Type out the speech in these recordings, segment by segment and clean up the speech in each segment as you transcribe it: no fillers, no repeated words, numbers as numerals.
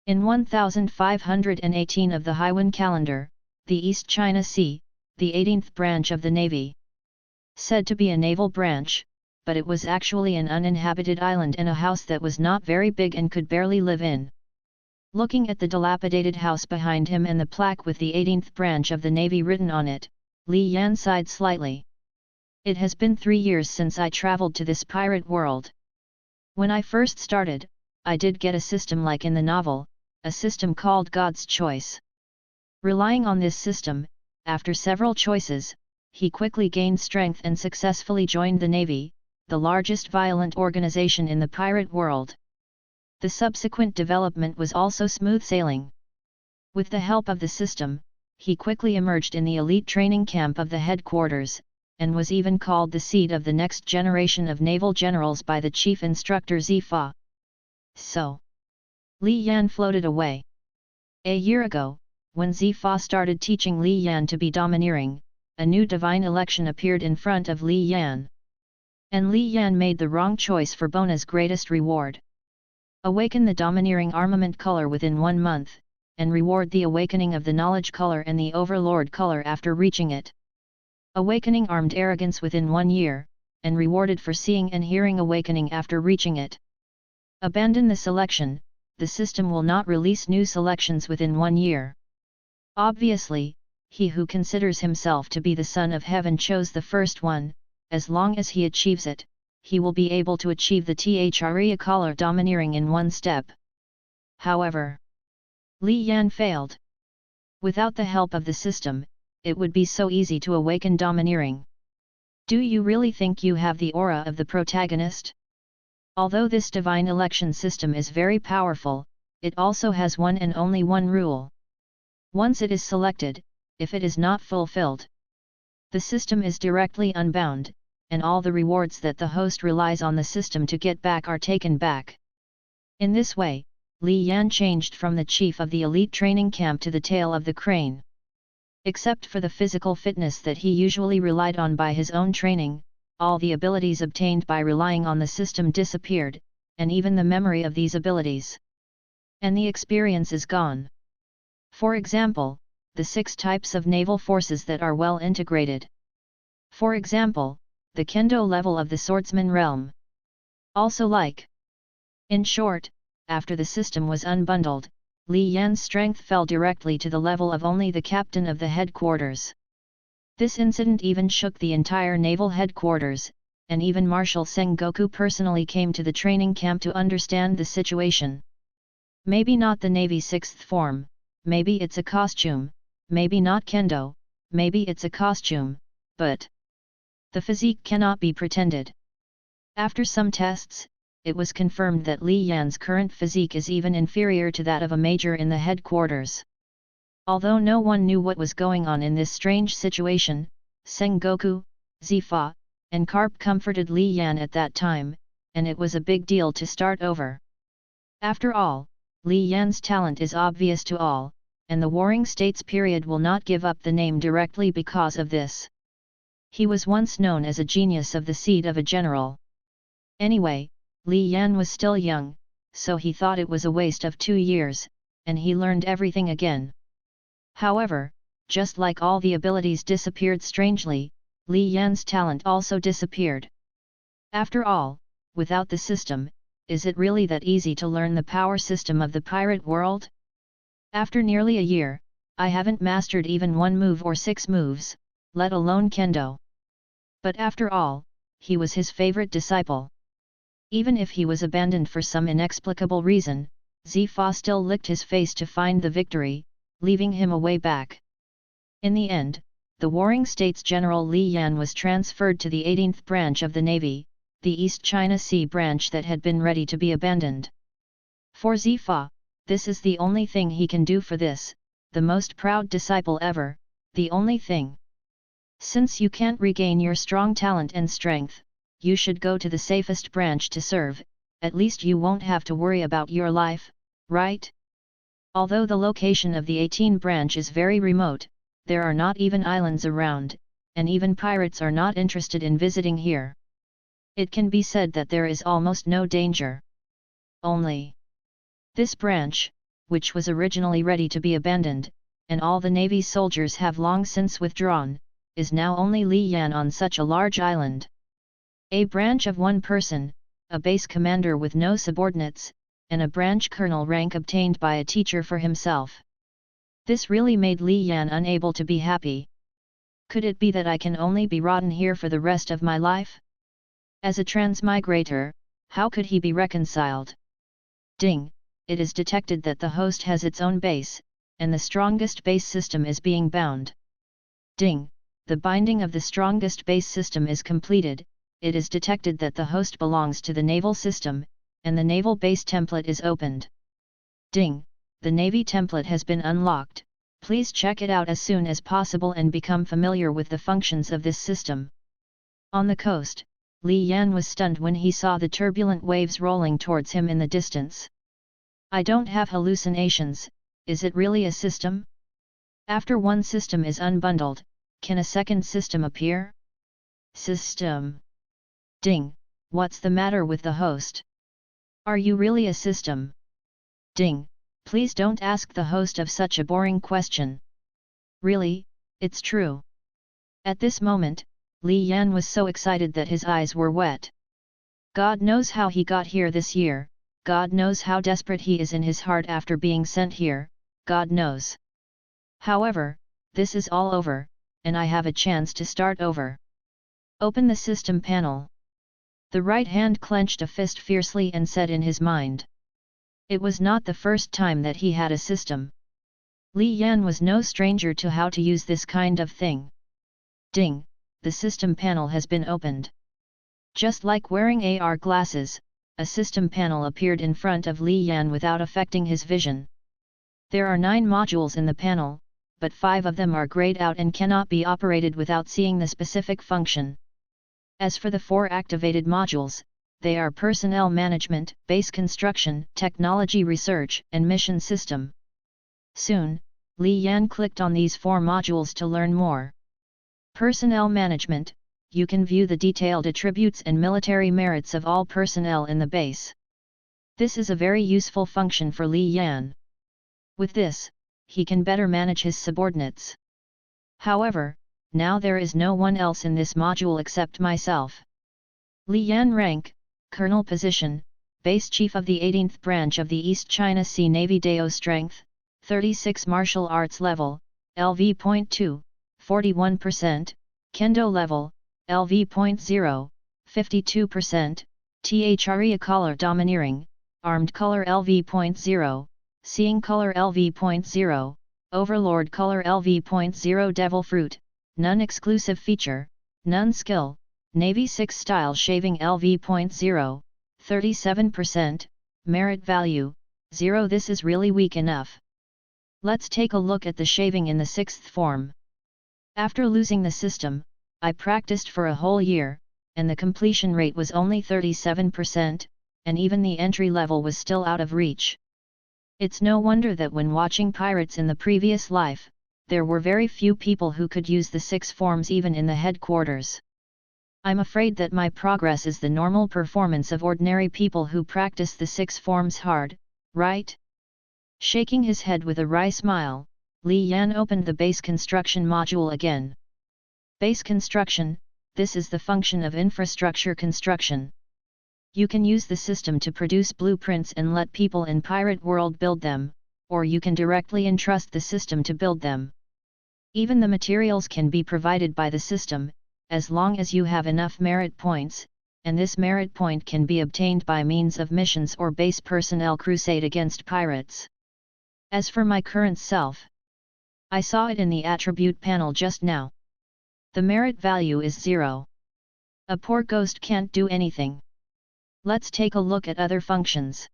In 1518 of the Haiwan calendar, the East China Sea, the 18th branch of the Navy. Said to be a naval branch, but it was actually an uninhabited island and a house that was not very big and could barely live in. Looking at the dilapidated house behind him and the plaque with the 18th branch of the Navy written on it, Li Yan sighed slightly. It has been 3 years since I traveled to this pirate world. When I first started, I did get a system like in the novel, a system called God's Choice. Relying on this system, after several choices, he quickly gained strength and successfully joined the Navy, the largest violent organization in the pirate world. The subsequent development was also smooth sailing. With the help of the system, he quickly emerged in the elite training camp of the headquarters, and was even called the seed of the next generation of naval generals by the chief instructor Zifa. So, Li Yan floated away. A year ago, when Zifa started teaching Li Yan to be domineering, a new divine election appeared in front of Li Yan. And Li Yan made the wrong choice for Bona's greatest reward. Awaken the domineering armament color within 1 month, and reward the awakening of the knowledge color and the overlord color after reaching it. Awakening armed arrogance within 1 year, and rewarded for seeing and hearing awakening after reaching it. Abandon the selection, the system will not release new selections within 1 year. Obviously, he who considers himself to be the son of heaven chose the first one. As long as he achieves it, he will be able to achieve the Thria color domineering in 1 step. However, Li Yan failed. Without the help of the system, it would be so easy to awaken domineering. Do you really think you have the aura of the protagonist? Although this divine election system is very powerful, it also has one and only one rule. Once it is selected, if it is not fulfilled, the system is directly unbound, and all the rewards that the host relies on the system to get back are taken back. In this way, Li Yan changed from the chief of the elite training camp to the tail of the crane. Except for the physical fitness that he usually relied on by his own training, all the abilities obtained by relying on the system disappeared, and even the memory of these abilities. And the experience is gone. For example, the 6 types of naval forces that are well integrated. For example, the kendo level of the swordsman realm. Also like. In short, after the system was unbundled, Li Yan's strength fell directly to the level of only the captain of the headquarters. This incident even shook the entire naval headquarters, and even Marshal Sengoku personally came to the training camp to understand the situation. Maybe not the Navy's 6th form, maybe it's a costume, maybe not kendo, maybe it's a costume, but the physique cannot be pretended. After some tests, it was confirmed that Li Yan's current physique is even inferior to that of a major in the headquarters. Although no one knew what was going on in this strange situation, Sengoku, Zifa, and Karp comforted Li Yan at that time, and it was a big deal to start over. After all, Li Yan's talent is obvious to all, and the Warring States period will not give up the name directly because of this. He was once known as a genius of the seed of a general. Anyway, Li Yan was still young, so he thought it was a waste of 2 years, and he learned everything again. However, just like all the abilities disappeared strangely, Li Yan's talent also disappeared. After all, without the system, is it really that easy to learn the power system of the pirate world? After nearly a year, I haven't mastered even 1 move or 6 moves, let alone kendo. But after all, he was his favorite disciple. Even if he was abandoned for some inexplicable reason, Zifa still licked his face to find the victory, leaving him a way back. In the end, the Warring States General Li Yan was transferred to the 18th branch of the Navy, the East China Sea branch that had been ready to be abandoned. For Zifa, this is the only thing he can do for this, the most proud disciple ever, the only thing. Since you can't regain your strong talent and strength, you should go to the safest branch to serve, at least you won't have to worry about your life, right? Although the location of the 18 branch is very remote, there are not even islands around, and even pirates are not interested in visiting here. It can be said that there is almost no danger. Only this branch, which was originally ready to be abandoned, and all the Navy soldiers have long since withdrawn, is now only Li Yan on such a large island. A branch of one person, a base commander with no subordinates, and a branch colonel rank obtained by a teacher for himself. This really made Li Yan unable to be happy. Could it be that I can only be rotten here for the rest of my life? As a transmigrator, how could he be reconciled? Ding! It is detected that the host has its own base, and the strongest base system is being bound. Ding! The binding of the strongest base system is completed. It is detected that the host belongs to the naval system, and the naval base template is opened. Ding! The Navy template has been unlocked. Please check it out as soon as possible and become familiar with the functions of this system. On the coast, Li Yan was stunned when he saw the turbulent waves rolling towards him in the distance. I don't have hallucinations, is it really a system? After one system is unbundled, can a second system appear? System. Ding! What's the matter with the host? Are you really a system? Ding! Please don't ask the host of such a boring question. Really, it's true. At this moment, Li Yan was so excited that his eyes were wet. God knows how he got here this year, God knows how desperate he is in his heart after being sent here, God knows. However, this is all over, and I have a chance to start over. Open the system panel. The right hand clenched a fist fiercely and said in his mind. It was not the first time that he had a system. Li Yan was no stranger to how to use this kind of thing. Ding! The system panel has been opened. Just like wearing AR glasses, a system panel appeared in front of Li Yan without affecting his vision. There are 9 modules in the panel, but 5 of them are grayed out and cannot be operated without seeing the specific function. As for the 4 activated modules, they are personnel management, base construction, technology research, and mission system. Soon, Li Yan clicked on these 4 modules to learn more. Personnel management, you can view the detailed attributes and military merits of all personnel in the base. This is a very useful function for Li Yan. With this, he can better manage his subordinates. However, now there is no one else in this module except myself. Li Yan rank, Colonel position, Base Chief of the 18th Branch of the East China Sea Navy Dao Strength, 36 Martial Arts Level, LV.2, 41%, Kendo Level, LV.0, 52%, Threa Color Domineering, Armed Color LV.0, Seeing Color LV.0, Overlord Color LV.0 Devil Fruit, None Exclusive Feature, None Skill, Navy 6 Style Shaving LV.0, 37%, Merit Value, 0. This is really weak enough. Let's take a look at the shaving in the 6th form. After losing the system, I practiced for a whole year, and the completion rate was only 37%, and even the entry level was still out of reach. It's no wonder that when watching pirates in the previous life, there were very few people who could use the 6 forms even in the headquarters. I'm afraid that my progress is the normal performance of ordinary people who practice the 6 forms hard, right? Shaking his head with a wry smile, Li Yan opened the base construction module again. Base construction, this is the function of infrastructure construction. You can use the system to produce blueprints and let people in pirate world build them, or you can directly entrust the system to build them. Even the materials can be provided by the system, as long as you have enough merit points, and this merit point can be obtained by means of missions or base personnel crusade against pirates. As for my current self, I saw it in the attribute panel just now. The merit value is 0. A poor ghost can't do anything. Let's take a look at other functions.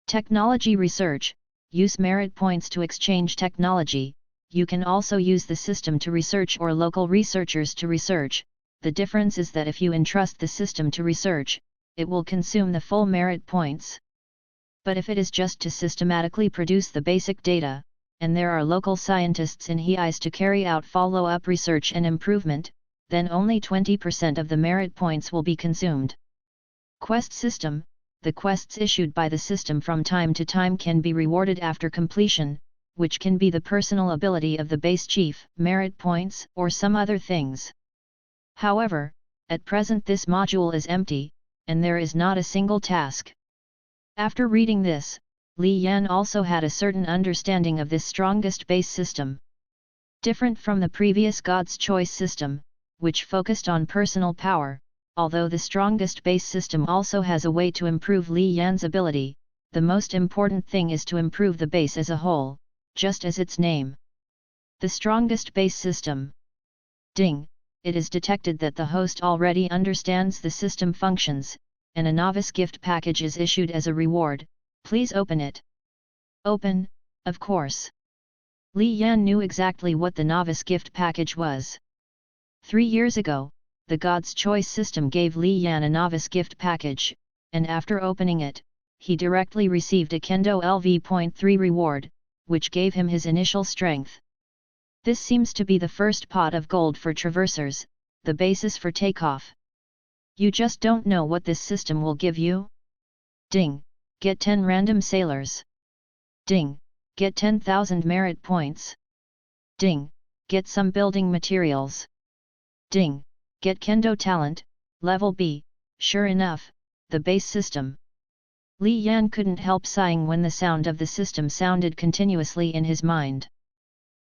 Technology research, use merit points to exchange technology. You can also use the system to research or local researchers to research. The difference is that if you entrust the system to research, it will consume the full merit points. But if it is just to systematically produce the basic data, and there are local scientists in HEIs to carry out follow-up research and improvement, then only 20% of the merit points will be consumed. Quest system, the quests issued by the system from time to time can be rewarded after completion, which can be the personal ability of the base chief, merit points, or some other things. However, at present this module is empty, and there is not a single task. After reading this, Li Yan also had a certain understanding of this strongest base system. Different from the previous God's Choice system, which focused on personal power, although the strongest base system also has a way to improve Li Yan's ability, the most important thing is to improve the base as a whole, just as its name. The strongest base system. Ding! It is detected that the host already understands the system functions, and a novice gift package is issued as a reward. Please open it. Open, of course. Li Yan knew exactly what the novice gift package was. 3 years ago, the God's Choice system gave Li Yan a novice gift package, and after opening it, he directly received a Kendo LV.3 reward, which gave him his initial strength. This seems to be the first pot of gold for traversers, the basis for takeoff. You just don't know what this system will give you? Ding! Get 10 random sailors. Ding! Get 10,000 merit points. Ding! Get some building materials. Ding! Get Kendo talent, level B. Sure enough, the base system. Li Yan couldn't help sighing when the sound of the system sounded continuously in his mind.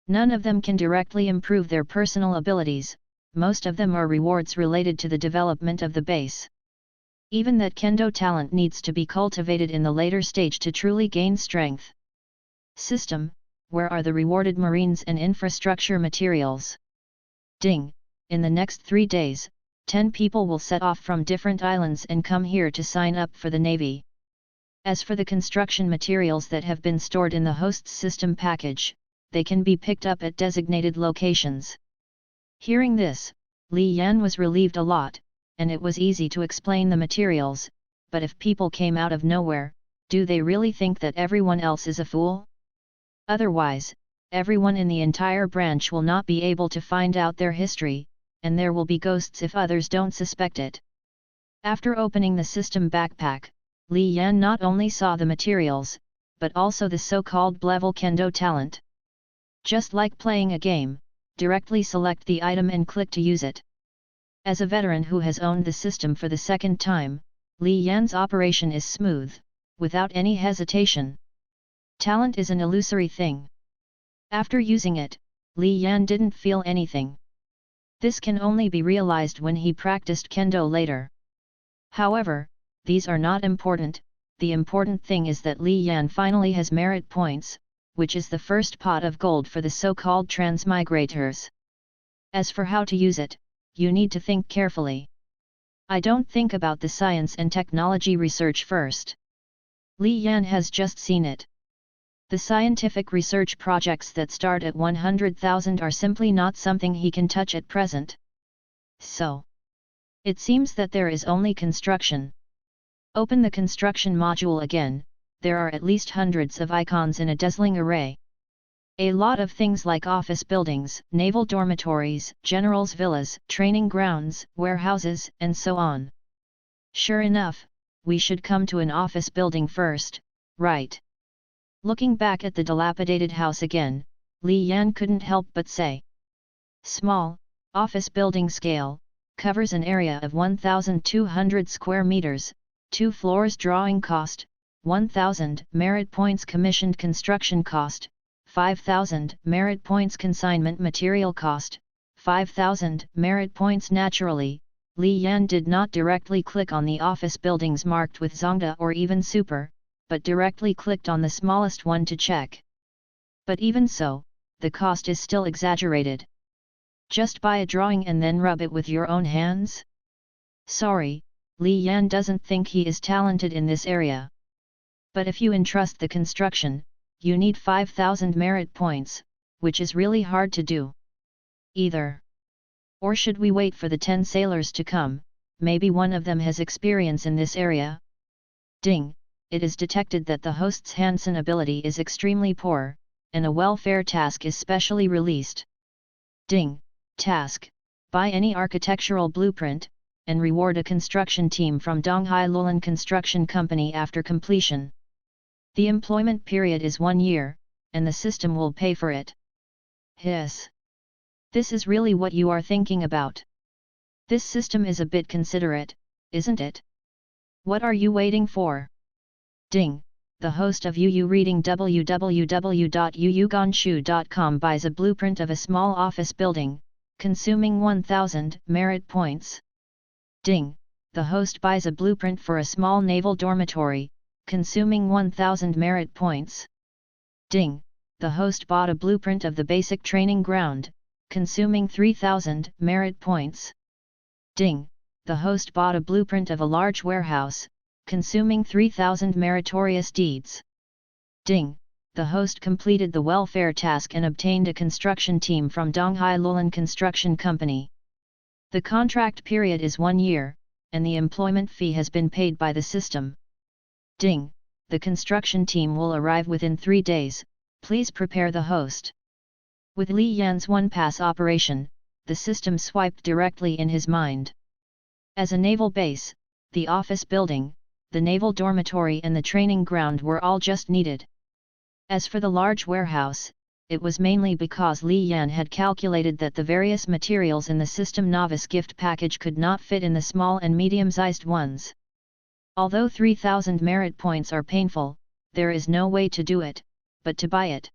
None of them can directly improve their personal abilities, most of them are rewards related to the development of the base. Even that Kendo talent needs to be cultivated in the later stage to truly gain strength. System, where are the rewarded marines and infrastructure materials? Ding! In the next 3 days, 10 people will set off from different islands and come here to sign up for the Navy. As for the construction materials that have been stored in the host's system package, they can be picked up at designated locations. Hearing this, Li Yan was relieved a lot, and it was easy to explain the materials, but if people came out of nowhere, do they really think that everyone else is a fool? Otherwise, everyone in the entire branch will not be able to find out their history, and there will be ghosts if others don't suspect it. After opening the system backpack, Li Yan not only saw the materials, but also the so-called level Kendo talent. Just like playing a game, directly select the item and click to use it. As a veteran who has owned the system for the second time, Li Yan's operation is smooth, without any hesitation. Talent is an illusory thing. After using it, Li Yan didn't feel anything. This can only be realized when he practiced Kendo later. However, these are not important, the important thing is that Li Yan finally has merit points, which is the first pot of gold for the so-called transmigrators. As for how to use it, you need to think carefully. I don't think about the science and technology research first. Li Yan has just seen it. The scientific research projects that start at 100,000 are simply not something he can touch at present. So, it seems that there is only construction. Open the construction module again, there are at least hundreds of icons in a dazzling array. A lot of things like office buildings, naval dormitories, generals' villas, training grounds, warehouses, and so on. Sure enough, we should come to an office building first, right? Looking back at the dilapidated house again, Li Yan couldn't help but say. Small, office building scale, covers an area of 1,200 square meters, 2 floors drawing cost, 1,000 merit points commissioned construction cost, 5,000 merit points consignment material cost, 5,000 merit points naturally. Li Yan did not directly click on the office buildings marked with Zongda or even Super, but directly clicked on the smallest one to check. But even so, the cost is still exaggerated. Just buy a drawing and then rub it with your own hands? Sorry, Li Yan doesn't think he is talented in this area. But if you entrust the construction, you need 5,000 merit points, which is really hard to do. Either. Or should we wait for the 10 sailors to come, maybe one of them has experience in this area? Ding! It is detected that the host's Hansen ability is extremely poor, and a welfare task is specially released. Ding! Task: buy any architectural blueprint, and reward a construction team from Donghai Lulan Construction Company after completion. The employment period is 1 year, and the system will pay for it. Hiss. This is really what you are thinking about. This system is a bit considerate, isn't it? What are you waiting for? Ding! The host of UU Reading www.uugonshu.com buys a blueprint of a small office building, consuming 1000 merit points. Ding! The host buys a blueprint for a small naval dormitory, consuming 1000 merit points. Ding! The host bought a blueprint of the basic training ground, consuming 3000 merit points. Ding! The host bought a blueprint of a large warehouse, consuming 3000 meritorious deeds. Ding! The host completed the welfare task and obtained a construction team from Donghai Lulan Construction Company. The contract period is 1 year, and the employment fee has been paid by the system. Ding! The construction team will arrive within 3 days, please prepare the host. With Li Yan's one-pass operation, the system swiped directly in his mind. As a naval base, the office building, the naval dormitory and the training ground were all just needed. As for the large warehouse, it was mainly because Li Yan had calculated that the various materials in the system novice gift package could not fit in the small and medium-sized ones. Although 3000 merit points are painful, there is no way to do it, but to buy it.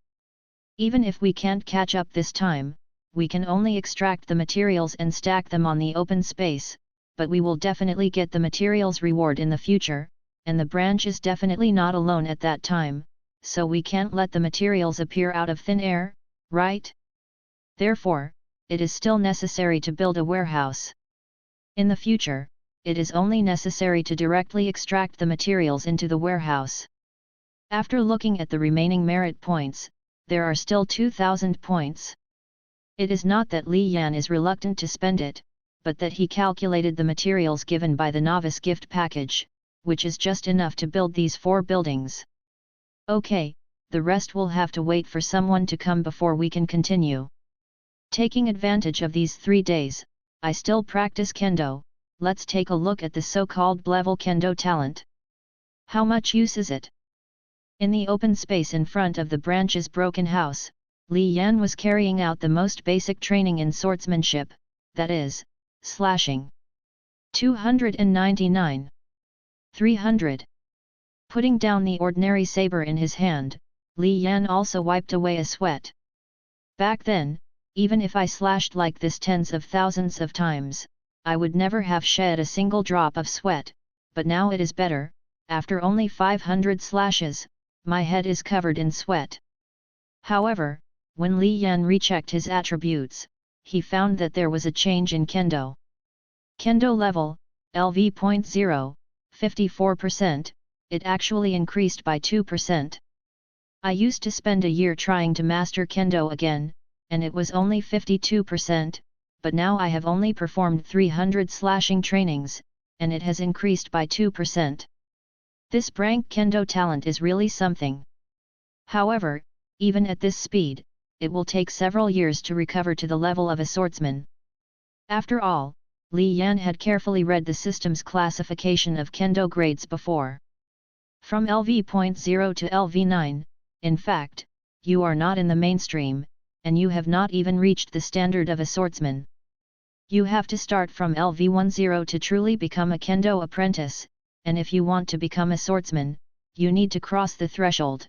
Even if we can't catch up this time, we can only extract the materials and stack them on the open space, but we will definitely get the materials reward in the future, and the branch is definitely not alone at that time, so we can't let the materials appear out of thin air, right? Therefore, it is still necessary to build a warehouse. In the future, it is only necessary to directly extract the materials into the warehouse. After looking at the remaining merit points, there are still 2000 points. It is not that Li Yan is reluctant to spend it, but that he calculated the materials given by the novice gift package, which is just enough to build these 4 buildings. Okay, the rest will have to wait for someone to come before we can continue. Taking advantage of these 3 days, I still practice kendo. Let's take a look at the so-called level kendo talent. How much use is it? In the open space in front of the branch's broken house, Li Yan was carrying out the most basic training in swordsmanship, that is, slashing. 299. 300. Putting down the ordinary saber in his hand, Li Yan also wiped away a sweat. Back then, even if I slashed like this tens of thousands of times, I would never have shed a single drop of sweat, but now it is better. After only 500 slashes, my head is covered in sweat. However, when Li Yan rechecked his attributes, he found that there was a change in Kendo. Kendo level, LV.0, 54%, it actually increased by 2%. I used to spend a year trying to master Kendo again, and it was only 52%, but now I have only performed 300 slashing trainings, and it has increased by 2%. This Brank Kendo talent is really something. However, even at this speed, it will take several years to recover to the level of a swordsman. After all, Li Yan had carefully read the system's classification of Kendo grades before. From LV.0 to LV9, in fact, you are not in the mainstream, and you have not even reached the standard of a swordsman. You have to start from LV10 to truly become a Kendo apprentice, and if you want to become a swordsman, you need to cross the threshold.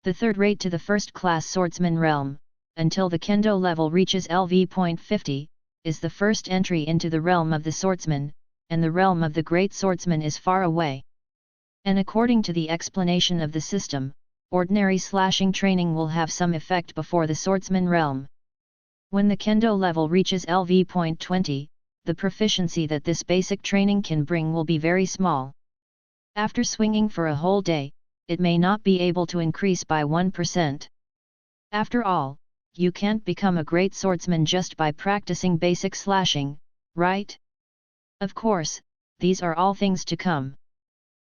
The third rate to the first-class swordsman realm, until the Kendo level reaches LV.50, is the first entry into the realm of the swordsman, and the realm of the great swordsman is far away. And according to the explanation of the system, ordinary slashing training will have some effect before the swordsman realm. When the Kendo level reaches LV.20, the proficiency that this basic training can bring will be very small. After swinging for a whole day, it may not be able to increase by 1%. After all, you can't become a great swordsman just by practicing basic slashing, right? Of course, these are all things to come.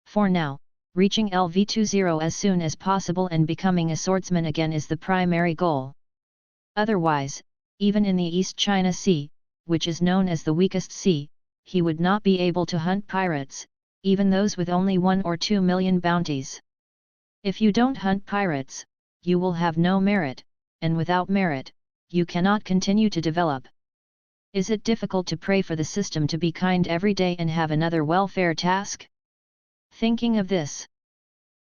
For now, reaching LV20 as soon as possible and becoming a swordsman again is the primary goal. Otherwise, even in the East China Sea, which is known as the weakest sea, he would not be able to hunt pirates, even those with only 1 or 2 million bounties. If you don't hunt pirates, you will have no merit, and without merit, you cannot continue to develop. Is it difficult to pray for the system to be kind every day and have another welfare task? Thinking of this,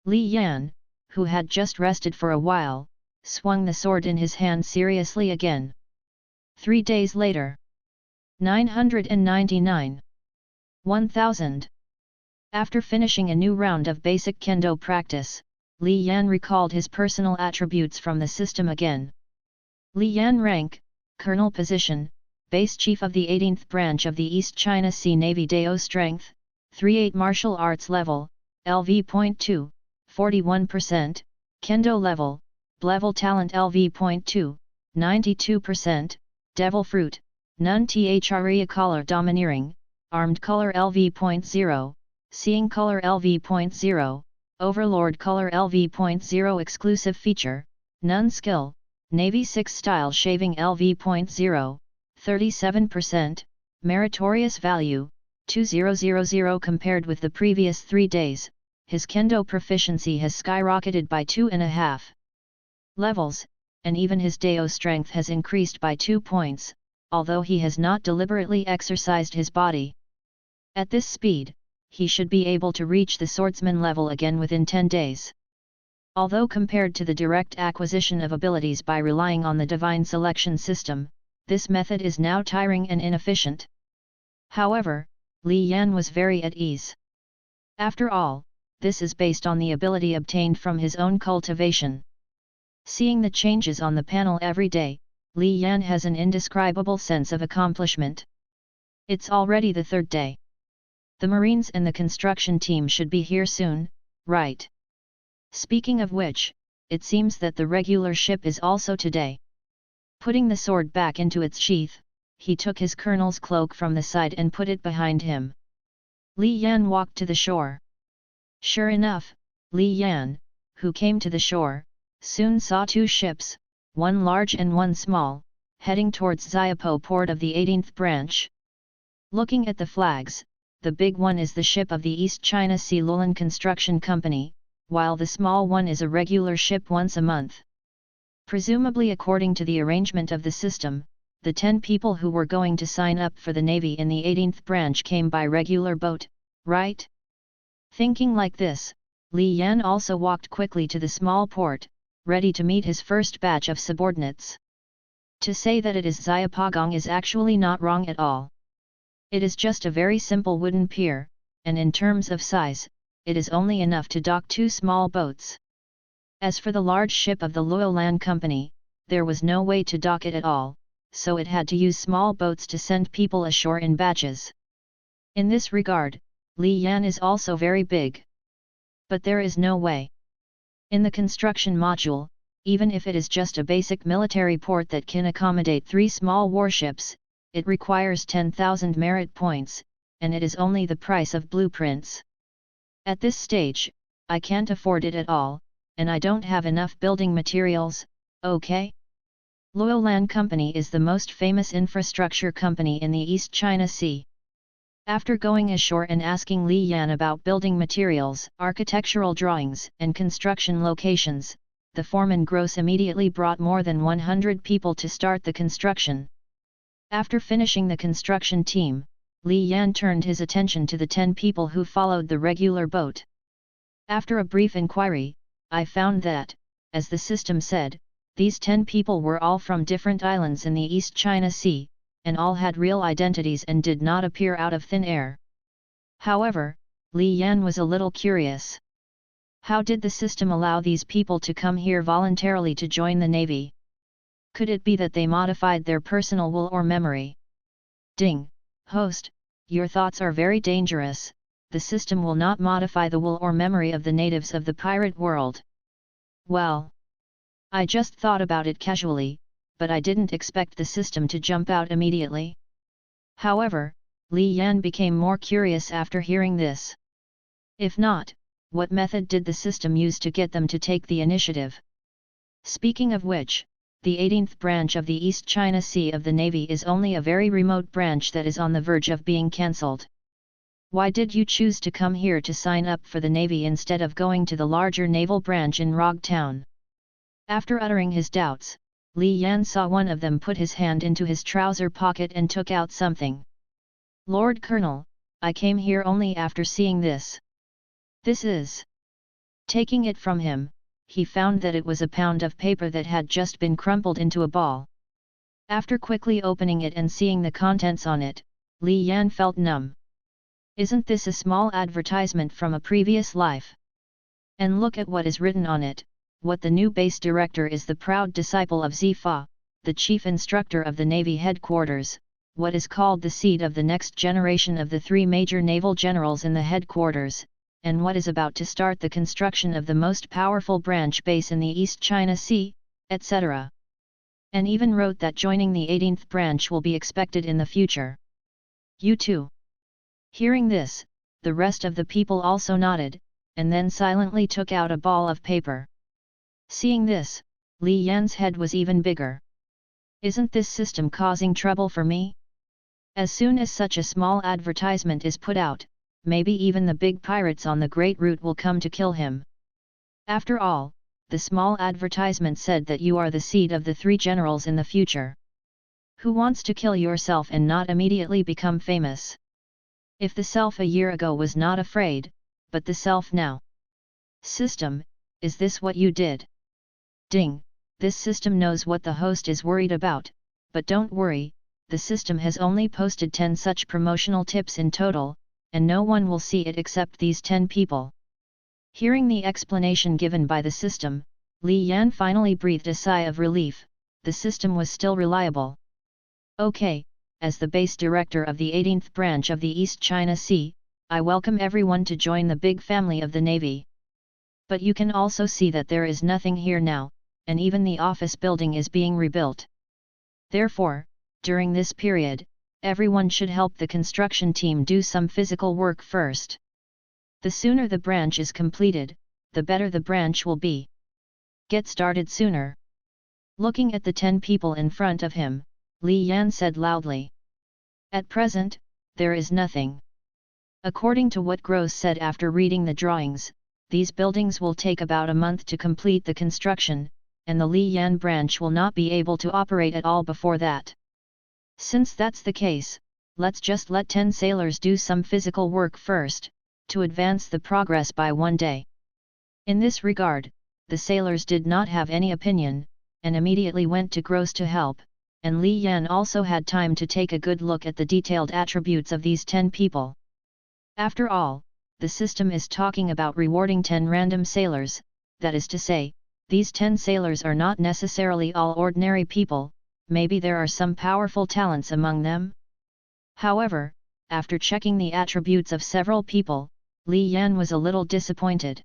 Li Yan, who had just rested for a while, swung the sword in his hand seriously again. 3 days later. 999. 1000. After finishing a new round of basic kendo practice, Li Yan recalled his personal attributes from the system again. Li Yan rank, Colonel position, Base Chief of the 18th Branch of the East China Sea Navy. Dao strength, 3-8 martial arts level, LV.2, 41%, Kendo level talent LV.2, 92%, Devil Fruit, Nun Threa color domineering, Armed color LV.0, Seeing color LV.0, Overlord color LV.0 exclusive feature, Nun skill, Navy 6 style shaving LV.0, 37%, meritorious value, 2000. Compared with the previous 3 days, his kendo proficiency has skyrocketed by 2.5 levels, and even his Dao strength has increased by 2 points, although he has not deliberately exercised his body. At this speed, he should be able to reach the swordsman level again within 10 days. Although compared to the direct acquisition of abilities by relying on the divine selection system, this method is now tiring and inefficient. However, Li Yan was very at ease. After all, this is based on the ability obtained from his own cultivation. Seeing the changes on the panel every day, Li Yan has an indescribable sense of accomplishment. It's already the 3rd day. The Marines and the construction team should be here soon, right? Speaking of which, it seems that the regular ship is also today. Putting the sword back into its sheath, he took his colonel's cloak from the side and put it behind him. Li Yan walked to the shore. Sure enough, Li Yan, who came to the shore, soon saw 2 ships, one large and one small, heading towards Xiapo port of the 18th branch. Looking at the flags, the big one is the ship of the East China Sea Lulan Construction Company, while the small one is a regular ship once a month. Presumably according to the arrangement of the system, the 10 people who were going to sign up for the Navy in the 18th branch came by regular boat, right? Thinking like this, Li Yan also walked quickly to the small port, ready to meet his first batch of subordinates. To say that it is Xiaopagong is actually not wrong at all. It is just a very simple wooden pier, and in terms of size, it is only enough to dock 2 small boats. As for the large ship of the Loyal Land Company, there was no way to dock it at all, so it had to use small boats to send people ashore in batches. In this regard, Li Yan is also very big. But there is no way. In the construction module, even if it is just a basic military port that can accommodate 3 small warships, it requires 10,000 merit points, and it is only the price of blueprints. At this stage, I can't afford it at all, and I don't have enough building materials, okay? Loyal Land Company is the most famous infrastructure company in the East China Sea. After going ashore and asking Li Yan about building materials, architectural drawings, and construction locations, the foreman Gross immediately brought more than 100 people to start the construction. After finishing the construction team, Li Yan turned his attention to the 10 people who followed the regular boat. After a brief inquiry, I found that, as the system said, these 10 people were all from different islands in the East China Sea, and all had real identities and did not appear out of thin air. However, Li Yan was a little curious. How did the system allow these people to come here voluntarily to join the Navy? Could it be that they modified their personal will or memory? Ding! Host, your thoughts are very dangerous. The system will not modify the will or memory of the natives of the pirate world. Well, I just thought about it casually, but I didn't expect the system to jump out immediately. However, Li Yan became more curious after hearing this. If not, what method did the system use to get them to take the initiative? Speaking of which, the 18th branch of the East China Sea of the Navy is only a very remote branch that is on the verge of being cancelled. Why did you choose to come here to sign up for the Navy instead of going to the larger naval branch in Rog Town? After uttering his doubts, Li Yan saw one of them put his hand into his trouser pocket and took out something. Lord Colonel, I came here only after seeing this. This is... Taking it from him, he found that it was a pound of paper that had just been crumpled into a ball. After quickly opening it and seeing the contents on it, Li Yan felt numb. Isn't this a small advertisement from a previous life? And look at what is written on it. What the new base director is the proud disciple of Zifa, the chief instructor of the Navy headquarters, what is called the seed of the next generation of the 3 major naval generals in the headquarters, and what is about to start the construction of the most powerful branch base in the East China Sea, etc. And even wrote that joining the 18th branch will be expected in the future. You too. Hearing this, the rest of the people also nodded, and then silently took out a ball of paper. Seeing this, Li Yan's head was even bigger. Isn't this system causing trouble for me? As soon as such a small advertisement is put out, maybe even the big pirates on the Great Route will come to kill him. After all, the small advertisement said that you are the seed of the 3 generals in the future. Who wants to kill yourself and not immediately become famous? If the self a year ago was not afraid, but the self now. System, is this what you did? Ding, this system knows what the host is worried about, but don't worry, the system has only posted 10 such promotional tips in total, and no one will see it except these 10 people. Hearing the explanation given by the system, Li Yan finally breathed a sigh of relief. The system was still reliable. Okay, as the base director of the 18th branch of the East China Sea, I welcome everyone to join the big family of the Navy. But you can also see that there is nothing here now, and even the office building is being rebuilt. Therefore, during this period, everyone should help the construction team do some physical work first. The sooner the branch is completed, the better the branch will be. Get started sooner. Looking at the 10 people in front of him, Li Yan said loudly. At present, there is nothing. According to what Gross said after reading the drawings, these buildings will take about a month to complete the construction, and the Li Yan branch will not be able to operate at all before that. Since that's the case, let's just let 10 sailors do some physical work first, to advance the progress by 1 day. In this regard, the sailors did not have any opinion, and immediately went to Gross to help, and Li Yan also had time to take a good look at the detailed attributes of these 10 people. After all, the system is talking about rewarding 10 random sailors, that is to say, these 10 sailors are not necessarily all ordinary people, maybe there are some powerful talents among them. However, after checking the attributes of several people, Li Yan was a little disappointed.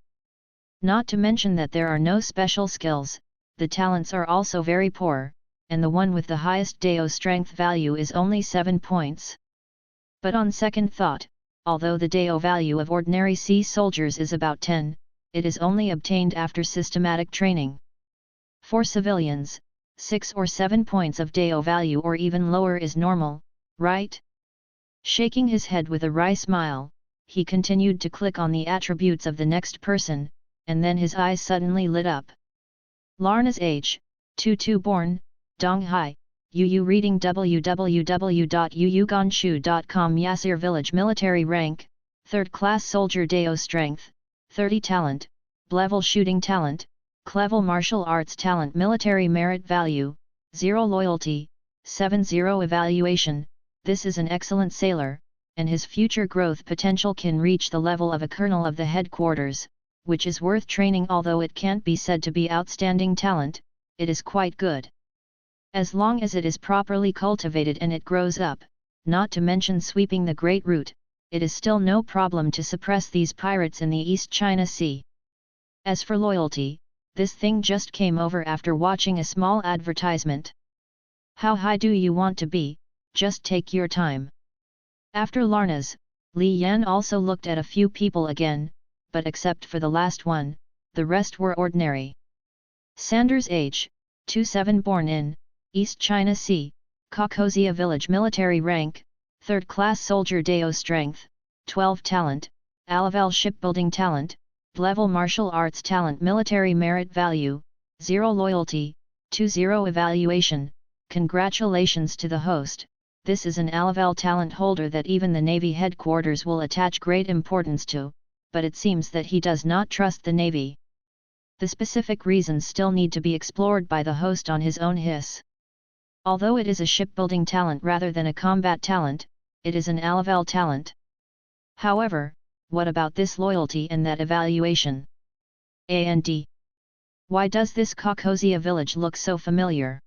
Not to mention that there are no special skills, the talents are also very poor, and the one with the highest Dao strength value is only 7 points. But on second thought, although the Dao value of ordinary sea soldiers is about 10, it is only obtained after systematic training. For civilians, 6 or 7 points of Dao value or even lower is normal, right? Shaking his head with a wry smile, he continued to click on the attributes of the next person, and then his eyes suddenly lit up. Larna's age, 22 born, Donghai, UU reading www.uuganshu.com Yasir village military rank, 3rd class soldier Dao strength, 30 talent, Blevel shooting talent, Clevel martial arts talent military merit value, 0 loyalty, 7-0 evaluation. This is an excellent sailor, and his future growth potential can reach the level of a colonel of the headquarters, which is worth training. Although it can't be said to be outstanding talent, it is quite good. As long as it is properly cultivated and it grows up, not to mention sweeping the Great Route, it is still no problem to suppress these pirates in the East China Sea. As for loyalty, this thing just came over after watching a small advertisement. How high do you want to be? Just take your time. After Larna's, Li Yan also looked at a few people again, but except for the last one, the rest were ordinary. Sanders' age, 27 born in, East China Sea, Caucosia village military rank, 3rd class soldier Dao strength, 12 talent, Naval shipbuilding talent, level martial arts talent military merit value, 0 loyalty, 20 evaluation. Congratulations to the host, this is an Naval talent holder that even the Navy headquarters will attach great importance to, but it seems that he does not trust the Navy. The specific reasons still need to be explored by the host on his own his. Although it is a shipbuilding talent rather than a combat talent, it is an Naval talent. However, what about this loyalty and that evaluation? And why does this Caucosia village look so familiar?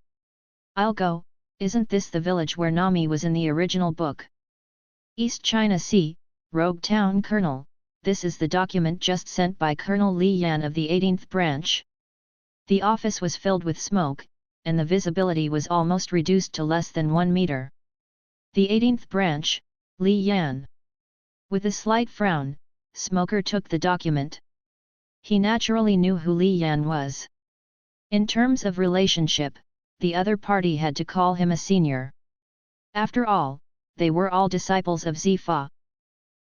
I'll go, isn't this the village where Nami was in the original book? East China Sea, Rogue Town Colonel, this is the document just sent by Colonel Li Yan of the 18th branch. The office was filled with smoke, and the visibility was almost reduced to less than 1 meter. The 18th branch, Li Yan. With a slight frown, Smoker took the document. He naturally knew who Li Yan was. In terms of relationship, the other party had to call him a senior. After all, they were all disciples of Zifa.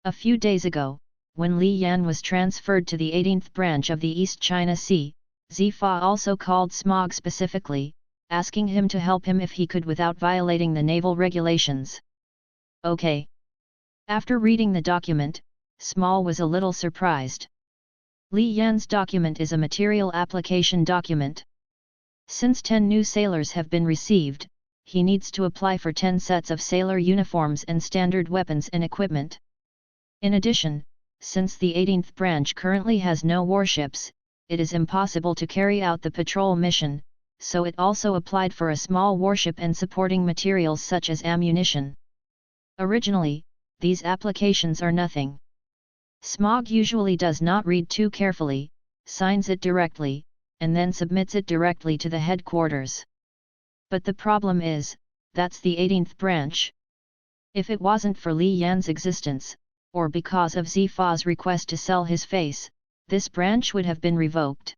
A few days ago, when Li Yan was transferred to the 18th branch of the East China Sea, Zifa also called Smog specifically, asking him to help him if he could without violating the naval regulations. Okay. After reading the document, Small was a little surprised. Li Yan's document is a material application document. Since 10 new sailors have been received, he needs to apply for 10 sets of sailor uniforms and standard weapons and equipment. In addition, since the 18th branch currently has no warships, it is impossible to carry out the patrol mission, so it also applied for a small warship and supporting materials such as ammunition. Originally, these applications are nothing. Smog usually does not read too carefully, signs it directly, and then submits it directly to the headquarters. But the problem is, that's the 18th branch. If it wasn't for Li Yan's existence, or because of Zifa's request to sell his face, this branch would have been revoked.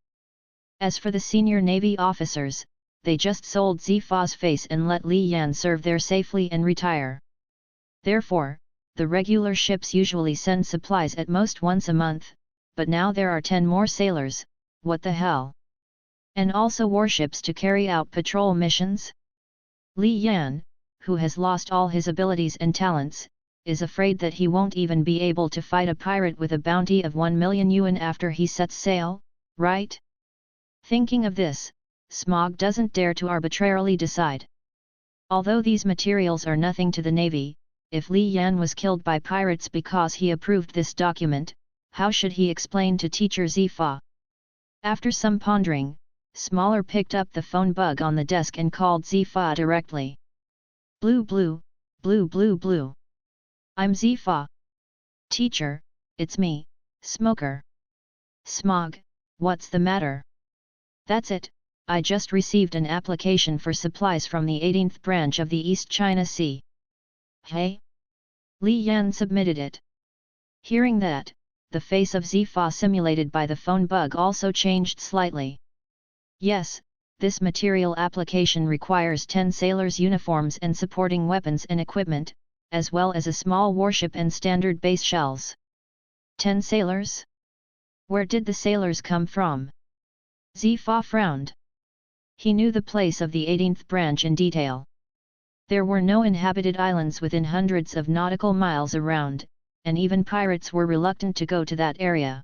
As for the senior Navy officers, they just sold Zifa's face and let Li Yan serve there safely and retire. Therefore, the regular ships usually send supplies at most once a month, but now there are 10 more sailors, what the hell? And also warships to carry out patrol missions? Li Yan, who has lost all his abilities and talents, is afraid that he won't even be able to fight a pirate with a bounty of 1 million yuan after he sets sail, right? Thinking of this, Smog doesn't dare to arbitrarily decide. Although these materials are nothing to the Navy, if Li Yan was killed by pirates because he approved this document, how should he explain to teacher Zifa? After some pondering, Smaller picked up the phone bug on the desk and called Zifa directly. Blue blue, blue blue blue. I'm Zifa. Teacher, it's me, Smoker. Smog, what's the matter? That's it, I just received an application for supplies from the 18th branch of the East China Sea. Hey? Li Yan submitted it. Hearing that, the face of Zifa simulated by the phone bug also changed slightly. Yes, this material application requires 10 sailors' uniforms and supporting weapons and equipment, as well as a small warship and standard base shells. 10 sailors? Where did the sailors come from? Zifa frowned. He knew the place of the 18th branch in detail. There were no inhabited islands within hundreds of nautical miles around, and even pirates were reluctant to go to that area.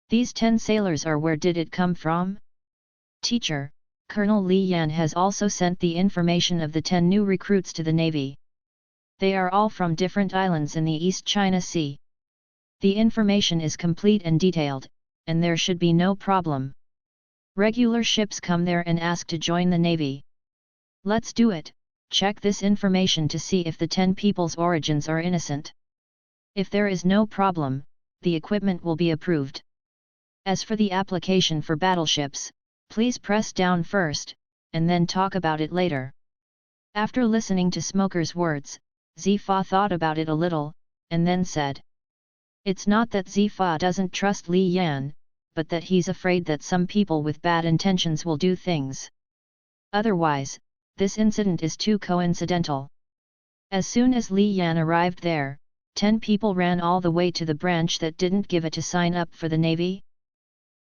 These 10 sailors are where did it come from? Teacher, Colonel Li Yan has also sent the information of the 10 new recruits to the Navy. They are all from different islands in the East China Sea. The information is complete and detailed, and there should be no problem. Regular ships come there and ask to join the Navy. Let's do it, check this information to see if the 10 people's origins are innocent. If there is no problem, the equipment will be approved. As for the application for battleships, please press down first, and then talk about it later. After listening to Smoker's words, Zifa thought about it a little, and then said. It's not that Zifa doesn't trust Li Yan, but that he's afraid that some people with bad intentions will do things. Otherwise, this incident is too coincidental. As soon as Li Yan arrived there, 10 people ran all the way to the branch that didn't give it to sign up for the Navy.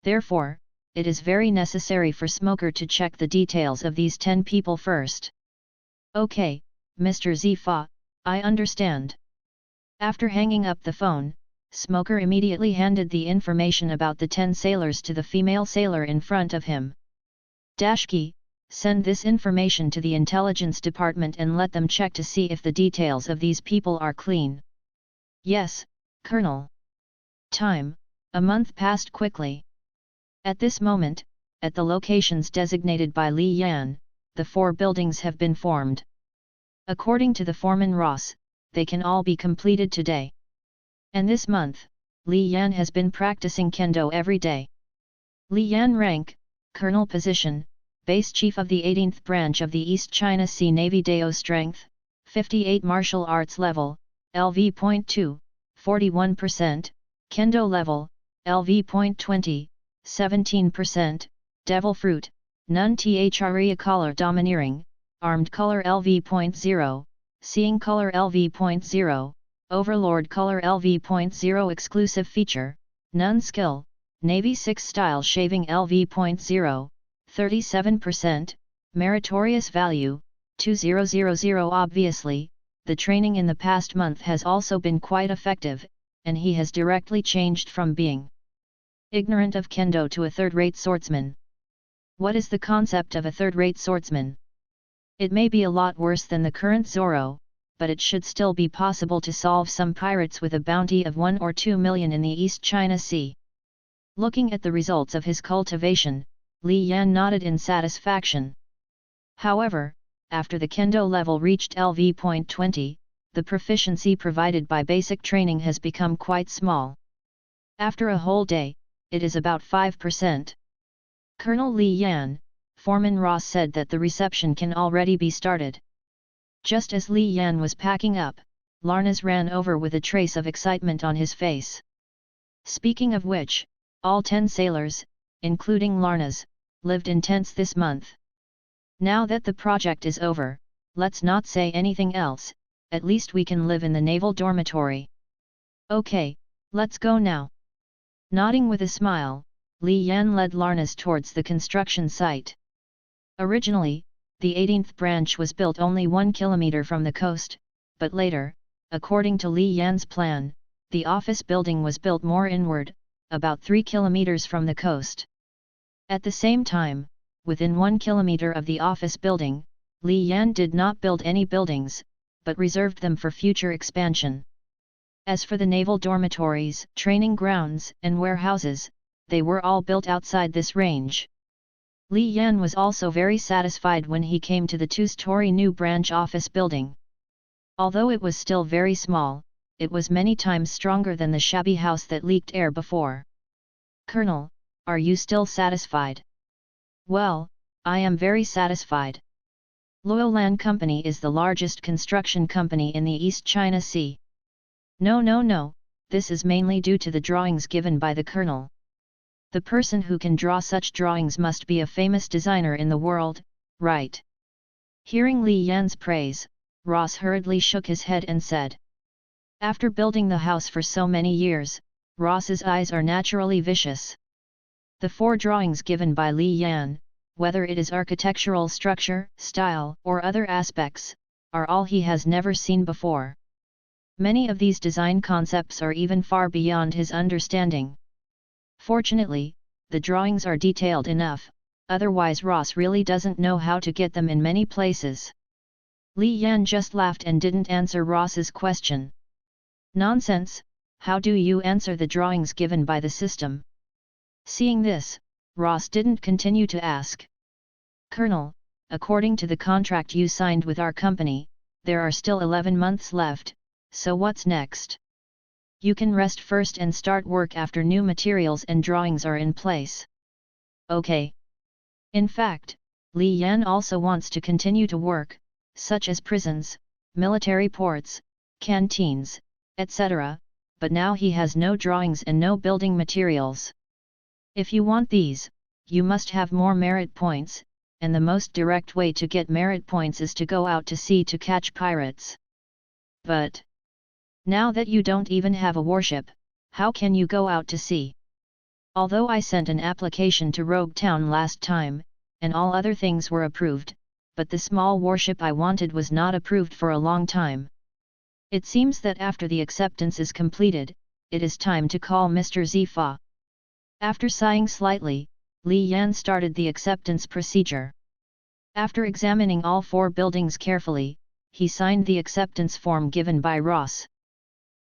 Therefore, it is very necessary for Smoker to check the details of these 10 people first. Okay, Mr. Zifa, I understand. After hanging up the phone, Smoker immediately handed the information about the 10 sailors to the female sailor in front of him. Dashki, send this information to the intelligence department and let them check to see if the details of these people are clean. Yes, Colonel. Time, a month passed quickly. At this moment, at the locations designated by Li Yan, the 4 buildings have been formed. According to the foreman Ross, they can all be completed today. And this month, Li Yan has been practicing kendo every day. Li Yan rank, Colonel position, Base Chief of the 18th Branch of the East China Sea Navy. Deo strength, 58 martial arts level, LV.2, 41%, kendo level, LV.20, 17%, devil fruit, nun thria color domineering, armed color LV.0, seeing color LV.0, overlord color LV.0 exclusive feature, nun skill, Navy 6 style shaving LV.0, 37%, meritorious value, 2000. Obviously, the training in the past month has also been quite effective, and he has directly changed from being ignorant of kendo to a third-rate swordsman. What is the concept of a third-rate swordsman? It may be a lot worse than the current Zoro, but it should still be possible to solve some pirates with a bounty of 1 or 2 million in the East China Sea. Looking at the results of his cultivation, Li Yan nodded in satisfaction. However, after the kendo level reached LV.20, the proficiency provided by basic training has become quite small. After a whole day, it is about 5%. Colonel Li Yan, Foreman Ross said that the reception can already be started. Just as Li Yan was packing up, Larnas ran over with a trace of excitement on his face. Speaking of which, all 10 sailors, including Larnas, lived in tents this month. Now that the project is over, let's not say anything else, at least we can live in the naval dormitory. Okay, let's go now. Nodding with a smile, Li Yan led Larnas towards the construction site. Originally, the 18th branch was built only 1 kilometer from the coast, but later, according to Li Yan's plan, the office building was built more inward, about 3 kilometers from the coast. At the same time, within 1 kilometer of the office building, Li Yan did not build any buildings, but reserved them for future expansion. As for the naval dormitories, training grounds, and warehouses, they were all built outside this range. Li Yan was also very satisfied when he came to the 2-story new branch office building. Although it was still very small, it was many times stronger than the shabby house that leaked air before. Colonel, are you still satisfied? Well, I am very satisfied. Luolan Company is the largest construction company in the East China Sea. No, this is mainly due to the drawings given by the Colonel. The person who can draw such drawings must be a famous designer in the world, right? Hearing Li Yan's praise, Ross hurriedly shook his head and said. After building the house for so many years, Ross's eyes are naturally vicious. The 4 drawings given by Li Yan, whether it is architectural structure, style, or other aspects, are all he has never seen before. Many of these design concepts are even far beyond his understanding. Fortunately, the drawings are detailed enough, otherwise Ross really doesn't know how to get them in many places. Li Yan just laughed and didn't answer Ross's question. Nonsense, how do you answer the drawings given by the system? Seeing this, Ross didn't continue to ask. Colonel, according to the contract you signed with our company, there are still 11 months left, so what's next? You can rest first and start work after new materials and drawings are in place. Okay. In fact, Li Yan also wants to continue to work, such as prisons, military ports, canteens, etc., but now he has no drawings and no building materials. If you want these, you must have more merit points, and the most direct way to get merit points is to go out to sea to catch pirates. But now that you don't even have a warship, how can you go out to sea? Although I sent an application to Rogue Town last time, and all other things were approved, but the small warship I wanted was not approved for a long time. It seems that after the acceptance is completed, it is time to call Mr. Zifa. After sighing slightly, Li Yan started the acceptance procedure. After examining all 4 buildings carefully, he signed the acceptance form given by Ross.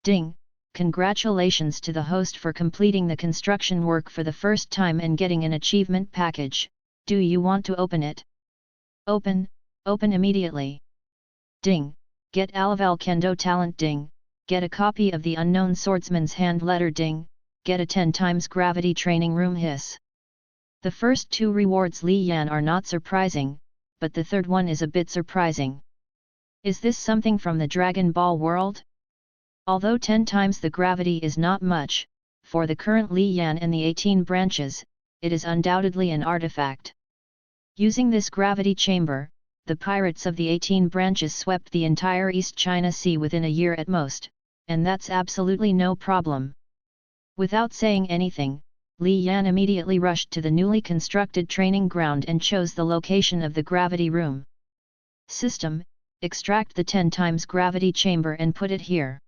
Ding! Congratulations to the host for completing the construction work for the first time and getting an achievement package. Do you want to open it? Open immediately. Ding! Get Alaval Kendo talent. Ding! Get a copy of the Unknown Swordsman's hand letter. Ding! Get a 10 times gravity training room. Hiss. The first 2 rewards Li Yan are not surprising, but the third one is a bit surprising. Is this something from the Dragon Ball world? Although 10 times the gravity is not much, for the current Li Yan and the 18 branches, it is undoubtedly an artifact. Using this gravity chamber, the pirates of the 18 branches swept the entire East China Sea within a year at most, and that's absolutely no problem. Without saying anything, Li Yan immediately rushed to the newly constructed training ground and chose the location of the gravity room. System, extract the 10 times gravity chamber and put it here.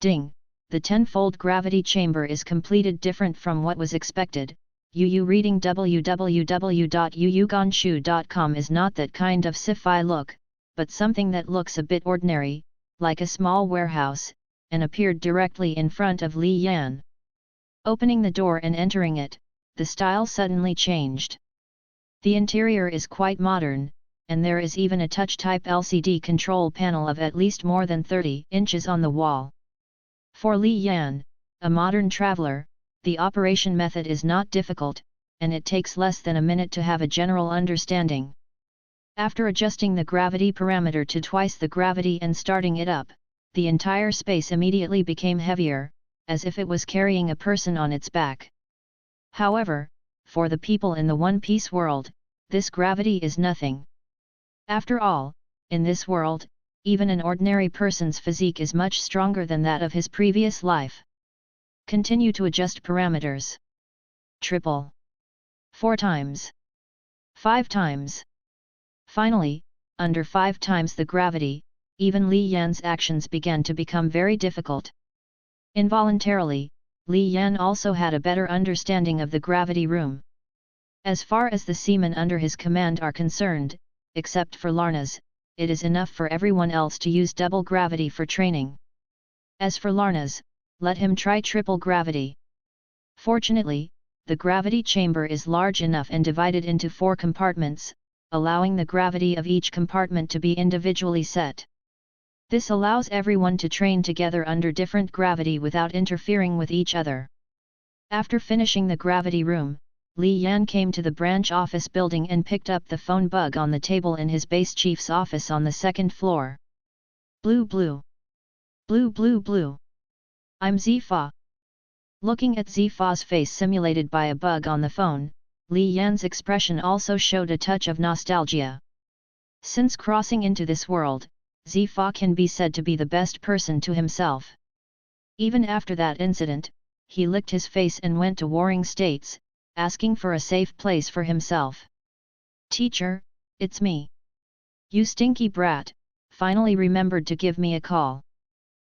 Ding! The 10-fold gravity chamber is completed. Different from what was expected. Reading www.yuyuganshu.com is not that kind of sci-fi look, but something that looks a bit ordinary, like a small warehouse, and appeared directly in front of Li Yan. Opening the door and entering it, the style suddenly changed. The interior is quite modern, and there is even a touch-type LCD control panel of at least more than 30 inches on the wall. For Li Yan, a modern traveler, the operation method is not difficult, and it takes less than a minute to have a general understanding. After adjusting the gravity parameter to twice the gravity and starting it up, the entire space immediately became heavier, as if it was carrying a person on its back. However, for the people in the One Piece world, this gravity is nothing. After all, in this world, even an ordinary person's physique is much stronger than that of his previous life. Continue to adjust parameters. Triple. 4 times. 5 times. Finally, under 5 times the gravity, even Li Yan's actions began to become very difficult. Involuntarily, Li Yan also had a better understanding of the gravity room. As far as the seamen under his command are concerned, except for Larnas, it is enough for everyone else to use double gravity for training. As for Larnas, let him try triple gravity. Fortunately, the gravity chamber is large enough and divided into 4 compartments, allowing the gravity of each compartment to be individually set. This allows everyone to train together under different gravity without interfering with each other. After finishing the gravity room, Li Yan came to the branch office building and picked up the phone bug on the table in his base chief's office on the 2nd floor. Blue blue. Blue blue blue. I'm Zifa. Looking at Zifa's face simulated by a bug on the phone, Li Yan's expression also showed a touch of nostalgia. Since crossing into this world, Zifa can be said to be the best person to himself. Even after that incident, he licked his face and went to Warring States, asking for a safe place for himself. Teacher, it's me. You stinky brat, finally remembered to give me a call.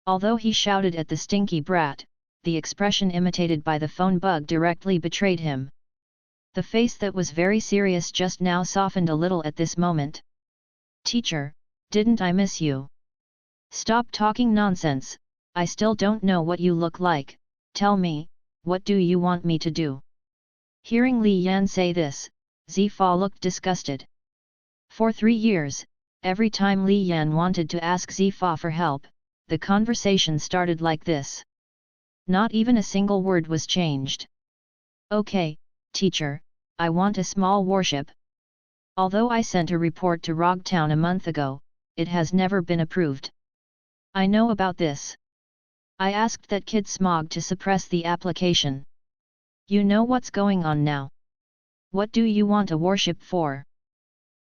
Although he shouted at the stinky brat, the expression imitated by the phone bug directly betrayed him. The face that was very serious just now softened a little at this moment. Teacher, didn't I miss you? Stop talking nonsense, I still don't know what you look like, tell me, what do you want me to do? Hearing Li Yan say this, Zifa looked disgusted. For 3 years, every time Li Yan wanted to ask Zifa for help, the conversation started like this. Not even a single word was changed. Okay, teacher, I want a small warship. Although I sent a report to Rogue Town a month ago, it has never been approved. I know about this. I asked that kid Smog to suppress the application. You know what's going on now. What do you want a warship for?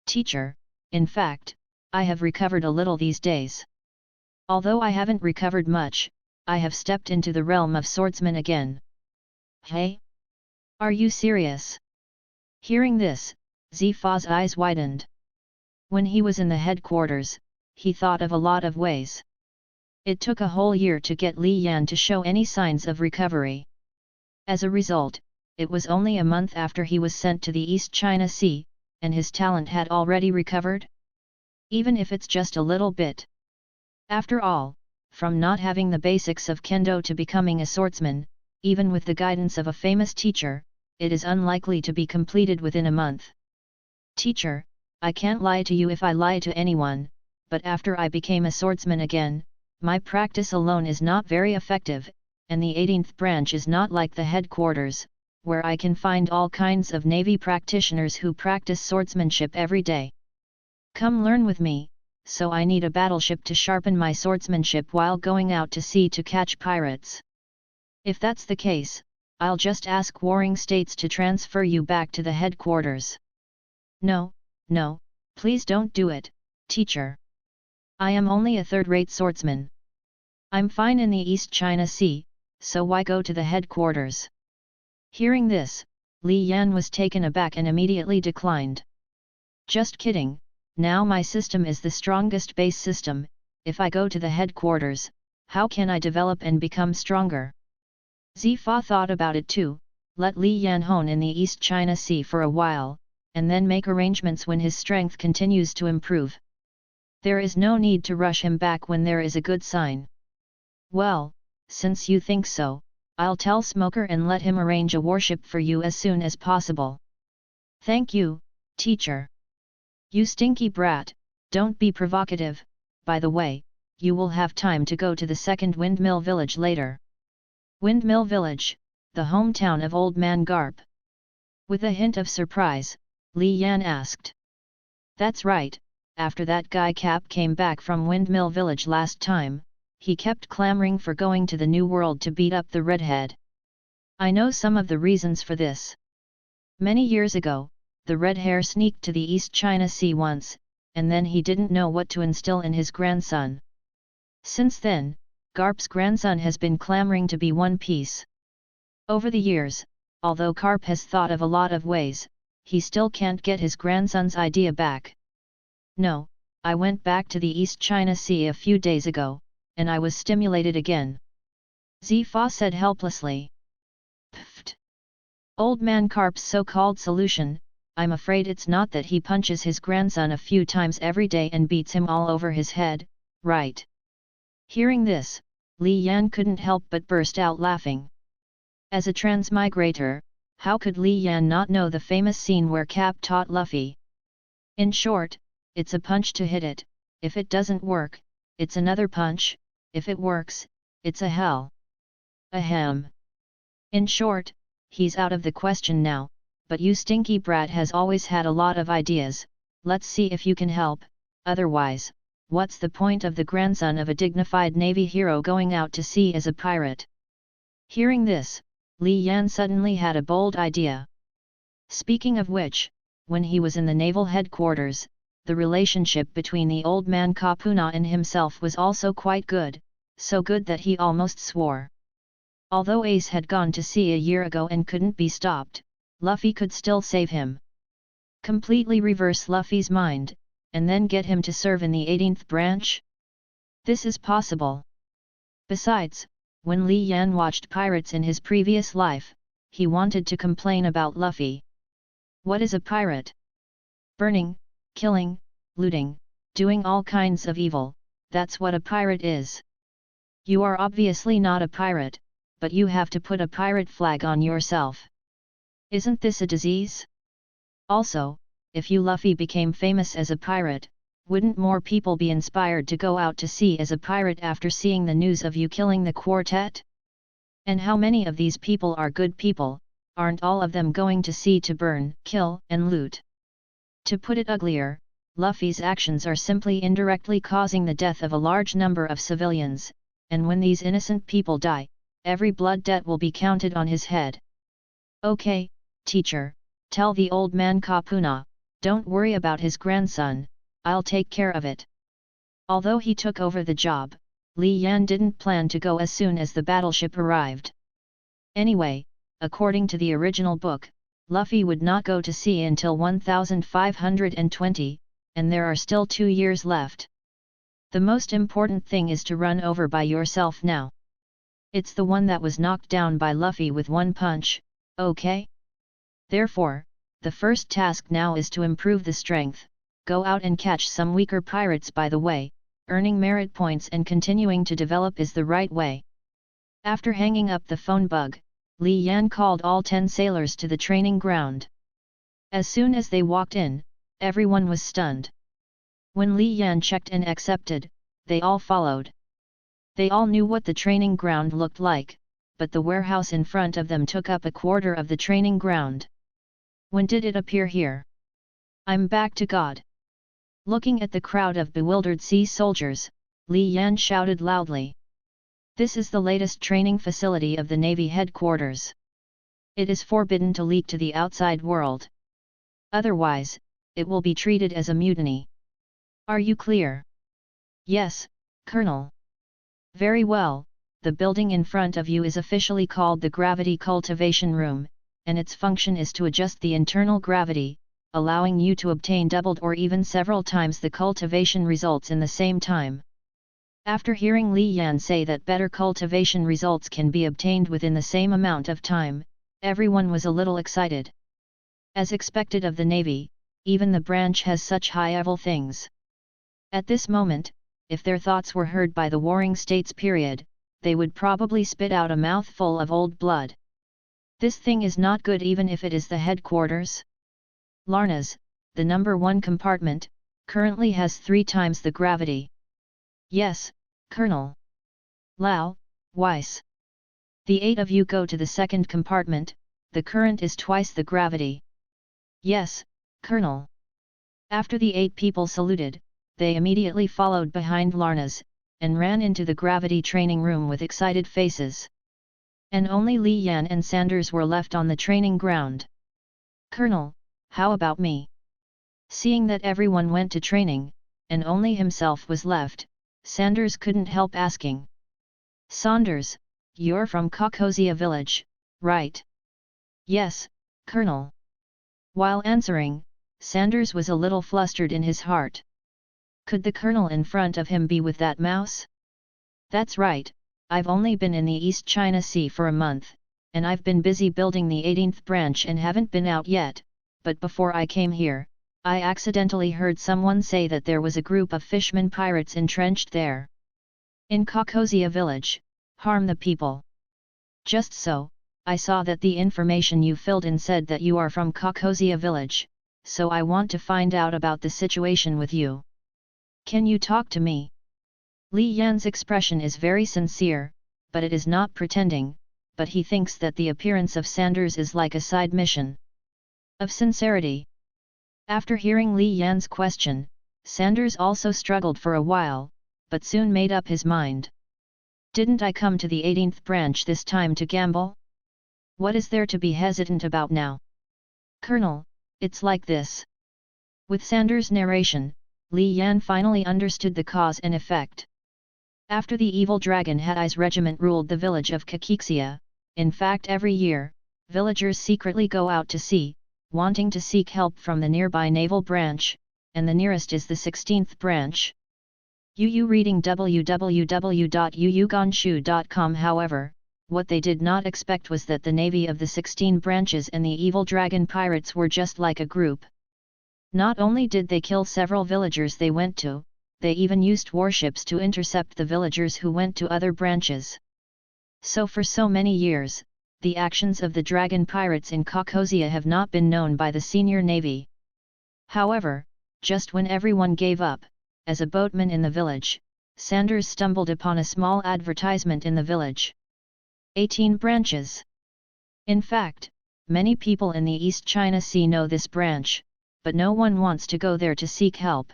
Teacher, in fact, I have recovered a little these days. Although I haven't recovered much, I have stepped into the realm of swordsman again. Hey? Are you serious? Hearing this, Zifa's eyes widened. When he was in the headquarters, he thought of a lot of ways. It took a whole year to get Li Yan to show any signs of recovery. As a result, it was only a month after he was sent to the East China Sea, and his talent had already recovered? Even if it's just a little bit. After all, from not having the basics of kendo to becoming a swordsman, even with the guidance of a famous teacher, it is unlikely to be completed within a month. Teacher, I can't lie to you if I lie to anyone, but after I became a swordsman again, my practice alone is not very effective, and the 18th branch is not like the headquarters, where I can find all kinds of Navy practitioners who practice swordsmanship every day. Come learn with me, so I need a battleship to sharpen my swordsmanship while going out to sea to catch pirates. If that's the case, I'll just ask warring states to transfer you back to the headquarters. No, please don't do it, teacher. I am only a third-rate swordsman. I'm fine in the East China Sea, so why go to the headquarters? Hearing this, Li Yan was taken aback and immediately declined. Just kidding, now my system is the strongest base system. If I go to the headquarters, how can I develop and become stronger? Zifa thought about it too, let Li Yan hone in the East China Sea for a while, and then make arrangements when his strength continues to improve. There is no need to rush him back when there is a good sign. Well, since you think so, I'll tell Smoker and let him arrange a warship for you as soon as possible. Thank you, teacher. You stinky brat, don't be provocative. By the way, you will have time to go to the second windmill village later. Windmill village, the hometown of Old Man Garp. With a hint of surprise, Li Yan asked. That's right, after that guy Cap came back from Windmill village last time, he kept clamoring for going to the New World to beat up the redhead. I know some of the reasons for this. Many years ago, the red hair sneaked to the East China Sea once, and then he didn't know what to instill in his grandson. Since then, Garp's grandson has been clamoring to be one piece. Over the years, although Garp has thought of a lot of ways, he still can't get his grandson's idea back. No, I went back to the East China Sea a few days ago, and I was stimulated again. Zifa said helplessly. Pfft. Old Man Garp's so-called solution, I'm afraid it's not that he punches his grandson a few times every day and beats him all over his head, right? Hearing this, Li Yan couldn't help but burst out laughing. As a transmigrator, how could Li Yan not know the famous scene where Cap taught Luffy? In short, it's a punch to hit it. If it doesn't work, it's another punch. If it works, it's a hell. Ahem. In short, he's out of the question now, but you stinky brat has always had a lot of ideas. Let's see if you can help, otherwise, what's the point of the grandson of a dignified Navy hero going out to sea as a pirate? Hearing this, Li Yan suddenly had a bold idea. Speaking of which, when he was in the naval headquarters, the relationship between the old man Kapuna and himself was also quite good, so good that he almost swore. Although Ace had gone to sea a year ago and couldn't be stopped, Luffy could still save him. Completely reverse Luffy's mind, and then get him to serve in the 18th branch? This is possible. Besides, when Li Yan watched pirates in his previous life, he wanted to complain about Luffy. What is a pirate? Burning, killing, looting, doing all kinds of evil, that's what a pirate is. You are obviously not a pirate, but you have to put a pirate flag on yourself. Isn't this a disease? Also, if you Luffy became famous as a pirate, wouldn't more people be inspired to go out to sea as a pirate after seeing the news of you killing the quartet? And how many of these people are good people? Aren't all of them going to sea to burn, kill, and loot? To put it uglier, Luffy's actions are simply indirectly causing the death of a large number of civilians, and when these innocent people die, every blood debt will be counted on his head. Okay, teacher, tell the old man Kapuna, Don't worry about his grandson, I'll take care of it. Although he took over the job, Li Yan didn't plan to go as soon as the battleship arrived. Anyway, according to the original book, Luffy would not go to sea until 1520, and there are still 2 years left. The most important thing is to run over by yourself now. It's the one that was knocked down by Luffy with one punch, okay? Therefore, the first task now is to improve the strength, go out and catch some weaker pirates by the way, earning merit points and continuing to develop is the right way. After hanging up the phone bug, Li Yan called all 10 sailors to the training ground. As soon as they walked in, everyone was stunned. When Li Yan checked and accepted, they all followed. They all knew what the training ground looked like, but the warehouse in front of them took up a quarter of the training ground. When did it appear here? I'm back to God. Looking at the crowd of bewildered sea soldiers, Li Yan shouted loudly. This is the latest training facility of the Navy headquarters. It is forbidden to leak to the outside world. Otherwise, it will be treated as a mutiny. Are you clear? Yes, Colonel. Very well, the building in front of you is officially called the Gravity Cultivation Room, and its function is to adjust the internal gravity, allowing you to obtain doubled or even several times the cultivation results in the same time. After hearing Li Yan say that better cultivation results can be obtained within the same amount of time, everyone was a little excited. As expected of the Navy, even the branch has such high-level things. At this moment, if their thoughts were heard by the warring states period, they would probably spit out a mouthful of old blood. This thing is not good even if it is the headquarters. Larna's, the number 1 compartment, currently has 3 times the gravity. Yes, Colonel. Lao, Weiss. The 8 of you go to the second compartment, the current is twice the gravity. Yes, Colonel. After the 8 people saluted, they immediately followed behind Larna's, and ran into the gravity training room with excited faces. And only Li Yan and Sanders were left on the training ground. Colonel, how about me? Seeing that everyone went to training, and only himself was left, Sanders couldn't help asking. Saunders, you're from Kokosia village, right? Yes, Colonel. While answering, Sanders was a little flustered in his heart. Could the Colonel in front of him be with that mouse? That's right, I've only been in the East China Sea for a month, and I've been busy building the 18th branch and haven't been out yet, but before I came here, I accidentally heard someone say that there was a group of fishermen pirates entrenched there. In Kokosia village, harm the people. Just so, I saw that the information you filled in said that you are from Kokosia village, so I want to find out about the situation with you. Can you talk to me? Li Yan's expression is very sincere, but it is not pretending, but he thinks that the appearance of Sanders is like a side mission of sincerity. After hearing Li Yan's question, Sanders also struggled for a while, but soon made up his mind. Didn't I come to the 18th branch this time to gamble? What is there to be hesitant about now? Colonel, it's like this. With Sanders' narration, Li Yan finally understood the cause and effect. After the evil dragon Hadai's regiment ruled the village of Kakixia, in fact every year, villagers secretly go out to sea, wanting to seek help from the nearby naval branch, and the nearest is the 16th branch. Yu reading www.yuyuganshu.com. However, what they did not expect was that the navy of the 16 branches and the evil dragon pirates were just like a group. Not only did they kill several villagers they went to, they even used warships to intercept the villagers who went to other branches. So for so many years, the actions of the dragon pirates in Kokosia have not been known by the senior navy. However, just when everyone gave up, as a boatman in the village, Sanders stumbled upon a small advertisement in the village. 18 branches. In fact, many people in the East China Sea know this branch, but no one wants to go there to seek help.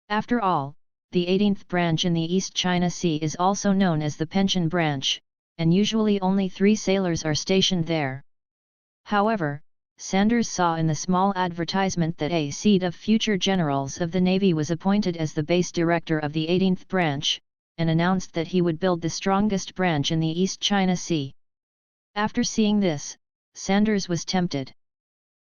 After all, the 18th branch in the East China Sea is also known as the Pension branch, and usually only 3 sailors are stationed there. However, Sanders saw in the small advertisement that a seat of future generals of the Navy was appointed as the base director of the 18th branch, and announced that he would build the strongest branch in the East China Sea. After seeing this, Sanders was tempted.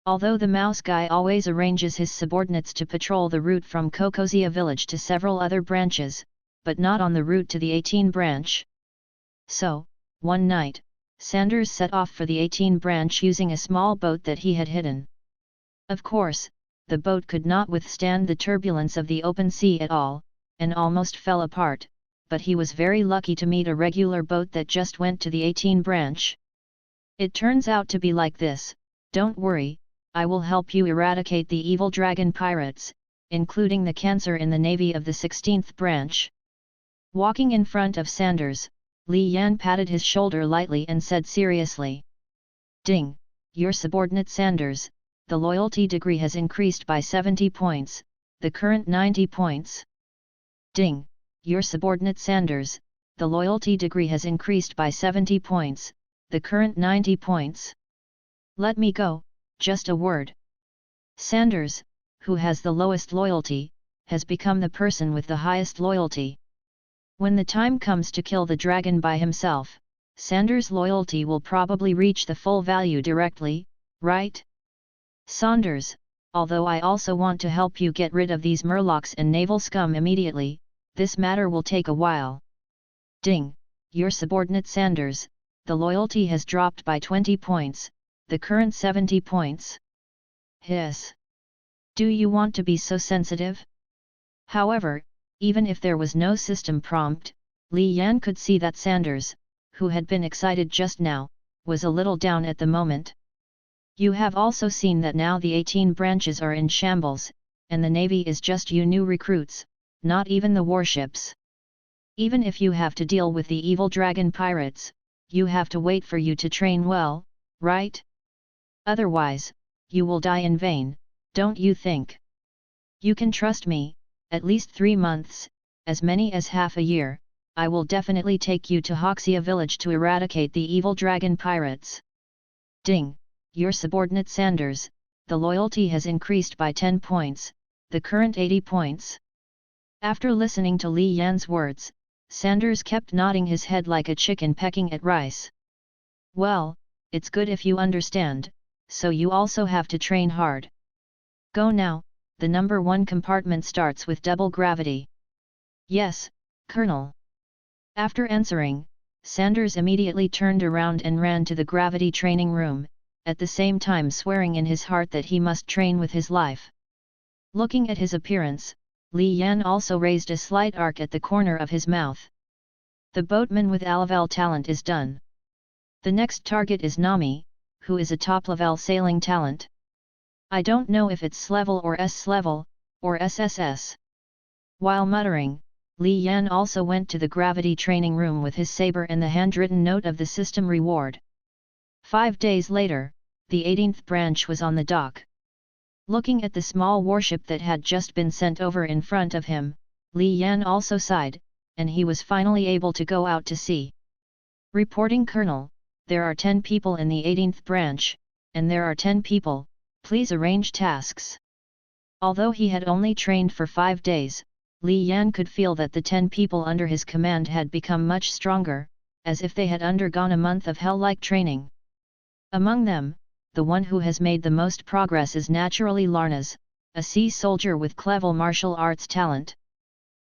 Although the mouse guy always arranges his subordinates to patrol the route from Kokozia village to several other branches, but not on the route to the 18 branch. So, one night, Sanders set off for the 18 branch using a small boat that he had hidden. Of course, the boat could not withstand the turbulence of the open sea at all, and almost fell apart, but he was very lucky to meet a regular boat that just went to the 18 branch. It turns out to be like this: don't worry, I will help you eradicate the evil dragon pirates, including the cancer in the navy of the 16th branch. Walking in front of Sanders, Li Yan patted his shoulder lightly and said seriously, "Ding, your subordinate Sanders, the loyalty degree has increased by 70 points, the current 90 points. Ding, your subordinate Sanders, the loyalty degree has increased by 70 points, the current 90 points. Let me go, just a word." Sanders, who has the lowest loyalty, has become the person with the highest loyalty. When the time comes to kill the dragon by himself, Sanders' loyalty will probably reach the full value directly, right? Sanders, although I also want to help you get rid of these murlocs and naval scum immediately, this matter will take a while. Ding, your subordinate Sanders, the loyalty has dropped by 20 points, the current 70 points. Hiss. Do you want to be so sensitive? However, even if there was no system prompt, Li Yan could see that Sanders, who had been excited just now, was a little down at the moment. You have also seen that now the 18 branches are in shambles, and the Navy is just you new recruits, not even the warships. Even if you have to deal with the evil dragon pirates, you have to wait for you to train well, right? Otherwise, you will die in vain, don't you think? You can trust me. At least 3 months, as many as half a year, I will definitely take you to Hoxia village to eradicate the evil dragon pirates. Ding, your subordinate Sanders, the loyalty has increased by 10 points, the current 80 points. After listening to Li Yan's words, Sanders kept nodding his head like a chicken pecking at rice. Well, it's good if you understand, so you also have to train hard. Go now. The number 1 compartment starts with double gravity. Yes, Colonel. After answering, Sanders immediately turned around and ran to the gravity training room, at the same time swearing in his heart that he must train with his life. Looking at his appearance, Li Yan also raised a slight arc at the corner of his mouth. The boatman with A-level talent is done. The next target is Nami, who is a top-level sailing talent. I don't know if it's S-level or S-level, or SSS. While muttering, Li Yan also went to the gravity training room with his saber and the handwritten note of the system reward. 5 days later, the 18th branch was on the dock. Looking at the small warship that had just been sent over in front of him, Li Yan also sighed, and he was finally able to go out to sea. Reporting Colonel, there are 10 people in the 18th branch, and there are 10 people. Please arrange tasks. Although he had only trained for 5 days, Li Yan could feel that the 10 people under his command had become much stronger, as if they had undergone a month of hell-like training. Among them, the one who has made the most progress is naturally Larnas, a sea soldier with clever martial arts talent.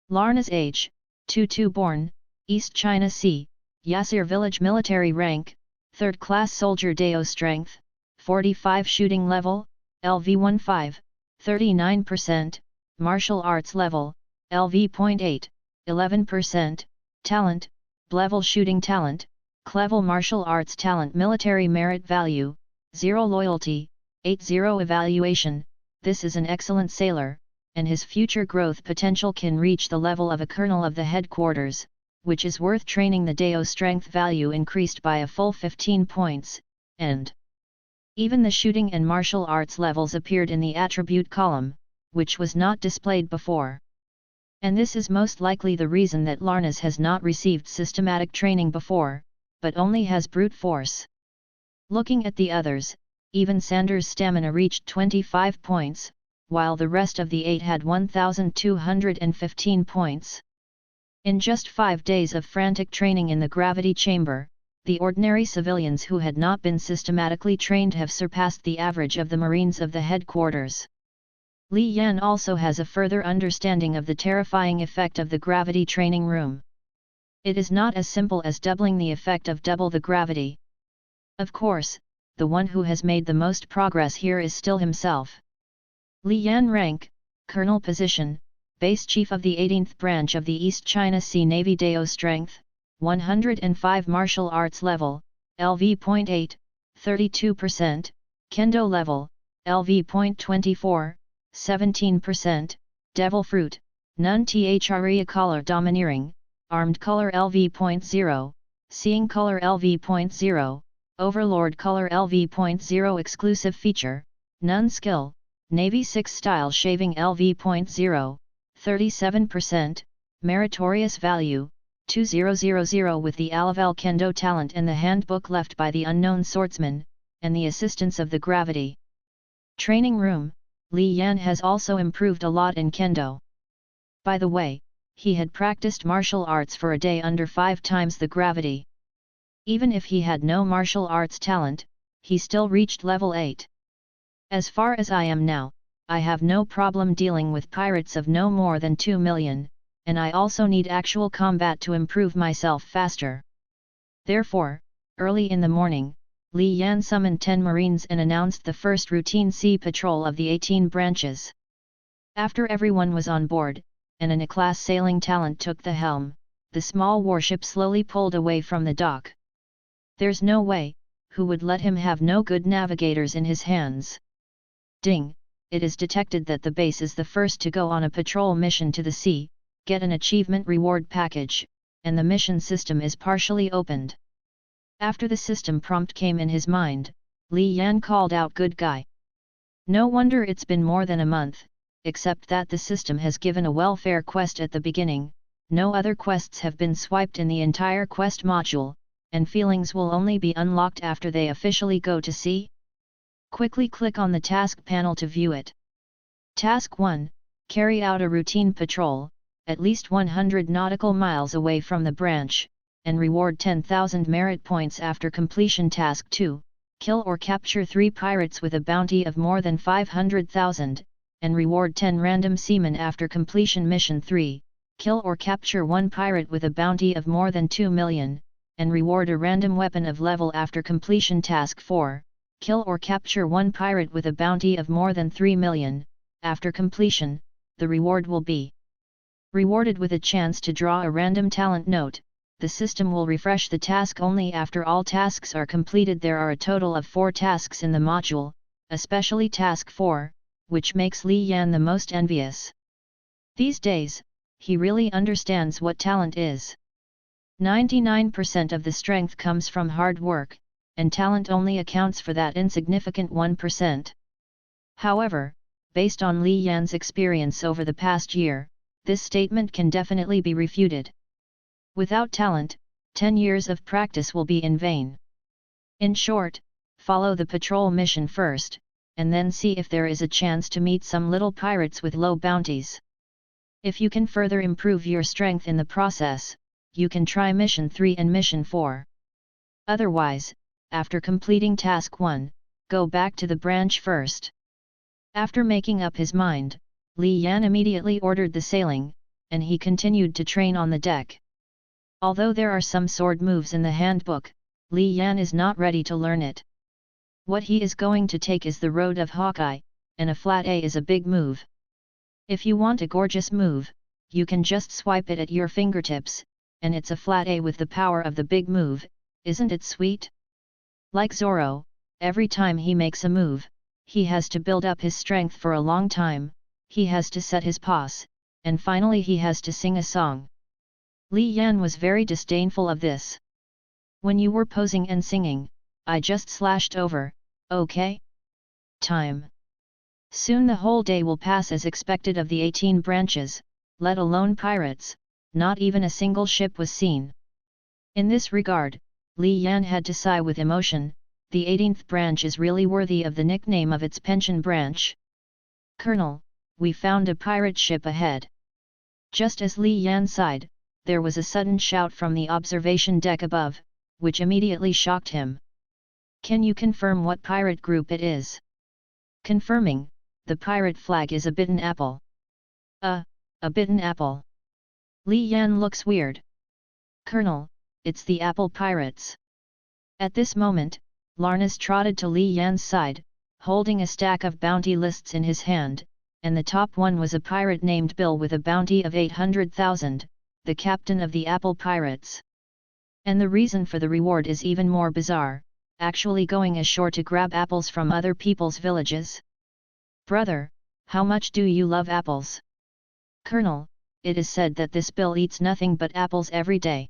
Larna's age, 22 born, East China Sea, Yasir village military rank, 3rd class soldier Dao strength, 45 shooting level, LV-15, 39%, martial arts level, LV.8, 11%, talent, level shooting talent, clever martial arts talent military merit value, 0 loyalty, 80 evaluation. This is an excellent sailor, and his future growth potential can reach the level of a colonel of the headquarters, which is worth training. The Dao strength value increased by a full 15 points, and even the shooting and martial arts levels appeared in the attribute column, which was not displayed before. And this is most likely the reason that Larnas has not received systematic training before, but only has brute force. Looking at the others, even Sanders' stamina reached 25 points, while the rest of the 8 had 1,215 points. In just 5 days of frantic training in the gravity chamber, the ordinary civilians who had not been systematically trained have surpassed the average of the Marines of the headquarters. Li Yan also has a further understanding of the terrifying effect of the gravity training room. It is not as simple as doubling the effect of double the gravity. Of course, the one who has made the most progress here is still himself. Li Yan rank, Colonel position, Base Chief of the 18th Branch of the East China Sea Navy. Dao strength, 105. Martial arts level, LV.8, 32%, Kendo level, LV.24, 17%, Devil Fruit, Nun Thria color domineering, Armed color LV.0, Seeing color LV.0, Overlord color LV.0 exclusive feature, Nun skill, Navy 6 style shaving LV.0, 37%, meritorious value, 2000 with the Naval Kendo talent and the handbook left by the unknown swordsman, and the assistance of the gravity training room, Li Yan has also improved a lot in Kendo. By the way, he had practiced martial arts for a day under 5 times the gravity. Even if he had no martial arts talent, he still reached level 8. As far as I am now, I have no problem dealing with pirates of no more than 2 million, and I also need actual combat to improve myself faster. Therefore, early in the morning, Li Yan summoned 10 Marines and announced the first routine sea patrol of the 18 branches. After everyone was on board, and an A-class sailing talent took the helm, the small warship slowly pulled away from the dock. There's no way, who would let him have no good navigators in his hands? Ding! It is detected that the base is the first to go on a patrol mission to the sea, get an achievement reward package, and the mission system is partially opened. After the system prompt came in his mind, Li Yan called out good guy. No wonder it's been more than a month, except that the system has given a welfare quest at the beginning, no other quests have been swiped in the entire quest module, and feelings will only be unlocked after they officially go to sea. Quickly click on the task panel to view it. Task 1, carry out a routine patrol, at least 100 nautical miles away from the branch, and reward 10,000 merit points after completion. Task 2, kill or capture 3 pirates with a bounty of more than 500,000, and reward 10 random seamen after completion. Mission 3, kill or capture 1 pirate with a bounty of more than 2 million, and reward a random weapon of level after completion. Task 4, kill or capture 1 pirate with a bounty of more than 3 million, after completion, the reward will be rewarded with a chance to draw a random talent note. The system will refresh the task only after all tasks are completed. There are a total of 4 tasks in the module, especially Task 4, which makes Li Yan the most envious. These days, he really understands what talent is. 99% of the strength comes from hard work, and talent only accounts for that insignificant 1%. However, based on Li Yan's experience over the past year, this statement can definitely be refuted. Without talent, 10 years of practice will be in vain. In short, follow the patrol mission first, and then see if there is a chance to meet some little pirates with low bounties. If you can further improve your strength in the process, you can try Mission 3 and Mission 4. Otherwise, after completing Task 1, go back to the branch first. After making up his mind, Li Yan immediately ordered the sailing, and he continued to train on the deck. Although there are some sword moves in the handbook, Li Yan is not ready to learn it. What he is going to take is the Road of Hawkeye, and a flat A is a big move. If you want a gorgeous move, you can just swipe it at your fingertips, and it's a flat A with the power of the big move. Isn't it sweet? Like Zoro, every time he makes a move, he has to build up his strength for a long time, he has to set his pose, and finally he has to sing a song. Li Yan was very disdainful of this. When you were posing and singing, I just slashed over, okay? Time. Soon the whole day will pass as expected of the 18 branches, let alone pirates, not even a single ship was seen. In this regard, Li Yan had to sigh with emotion, the 18th branch is really worthy of the nickname of its pension branch. Colonel, we found a pirate ship ahead. Just as Li Yan sighed, there was a sudden shout from the observation deck above, which immediately shocked him. Can you confirm what pirate group it is? Confirming, the pirate flag is a bitten apple. A bitten apple. Li Yan looks weird. Colonel, it's the Apple Pirates. At this moment, Larnas trotted to Li Yan's side, holding a stack of bounty lists in his hand, and the top one was a pirate named Bill with a bounty of 800,000, the captain of the Apple Pirates. And the reason for the reward is even more bizarre, actually going ashore to grab apples from other people's villages. Brother, how much do you love apples? Colonel, it is said that this Bill eats nothing but apples every day.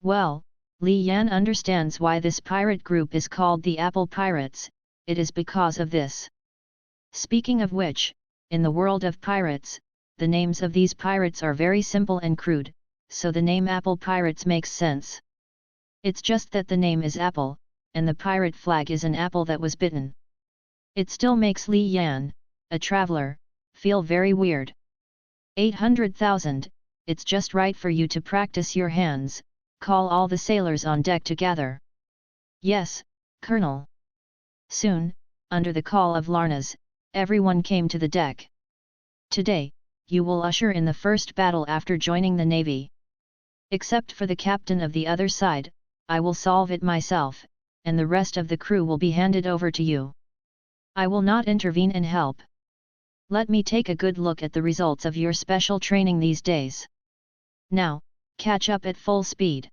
Well, Li Yan understands why this pirate group is called the Apple Pirates, it is because of this. Speaking of which, in the world of pirates, the names of these pirates are very simple and crude, so the name Apple Pirates makes sense. It's just that the name is Apple, and the pirate flag is an apple that was bitten. It still makes Li Yan, a traveler, feel very weird. 800,000, it's just right for you to practice your hands, call all the sailors on deck to gather. Yes, Colonel. Soon, under the call of Larnas, everyone came to the deck. Today, you will usher in the first battle after joining the Navy. Except for the captain of the other side, I will solve it myself, and the rest of the crew will be handed over to you. I will not intervene and help. Let me take a good look at the results of your special training these days. Now, catch up at full speed.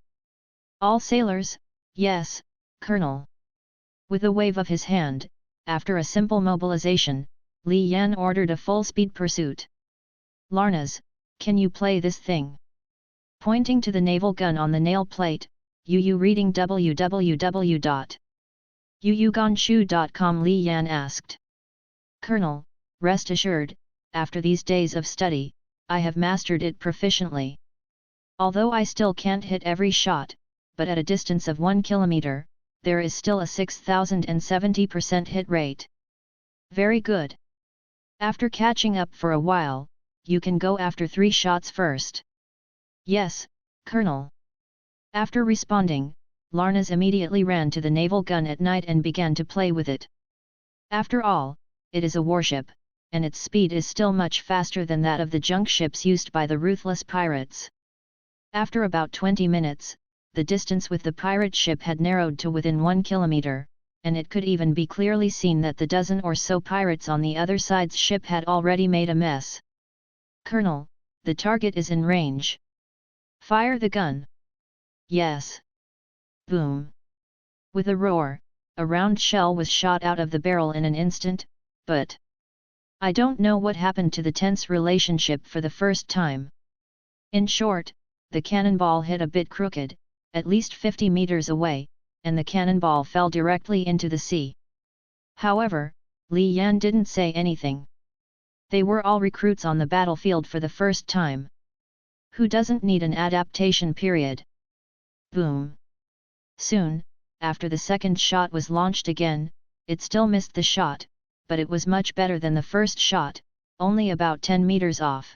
All sailors, yes, Colonel. With a wave of his hand, after a simple mobilization, Li Yan ordered a full-speed pursuit. Larnas, can you play this thing? Pointing to the naval gun on the nail plate, reading www.yuyuganshu.com, Li Yan asked. Colonel, rest assured, after these days of study, I have mastered it proficiently. Although I still can't hit every shot, but at a distance of 1 kilometer, there is still a 6070% hit rate. Very good. After catching up for a while, you can go after 3 shots first. Yes, Colonel. After responding, Larnas immediately ran to the naval gun at night and began to play with it. After all, it is a warship, and its speed is still much faster than that of the junk ships used by the ruthless pirates. After about 20 minutes, the distance with the pirate ship had narrowed to within 1 kilometer, and it could even be clearly seen that the dozen or so pirates on the other side's ship had already made a mess. Colonel, the target is in range. Fire the gun. Yes. Boom. With a roar, a round shell was shot out of the barrel in an instant, but I don't know what happened to the tense relationship for the first time. In short, the cannonball hit a bit crooked, at least 50 meters away, and the cannonball fell directly into the sea. However, Li Yan didn't say anything. They were all recruits on the battlefield for the first time. Who doesn't need an adaptation period? Boom. Soon, after the second shot was launched again, it still missed the shot, but it was much better than the first shot, only about 10 meters off.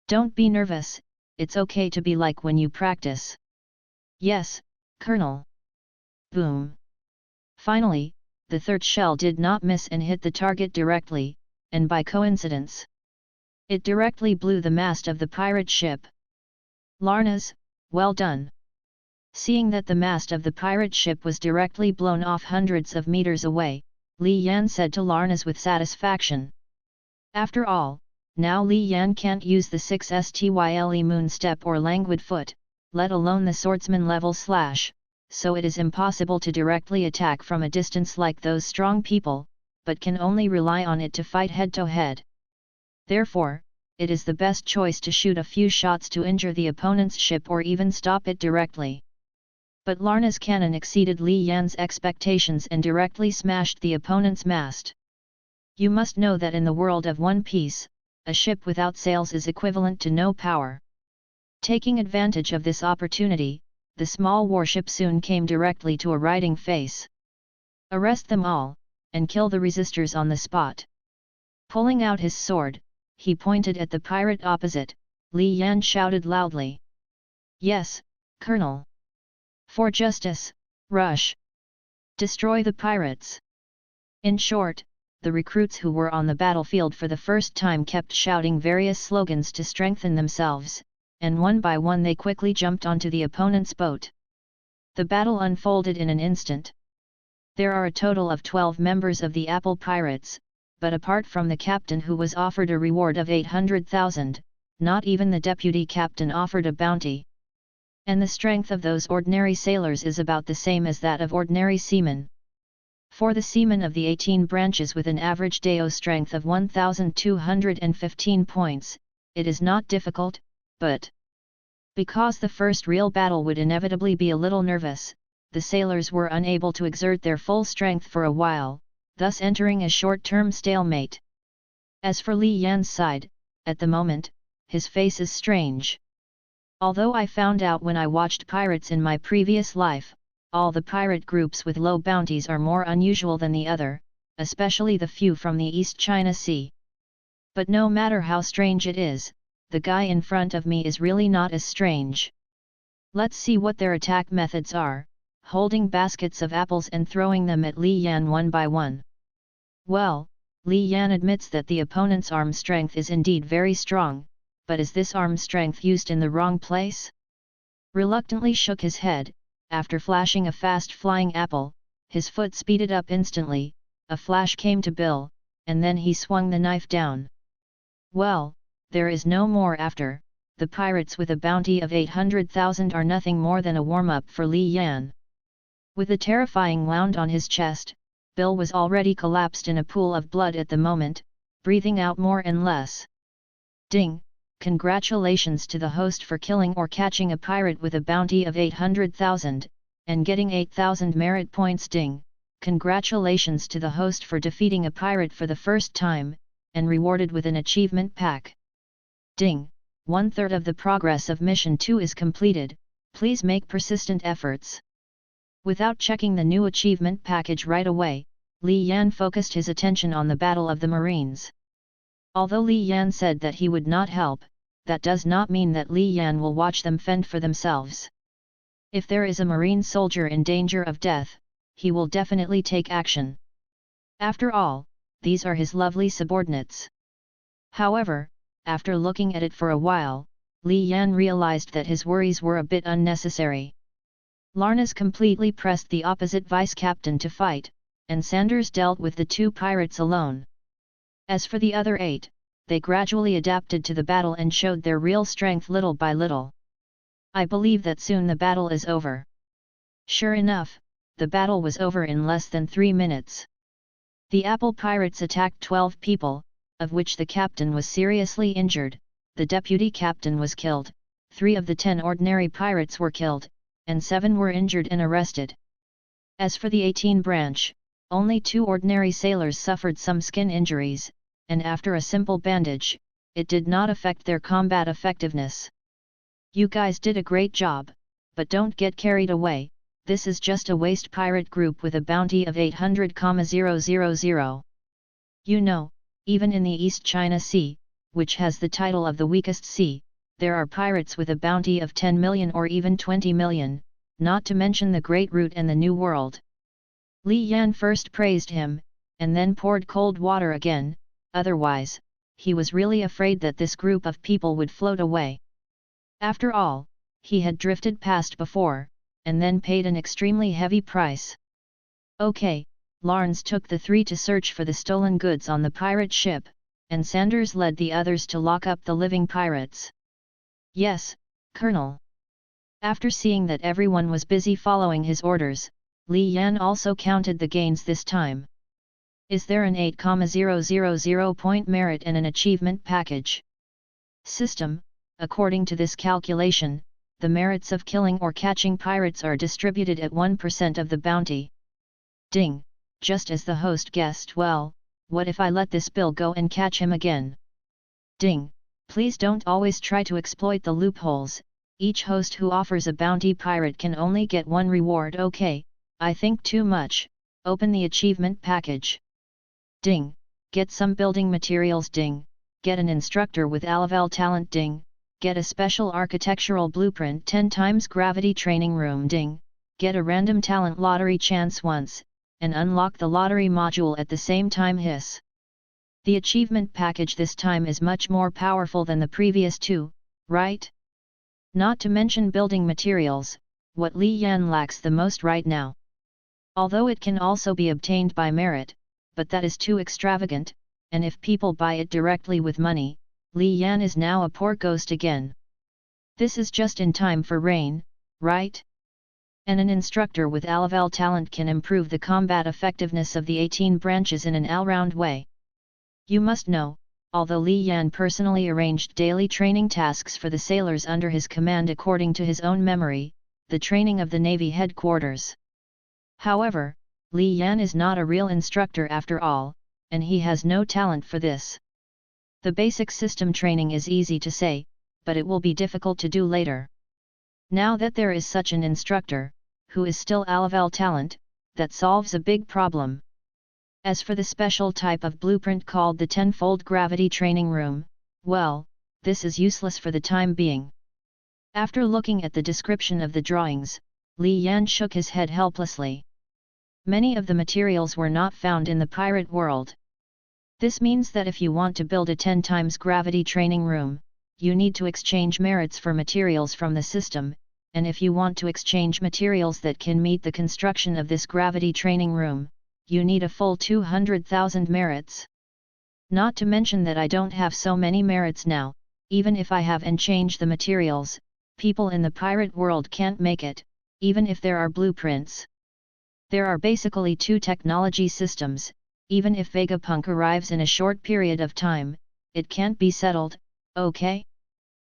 Don't be nervous, it's okay to be like when you practice. Yes, Colonel. Boom. Finally, the third shell did not miss and hit the target directly, and by coincidence, it directly blew the mast of the pirate ship. Larnas, well done. Seeing that the mast of the pirate ship was directly blown off hundreds of meters away, Li Yan said to Larnas with satisfaction. After all, now Li Yan can't use the 6 style moon step or languid foot, let alone the swordsman level slash, so it is impossible to directly attack from a distance like those strong people, but can only rely on it to fight head-to-head. Therefore, it is the best choice to shoot a few shots to injure the opponent's ship or even stop it directly. But Larna's cannon exceeded Li Yan's expectations and directly smashed the opponent's mast. You must know that in the world of One Piece, a ship without sails is equivalent to no power. Taking advantage of this opportunity, the small warship soon came directly to a riding face. Arrest them all, and kill the resistors on the spot. Pulling out his sword, he pointed at the pirate opposite. Li Yan shouted loudly. Yes, Colonel. For justice, rush. Destroy the pirates. In short, the recruits who were on the battlefield for the first time kept shouting various slogans to strengthen themselves, and one by one they quickly jumped onto the opponent's boat. The battle unfolded in an instant. There are a total of 12 members of the Apple Pirates, but apart from the captain who was offered a reward of 800,000, not even the deputy captain offered a bounty. And the strength of those ordinary sailors is about the same as that of ordinary seamen. For the seamen of the 18 branches with an average DAO strength of 1,215 points, it is not difficult, but because the first real battle would inevitably be a little nervous, the sailors were unable to exert their full strength for a while, thus entering a short-term stalemate. As for Li Yan's side, at the moment, his face is strange. Although I found out when I watched pirates in my previous life, all the pirate groups with low bounties are more unusual than the other, especially the few from the East China Sea. But no matter how strange it is, the guy in front of me is really not as strange. Let's see what their attack methods are, holding baskets of apples and throwing them at Li Yan one by one. Well, Li Yan admits that the opponent's arm strength is indeed very strong, but is this arm strength used in the wrong place? Reluctantly shook his head. After flashing a fast-flying apple, his foot speeded up instantly, a flash came to Bill, and then he swung the knife down. Well, there is no more after. The pirates with a bounty of 800,000 are nothing more than a warm-up for Li Yan. With a terrifying wound on his chest, Bill was already collapsed in a pool of blood at the moment, breathing out more and less. Ding! Congratulations to the host for killing or catching a pirate with a bounty of 800,000, and getting 8,000 merit points. Ding! Congratulations to the host for defeating a pirate for the first time, and rewarded with an achievement pack. Ding! 1/3 of the progress of Mission 2 is completed, please make persistent efforts. Without checking the new achievement package right away, Li Yan focused his attention on the Battle of the Marines. Although Li Yan said that he would not help, that does not mean that Li Yan will watch them fend for themselves. If there is a Marine soldier in danger of death, he will definitely take action. After all, these are his lovely subordinates. However, after looking at it for a while, Li Yan realized that his worries were a bit unnecessary. Larnas completely pressed the opposite vice-captain to fight, and Sanders dealt with the 2 pirates alone. As for the other 8, they gradually adapted to the battle and showed their real strength little by little. I believe that soon the battle is over. Sure enough, the battle was over in less than 3 minutes. The Apple Pirates attacked 12 people, of which the captain was seriously injured, the deputy captain was killed, 3 of the 10 ordinary pirates were killed, and 7 were injured and arrested. As for the 18 branch, only 2 ordinary sailors suffered some skin injuries, and after a simple bandage, it did not affect their combat effectiveness. You guys did a great job, but don't get carried away, this is just a waste pirate group with a bounty of 800,000. You know, even in the East China Sea, which has the title of the weakest sea, there are pirates with a bounty of 10 million or even 20 million, not to mention the Great Root and the New World. Li Yan first praised him, and then poured cold water again, otherwise, he was really afraid that this group of people would float away. After all, he had drifted past before, and then paid an extremely heavy price. Okay, Lawrence took the 3 to search for the stolen goods on the pirate ship, and Sanders led the others to lock up the living pirates. Yes, Colonel. After seeing that everyone was busy following his orders, Li Yan also counted the gains this time. Is there an 8,000 point merit and an achievement package? System, according to this calculation, the merits of killing or catching pirates are distributed at 1% of the bounty. Ding, just as the host guessed. Well, what if I let this Bill go and catch him again? Ding, please don't always try to exploit the loopholes, each host who offers a bounty pirate can only get 1 reward. Okay, I think too much, Open the achievement package. Ding. Get some building materials. Ding. Get an instructor with Naval talent. Ding. Get a special architectural blueprint 10 times gravity training room. Ding. Get a random talent lottery chance once, and unlock the lottery module at the same time. Hiss. The achievement package this time is much more powerful than the previous two, right? Not to mention building materials, what Li Yan lacks the most right now. Although it can also be obtained by merit, but that is too extravagant, and if people buy it directly with money, Li Yan is now a poor ghost again. This is just in time for rain, right? And an instructor with Naval talent can improve the combat effectiveness of the 18 branches in an all-round way. You must know, although Li Yan personally arranged daily training tasks for the sailors under his command according to his own memory, the training of the Navy headquarters. However, Li Yan is not a real instructor after all, and he has no talent for this. The basic system training is easy to say, but it will be difficult to do later. Now that there is such an instructor, who is still Naval talent, that solves a big problem. As for the special type of blueprint called the tenfold gravity training room, well, this is useless for the time being. After looking at the description of the drawings, Li Yan shook his head helplessly. Many of the materials were not found in the pirate world. This means that if you want to build a 10 times gravity training room, you need to exchange merits for materials from the system, and if you want to exchange materials that can meet the construction of this gravity training room, you need a full 200,000 merits. Not to mention that I don't have so many merits now, even if I have and change the materials, people in the pirate world can't make it, even if there are blueprints. There are basically two technology systems, even if Vegapunk arrives in a short period of time, it can't be settled, okay?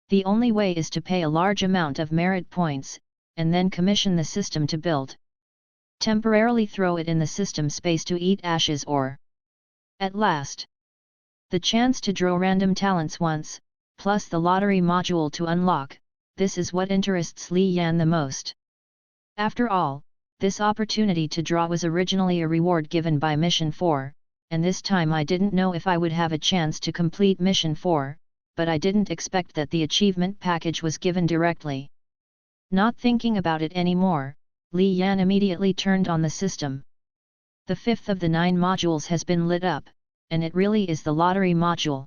The only way is to pay a large amount of merit points, and then commission the system to build. Temporarily throw it in the system space to eat ashes or. At last. The chance to draw random talents once, plus the lottery module to unlock, this is what interests Li Yan the most. After all, this opportunity to draw was originally a reward given by Mission 4, and this time I didn't know if I would have a chance to complete Mission 4, but I didn't expect that the achievement package was given directly. Not thinking about it anymore, Li Yan immediately turned on the system. The 5th of the 9 modules has been lit up, and it really is the lottery module.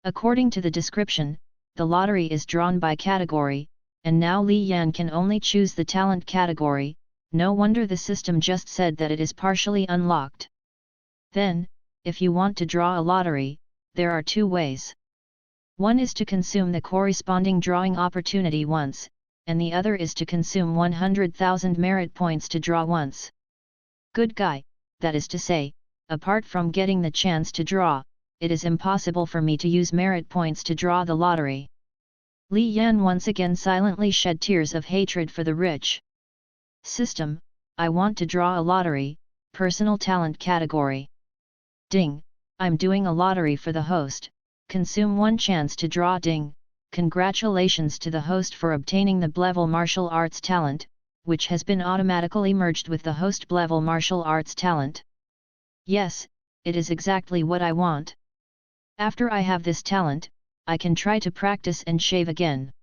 According to the description, the lottery is drawn by category, and now Li Yan can only choose the talent category. No wonder the system just said that it is partially unlocked. Then, if you want to draw a lottery, there are two ways. One is to consume the corresponding drawing opportunity once, and the other is to consume 100,000 merit points to draw once. Good guy, that is to say, apart from getting the chance to draw, it is impossible for me to use merit points to draw the lottery. Li Yan once again silently shed tears of hatred for the rich. System, I want to draw a lottery, personal talent category. Ding, I'm doing a lottery for the host, consume 1 chance to draw. Ding, congratulations to the host for obtaining the level martial arts talent, which has been automatically merged with the host level martial arts talent. Yes, it is exactly what I want. After I have this talent, I can try to practice and shave again.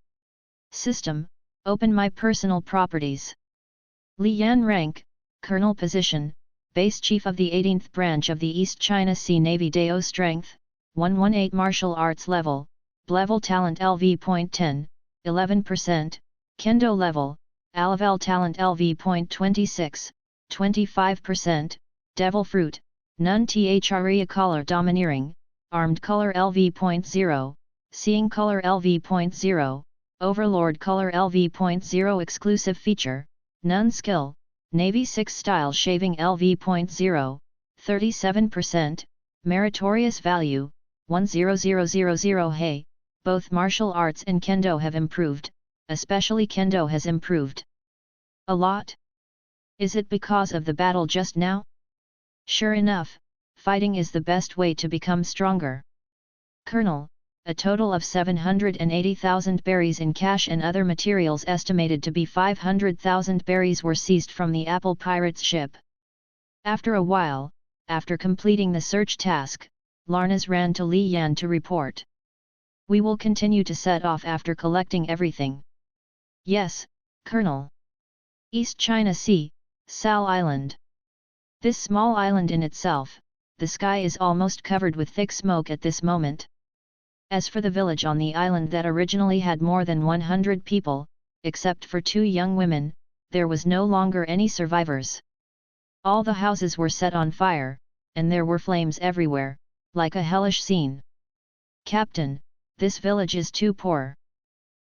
System, open my personal properties. Li Yan rank, Colonel position, Base Chief of the 18th Branch of the East China Sea Navy. Dao Strength, 118 Martial Arts Level, Level Talent LV.10, 11%, Kendo Level, Naval Talent LV.26, 25%, Devil Fruit, None Threa Color Domineering, Armed Color LV.0, Seeing Color LV.0, Overlord Color LV.0 Exclusive Feature, None Skill, Navy 6 Style Shaving LV.0, 37%, Meritorious Value, 10000. Hey, both martial arts and Kendo have improved, especially Kendo has improved. A lot? Is it because of the battle just now? Sure enough, fighting is the best way to become stronger. Colonel, a total of 780,000 berries in cash and other materials estimated to be 500,000 berries were seized from the Apple Pirates ship. After a while, after completing the search task, Larnas ran to Li Yan to report. We will continue to set off after collecting everything. Yes, Colonel. East China Sea, Sal Island. This small island in itself, the sky is almost covered with thick smoke at this moment. As for the village on the island that originally had more than 100 people, except for 2 young women, there was no longer any survivors. All the houses were set on fire, and there were flames everywhere, like a hellish scene. Captain, this village is too poor.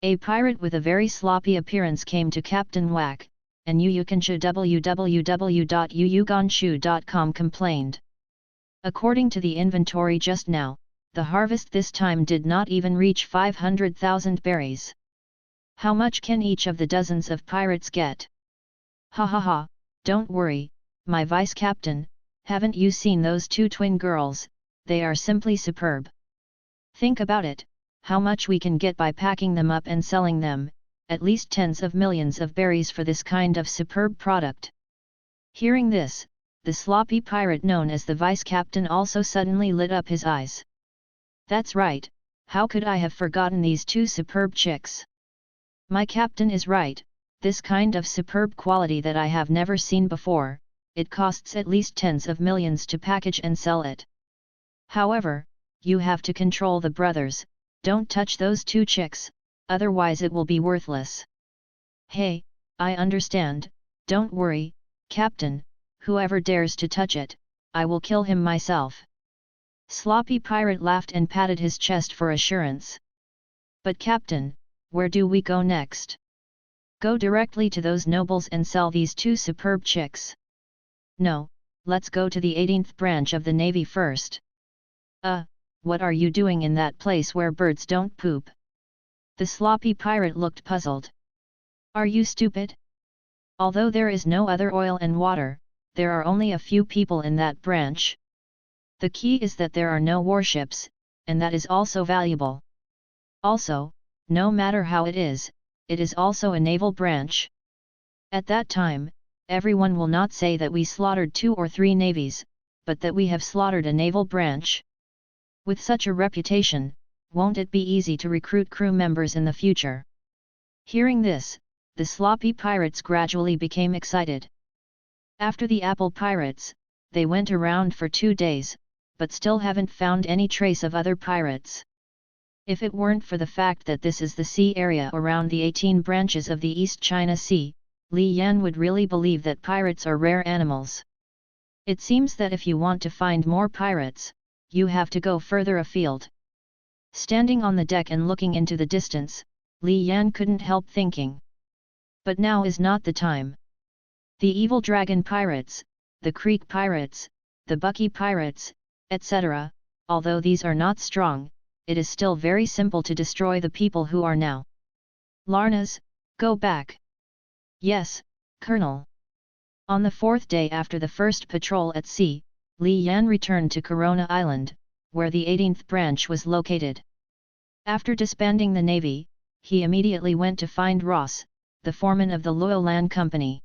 A pirate with a very sloppy appearance came to Captain Whack, and Yuyukanshu www.yuyuganshu.com complained. According to the inventory just now, the harvest this time did not even reach 500,000 berries. How much can each of the dozens of pirates get? Ha ha ha, don't worry, my vice-captain, haven't you seen those 2 twin girls? They are simply superb. Think about it, how much we can get by packing them up and selling them, at least tens of millions of berries for this kind of superb product. Hearing this, the sloppy pirate known as the vice-captain also suddenly lit up his eyes. That's right, how could I have forgotten these 2 superb chicks? My captain is right, this kind of superb quality that I have never seen before, it costs at least tens of millions to package and sell it. However, you have to control the brothers, don't touch those 2 chicks, otherwise it will be worthless. Hey, I understand, don't worry, Captain, whoever dares to touch it, I will kill him myself. Sloppy Pirate laughed and patted his chest for assurance. But Captain, where do we go next? Go directly to those nobles and sell these 2 superb chicks. No, let's go to the 18th branch of the Navy first. What are you doing in that place where birds don't poop? The sloppy pirate looked puzzled. Are you stupid? Although there is no other oil and water, there are only a few people in that branch. The key is that there are no warships, and that is also valuable. Also, no matter how it is also a naval branch. At that time, everyone will not say that we slaughtered 2 or 3 navies, but that we have slaughtered a naval branch. With such a reputation, won't it be easy to recruit crew members in the future? Hearing this, the sloppy pirates gradually became excited. After the Apple Pirates, they went around for 2 days, but still haven't found any trace of other pirates. If it weren't for the fact that this is the sea area around the 18 branches of the East China Sea, Li Yan would really believe that pirates are rare animals. It seems that if you want to find more pirates, you have to go further afield. Standing on the deck and looking into the distance, Li Yan couldn't help thinking. But now is not the time. The evil dragon pirates, the creek pirates, the bucky pirates, etc., although these are not strong, it is still very simple to destroy the people who are now. Larnas, go back. Yes, Colonel. On the 4th day after the first patrol at sea, Li Yan returned to Corona Island, where the 18th branch was located. After disbanding the navy, he immediately went to find Ross, the foreman of the Loyal Land Company.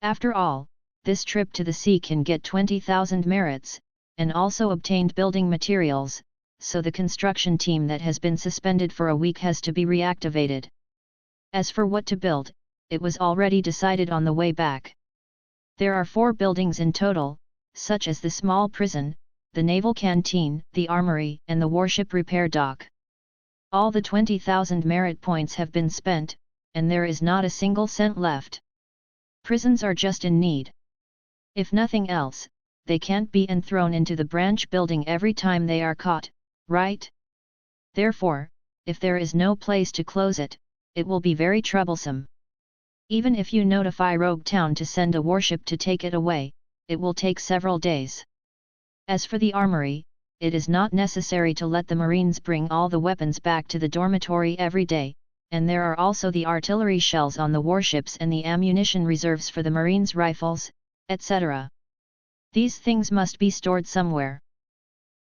After all, this trip to the sea can get 20,000 merits, and also obtained building materials, so the construction team that has been suspended for a week has to be reactivated. As for what to build, it was already decided on the way back. There are 4 buildings in total, such as the small prison, the naval canteen, the armory, and the warship repair dock. All the 20,000 merit points have been spent, and there is not a single cent left. Prisons are just in need. If nothing else, they can't be thrown into the branch building every time they are caught, right? Therefore, if there is no place to close it, it will be very troublesome. Even if you notify Rogue Town to send a warship to take it away, it will take several days. As for the armory, it is not necessary to let the Marines bring all the weapons back to the dormitory every day, and there are also the artillery shells on the warships and the ammunition reserves for the Marines' rifles, etc. These things must be stored somewhere.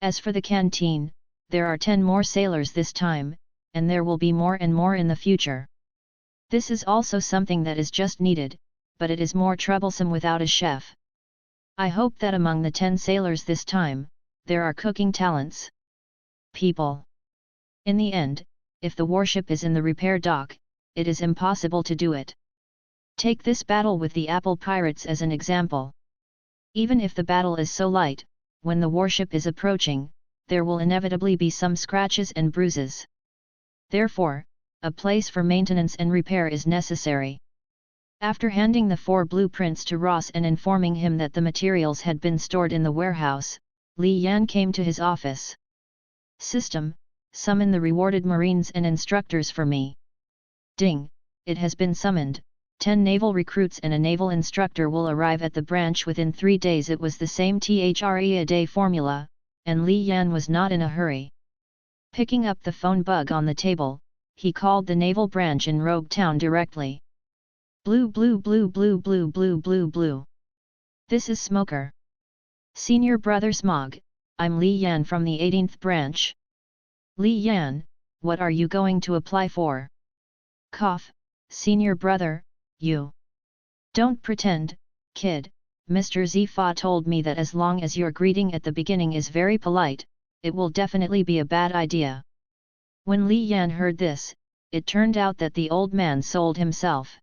As for the canteen, there are 10 more sailors this time, and there will be more and more in the future. This is also something that is just needed, but it is more troublesome without a chef. I hope that among the 10 sailors this time, there are cooking talents. People. In the end, if the warship is in the repair dock, it is impossible to do it. Take this battle with the Apple pirates as an example. Even if the battle is so light, when the warship is approaching, there will inevitably be some scratches and bruises. Therefore, a place for maintenance and repair is necessary. After handing the 4 blueprints to Ross and informing him that the materials had been stored in the warehouse, Li Yan came to his office. System, summon the rewarded Marines and instructors for me. Ding, it has been summoned. 10 naval recruits and a naval instructor will arrive at the branch within 3 days. It was the same THRE a day formula, and Li Yan was not in a hurry. Picking up the phone bug on the table, he called the naval branch in Rogue Town directly. Blue blue blue blue blue blue blue blue. This is Smoker. Senior Brother Smog, I'm Li Yan from the 18th branch. Li Yan, what are you going to apply for? Cough, Senior Brother, you. Don't pretend, kid. Mr. Zifa told me that as long as your greeting at the beginning is very polite, it will definitely be a bad idea. When Li Yan heard this, it turned out that the old man sold himself.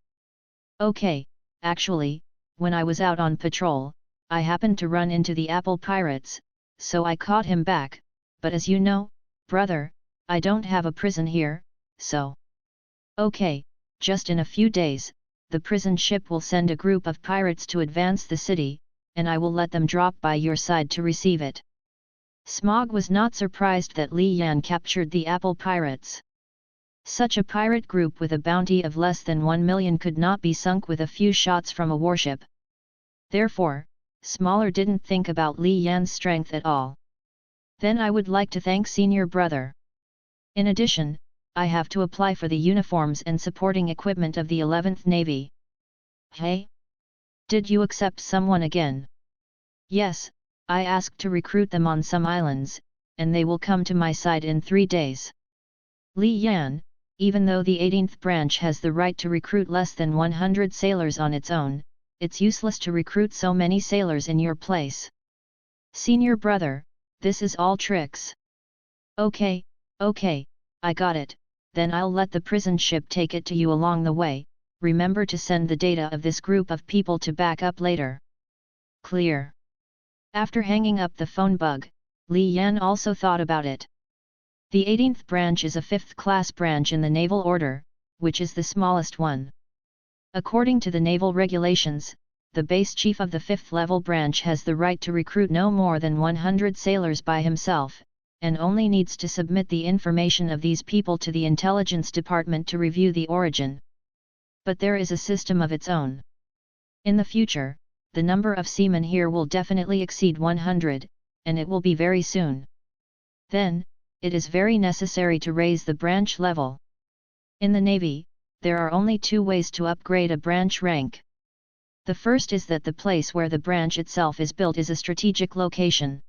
Okay, actually, when I was out on patrol, I happened to run into the Apple pirates, so I caught him back, but as you know, brother, I don't have a prison here, so. Okay, just in a few days, the prison ship will send a group of pirates to advance the city, and I will let them drop by your side to receive it. Smog was not surprised that Li Yan captured the Apple pirates. Such a pirate group with a bounty of less than 1 million could not be sunk with a few shots from a warship. Therefore, Smaller didn't think about Li Yan's strength at all. Then I would like to thank Senior Brother. In addition, I have to apply for the uniforms and supporting equipment of the 11th Navy. Hey? Did you accept someone again? Yes, I asked to recruit them on some islands, and they will come to my side in 3 days. Li Yan, even though the 18th branch has the right to recruit less than 100 sailors on its own, it's useless to recruit so many sailors in your place. Senior Brother, this is all tricks. Okay, I got it, then I'll let the prison ship take it to you along the way. Remember to send the data of this group of people to back up later. Clear. After hanging up the phone bug, Li Yan also thought about it. The 18th branch is a 5th class branch in the naval order, which is the smallest one. According to the naval regulations, the base chief of the 5th level branch has the right to recruit no more than 100 sailors by himself, and only needs to submit the information of these people to the intelligence department to review the origin. But there is a system of its own. In the future, the number of seamen here will definitely exceed 100, and it will be very soon. Then, it is very necessary to raise the branch level. In the Navy, there are only 2 ways to upgrade a branch rank. The first is that the place where the branch itself is built is a strategic location.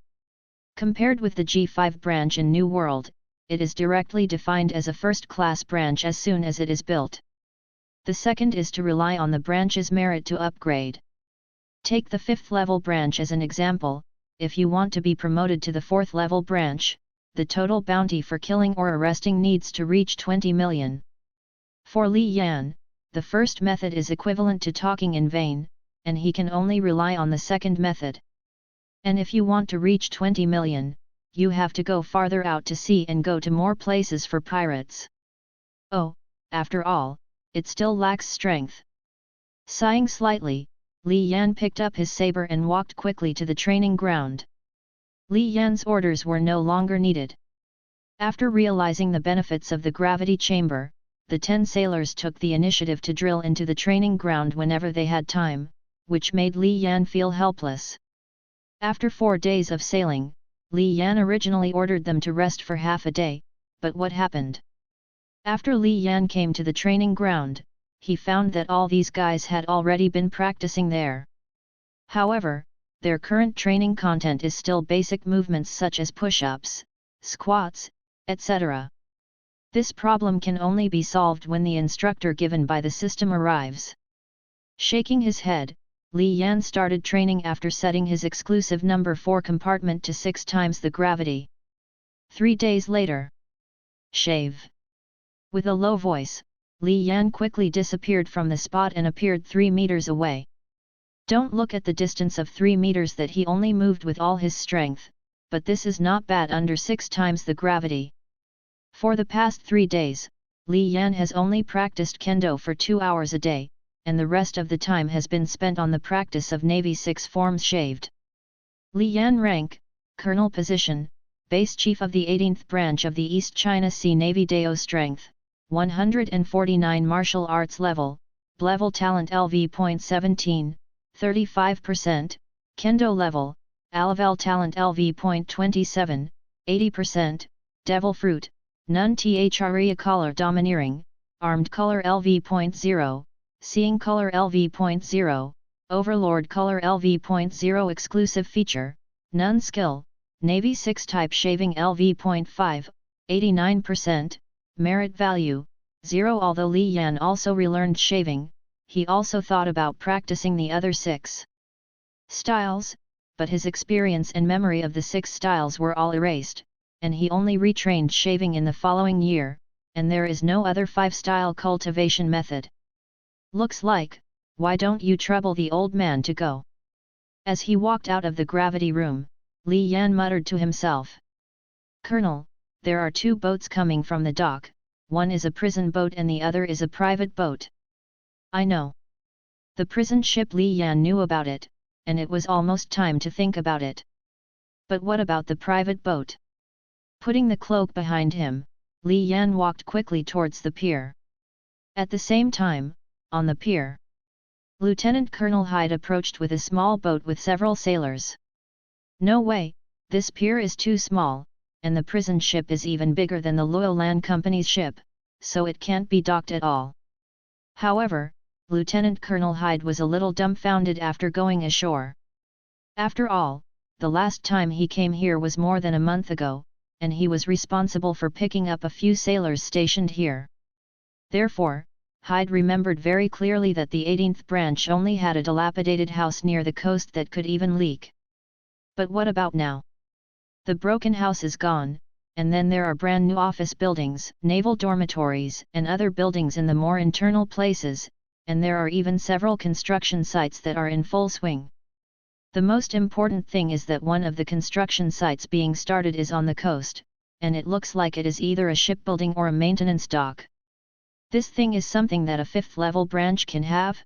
Compared with the G5 branch in New World, it is directly defined as a first-class branch as soon as it is built. The second is to rely on the branch's merit to upgrade. Take the 5th level branch as an example. If you want to be promoted to the 4th level branch, the total bounty for killing or arresting needs to reach 20 million. For Li Yan, the first method is equivalent to talking in vain, and he can only rely on the second method. And if you want to reach 20 million, you have to go farther out to sea and go to more places for pirates. Oh, after all, it still lacks strength. Sighing slightly, Li Yan picked up his saber and walked quickly to the training ground. Li Yan's orders were no longer needed. After realizing the benefits of the gravity chamber, the 10 sailors took the initiative to drill into the training ground whenever they had time, which made Li Yan feel helpless. After 4 days of sailing, Li Yan originally ordered them to rest for half a day, but what happened? After Li Yan came to the training ground, he found that all these guys had already been practicing there. However, their current training content is still basic movements such as push-ups, squats, etc. This problem can only be solved when the instructor given by the system arrives. Shaking his head, Li Yan started training after setting his exclusive number 4 compartment to 6 times the gravity. 3 days later. Shave. With a low voice, Li Yan quickly disappeared from the spot and appeared 3 meters away. Don't look at the distance of 3 meters that he only moved with all his strength, but this is not bad under 6 times the gravity. For the past 3 days, Li Yan has only practiced kendo for 2 hours a day, and the rest of the time has been spent on the practice of Navy 6 forms shaved. Li Yan rank, Colonel position, Base Chief of the 18th Branch of the East China Sea Navy. Deo strength, 149. Martial arts level talent LV.17, 35%, Kendo level, Alaval talent LV.27, 80%, Devil fruit, Nun Threa color domineering, Armed color LV.0, Seeing color LV.0, Overlord color LV.0. Exclusive feature, Nun skill, Navy 6 type shaving LV.5, 89%, Merit value, 0. Although Li Yan also relearned shaving, he also thought about practicing the other 6 styles, but his experience and memory of the 6 styles were all erased, and he only retrained shaving in the following year, and there is no other 5-style cultivation method. Looks like, why don't you trouble the old man to go? As he walked out of the gravity room, Li Yan muttered to himself. Colonel, there are 2 boats coming from the dock, one is a prison boat and the other is a private boat. I know. The prison ship. Li Yan knew about it, and it was almost time to think about it. But what about the private boat? Putting the cloak behind him, Li Yan walked quickly towards the pier. At the same time, on the pier, Lieutenant Colonel Hyde approached with a small boat with several sailors. No way, this pier is too small, and the prison ship is even bigger than the Loyal Land Company's ship, so it can't be docked at all. However, Lieutenant Colonel Hyde was a little dumbfounded after going ashore. After all, the last time he came here was more than a month ago, and he was responsible for picking up a few sailors stationed here. Therefore, Hyde remembered very clearly that the 18th branch only had a dilapidated house near the coast that could even leak. But what about now? The broken house is gone, and then there are brand new office buildings, naval dormitories, and other buildings in the more internal places, and there are even several construction sites that are in full swing. The most important thing is that one of the construction sites being started is on the coast, and it looks like it is either a shipbuilding or a maintenance dock. This thing is something that a 5th level branch can have?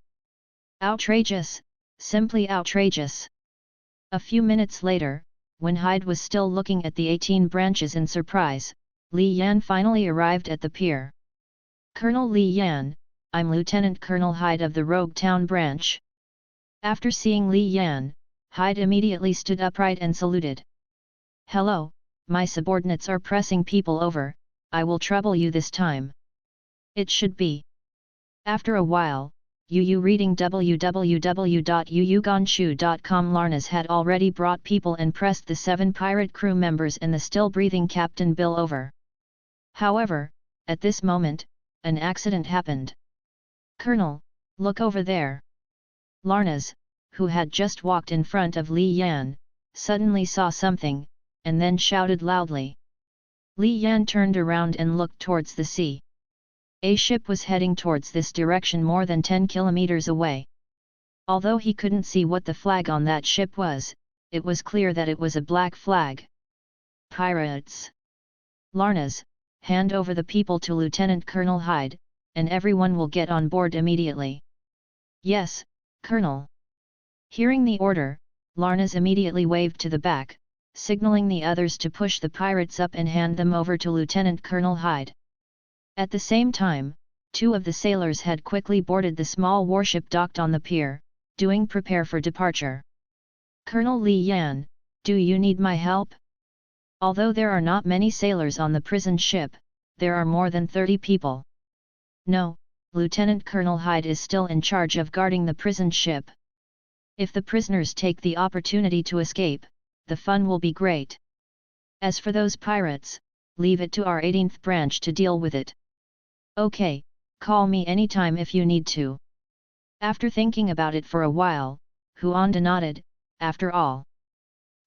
Outrageous, simply outrageous. A few minutes later, when Hyde was still looking at the 18 branches in surprise, Li Yan finally arrived at the pier. Colonel Li Yan, I'm Lieutenant Colonel Hyde of the Rogue Town branch. After seeing Li Yan, Hyde immediately stood upright and saluted. Hello, my subordinates are pressing people over, I will trouble you this time. It should be. After a while, Yu reading www.yuyuganshu.com. Larnas had already brought people and pressed the 7 pirate crew members and the still-breathing Captain Bill over. However, at this moment, an accident happened. Colonel, look over there. Larnas, who had just walked in front of Li Yan, suddenly saw something, and then shouted loudly. Li Yan turned around and looked towards the sea. A ship was heading towards this direction more than 10 kilometers away. Although he couldn't see what the flag on that ship was, it was clear that it was a black flag. Pirates! Larnas, hand over the people to Lieutenant Colonel Hyde, and everyone will get on board immediately. Yes, Colonel. Hearing the order, Larnas immediately waved to the back, signaling the others to push the pirates up and hand them over to Lieutenant Colonel Hyde. At the same time, 2 of the sailors had quickly boarded the small warship docked on the pier, doing prepare for departure. Colonel Li Yan, do you need my help? Although there are not many sailors on the prison ship, there are more than 30 people. No, Lieutenant Colonel Hyde is still in charge of guarding the prison ship. If the prisoners take the opportunity to escape, the fun will be great. As for those pirates, leave it to our 18th branch to deal with it. Okay, call me anytime if you need to. After thinking about it for a while, Huan nodded. After all,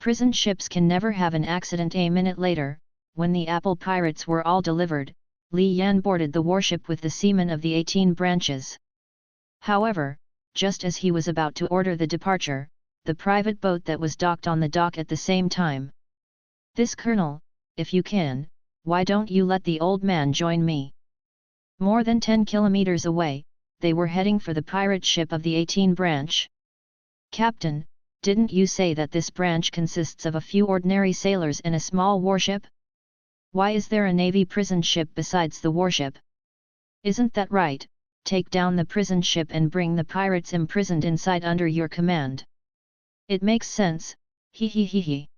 prison ships can never have an accident. A minute later, when the Apple pirates were all delivered, Li Yan boarded the warship with the seamen of the 18 branches. However, just as he was about to order the departure, the private boat that was docked on the dock at the same time. "This Colonel, if you can, why don't you let the old man join me?" More than 10 kilometers away, they were heading for the pirate ship of the 18 branch. "Captain, didn't you say that this branch consists of a few ordinary sailors and a small warship? Why is there a navy prison ship besides the warship?" "Isn't that right? Take down the prison ship and bring the pirates imprisoned inside under your command." "It makes sense, he.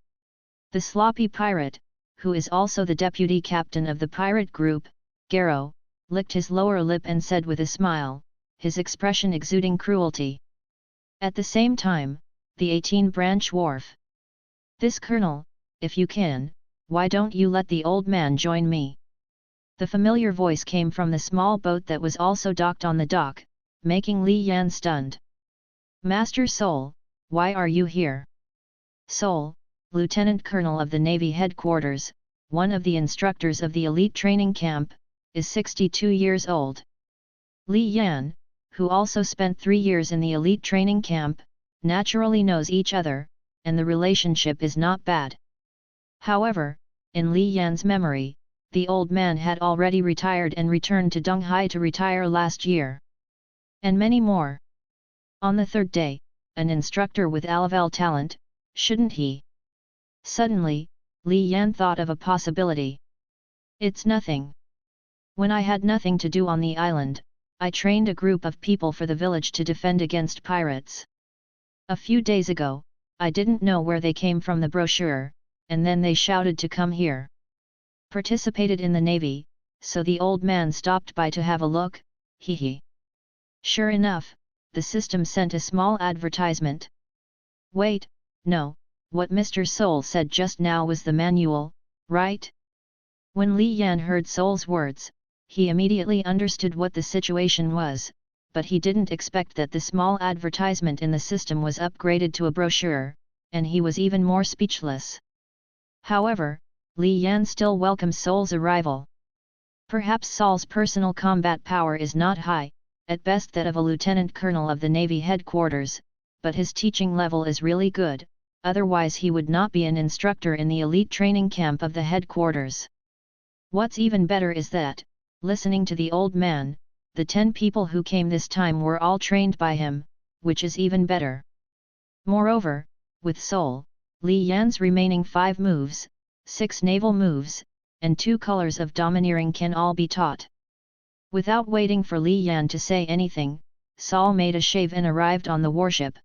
The sloppy pirate, who is also the deputy captain of the pirate group, Garo, licked his lower lip and said with a smile, his expression exuding cruelty. At the same time, the 18 branch wharf. "This Colonel, if you can, why don't you let the old man join me?" The familiar voice came from the small boat that was also docked on the dock, making Li Yan stunned. "Master Sol, why are you here?" Sol, Lieutenant Colonel of the Navy Headquarters, one of the instructors of the elite training camp, is 62 years old. Li Yan, who also spent 3 years in the elite training camp, naturally knows each other, and the relationship is not bad. However, in Li Yan's memory, the old man had already retired and returned to Donghai to retire last year. And many more. On the third day, an instructor with Naval talent, shouldn't he? Suddenly, Li Yan thought of a possibility. "It's nothing. When I had nothing to do on the island, I trained a group of people for the village to defend against pirates. A few days ago, I didn't know where they came from the brochure, and then they shouted to come here. Participated in the navy, so the old man stopped by to have a look, he. Sure enough, the system sent a small advertisement." "Wait, no, what Mr. Sol said just now was the manual, right?" When Li Yan heard Sol's words, he immediately understood what the situation was, but he didn't expect that the small advertisement in the system was upgraded to a brochure, and he was even more speechless. However, Li Yan still welcomes Sol's arrival. Perhaps Sol's personal combat power is not high, at best that of a lieutenant colonel of the Navy headquarters, but his teaching level is really good, otherwise he would not be an instructor in the elite training camp of the headquarters. What's even better is that, listening to the old man, the 10 people who came this time were all trained by him, which is even better. Moreover, with Sol, Li Yan's remaining 5 moves, 6 naval moves, and 2 colors of domineering can all be taught. Without waiting for Li Yan to say anything, Sol made a shave and arrived on the warship.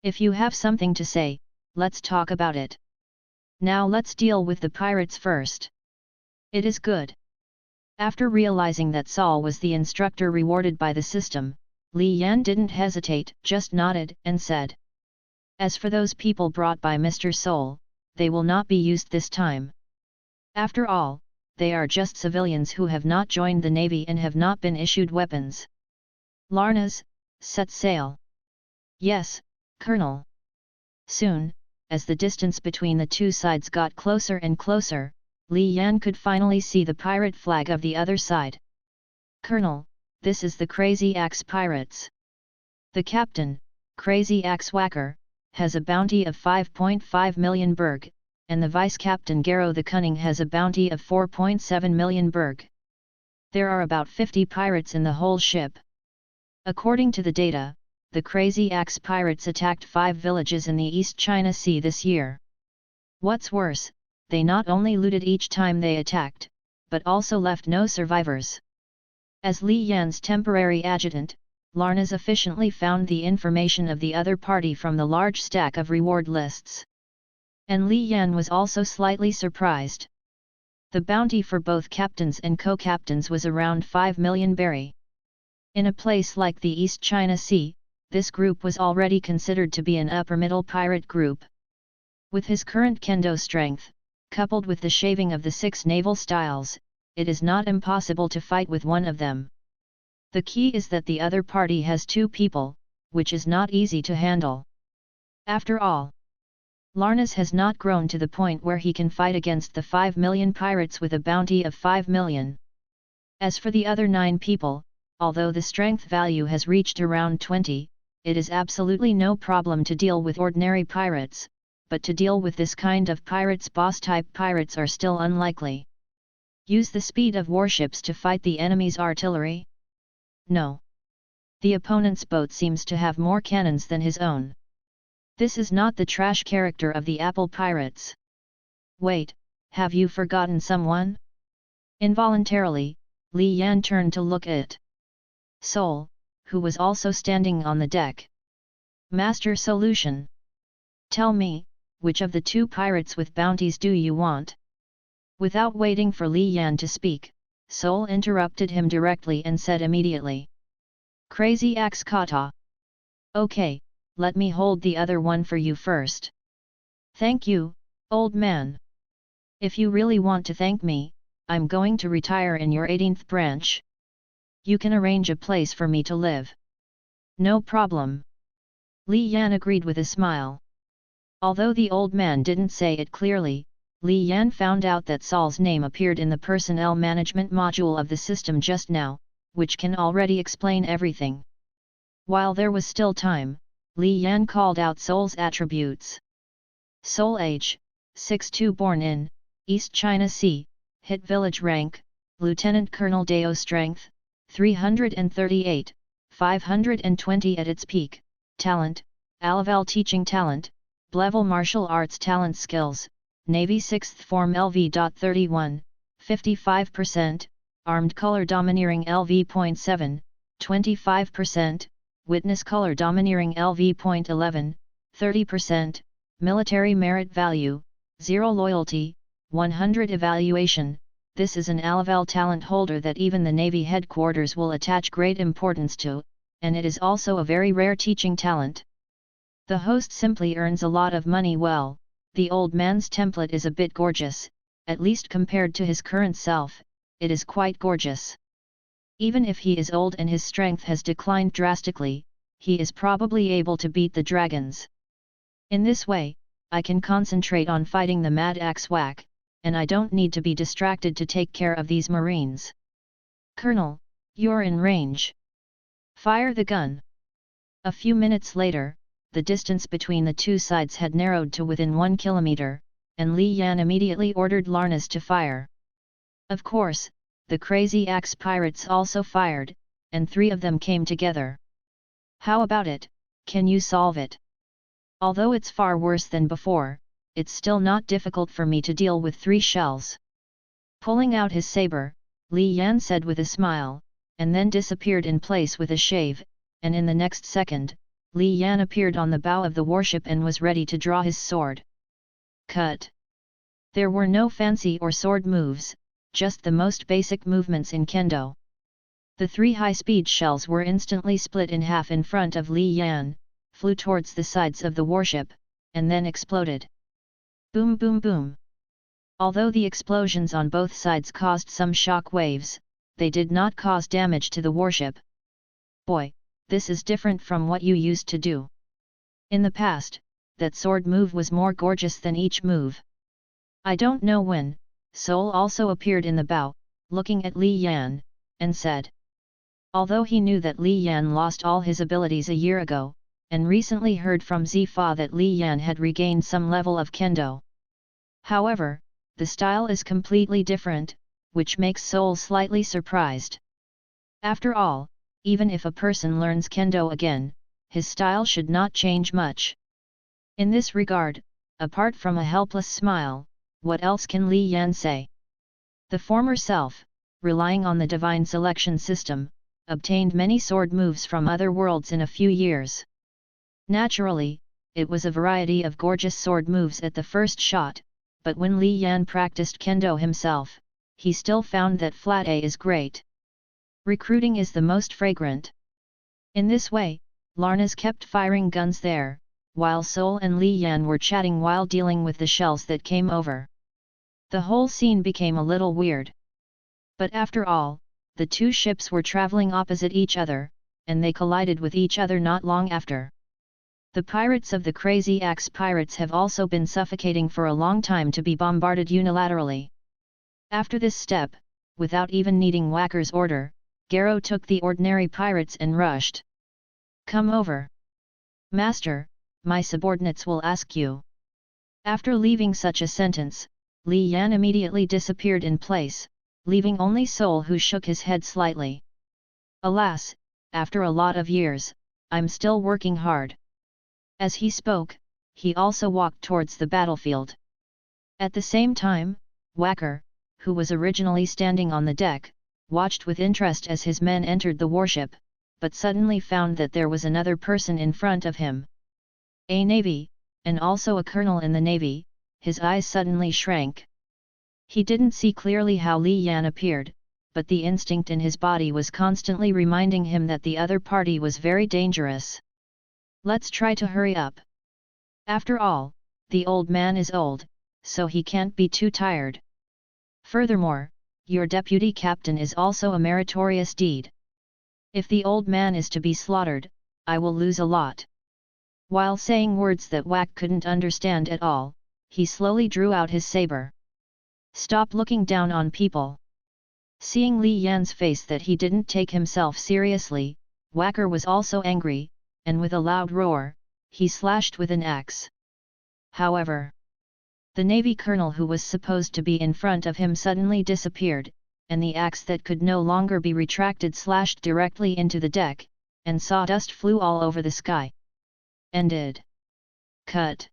"If you have something to say, let's talk about it. Now let's deal with the pirates first." "It is good." After realizing that Sol was the instructor rewarded by the system, Li Yan didn't hesitate, just nodded and said, "As for those people brought by Mr. Sol, they will not be used this time. After all, they are just civilians who have not joined the Navy and have not been issued weapons. Larnas, set sail." "Yes, Colonel." Soon, as the distance between the two sides got closer and closer, Li Yan could finally see the pirate flag of the other side. "Colonel, this is the Crazy Axe Pirates. The captain, Crazy Axe Whacker, has a bounty of 5.5 million berg, and the vice-captain Garo the Cunning has a bounty of 4.7 million berg. There are about 50 pirates in the whole ship. According to the data, the Crazy Axe Pirates attacked 5 villages in the East China Sea this year. What's worse, they not only looted each time they attacked, but also left no survivors." As Li Yan's temporary adjutant, Larnas efficiently found the information of the other party from the large stack of reward lists. And Li Yan was also slightly surprised. The bounty for both captains and co-captains was around 5 million berry. In a place like the East China Sea, this group was already considered to be an upper-middle pirate group. With his current kendo strength, coupled with the shaving of the 6 naval styles, it is not impossible to fight with one of them. The key is that the other party has 2 people, which is not easy to handle. After all, Larnas has not grown to the point where he can fight against the 5 million pirates with a bounty of 5 million. As for the other 9 people, although the strength value has reached around 20, it is absolutely no problem to deal with ordinary pirates, but to deal with this kind of pirates, boss-type pirates, are still unlikely. Use the speed of warships to fight the enemy's artillery? No. The opponent's boat seems to have more cannons than his own. This is not the trash character of the Apple Pirates. Wait, have you forgotten someone? Involuntarily, Li Yan turned to look at Sol, who was also standing on the deck. Master Solution. Tell me, which of the 2 pirates with bounties do you want? Without waiting for Li Yan to speak, Sol interrupted him directly and said immediately. Crazy Axe Kata. Okay, let me hold the other one for you first. Thank you, old man. If you really want to thank me, I'm going to retire in your 18th branch. You can arrange a place for me to live. No problem. Li Yan agreed with a smile. Although the old man didn't say it clearly, Li Yan found out that Sol's name appeared in the personnel management module of the system just now, which can already explain everything. While there was still time, Li Yan called out Sol's attributes. Sol age, 6'2", born in East China Sea, hit village rank, Lieutenant Colonel Deo, strength 338, 520 at its peak, talent, Naval teaching talent, Naval martial arts talent, skills, Navy 6th form LV.31, 55%, armed color domineering LV.7, 25%, witness color domineering LV.11, 30%, military merit value, 0 loyalty, 100 evaluation. This is an Naval talent holder that even the Navy headquarters will attach great importance to, and it is also a very rare teaching talent. The host simply earns a lot of money. Well, the old man's template is a bit gorgeous, at least compared to his current self, it is quite gorgeous. Even if he is old and his strength has declined drastically, he is probably able to beat the dragons. In this way, I can concentrate on fighting the Mad Axe Whack, and I don't need to be distracted to take care of these Marines. Colonel, you're in range. Fire the gun. A few minutes later, the distance between the 2 sides had narrowed to within 1 kilometer, and Li Yan immediately ordered Larnas to fire. Of course, the Crazy Axe pirates also fired, and 3 of them came together. How about it, can you solve it? Although it's far worse than before, it's still not difficult for me to deal with 3 shells. Pulling out his saber, Li Yan said with a smile, and then disappeared in place with a shave, and in the next second, Li Yan appeared on the bow of the warship and was ready to draw his sword. Cut. There were no fancy or sword moves, just the most basic movements in Kendo. The 3 high-speed shells were instantly split in half in front of Li Yan, flew towards the sides of the warship, and then exploded. Boom boom boom. Although the explosions on both sides caused some shock waves, they did not cause damage to the warship. Boy, this is different from what you used to do. In the past, that sword move was more gorgeous than each move. I don't know when, Sol also appeared in the bow, looking at Li Yan, and said. Although he knew that Li Yan lost all his abilities a year ago, and recently heard from Zifa that Li Yan had regained some level of Kendo. However, the style is completely different, which makes Sol slightly surprised. After all, even if a person learns Kendo again, his style should not change much. In this regard, apart from a helpless smile, what else can Li Yan say? The former self, relying on the divine selection system, obtained many sword moves from other worlds in a few years. Naturally, it was a variety of gorgeous sword moves at the first shot, but when Li Yan practiced Kendo himself, he still found that flat A is great. Recruiting is the most fragrant. In this way, Larnas kept firing guns there, while Sol and Li Yan were chatting while dealing with the shells that came over. The whole scene became a little weird. But after all, the 2 ships were traveling opposite each other, and they collided with each other not long after. The pirates of the Crazy Axe Pirates have also been suffocating for a long time to be bombarded unilaterally. After this step, without even needing Whacker's order, Garrow took the ordinary pirates and rushed. "Come over. Master, my subordinates will ask you." After leaving such a sentence, Li Yan immediately disappeared in place, leaving only Sol, who shook his head slightly. "Alas, after a lot of years, I'm still working hard." As he spoke, he also walked towards the battlefield. At the same time, Whacker, who was originally standing on the deck, watched with interest as his men entered the warship, but suddenly found that there was another person in front of him. A Navy, and also a colonel in the Navy. His eyes suddenly shrank. He didn't see clearly how Li Yan appeared, but the instinct in his body was constantly reminding him that the other party was very dangerous. "Let's try to hurry up. After all, the old man is old, so he can't be too tired. Furthermore, your deputy captain is also a meritorious deed. If the old man is to be slaughtered, I will lose a lot." While saying words that Whack couldn't understand at all, he slowly drew out his saber. "Stop looking down on people." Seeing Li Yan's face that he didn't take himself seriously, Whacker was also angry, and with a loud roar, he slashed with an axe. However, the Navy colonel who was supposed to be in front of him suddenly disappeared, and the axe that could no longer be retracted slashed directly into the deck, and sawdust flew all over the sky. Ended. Cut.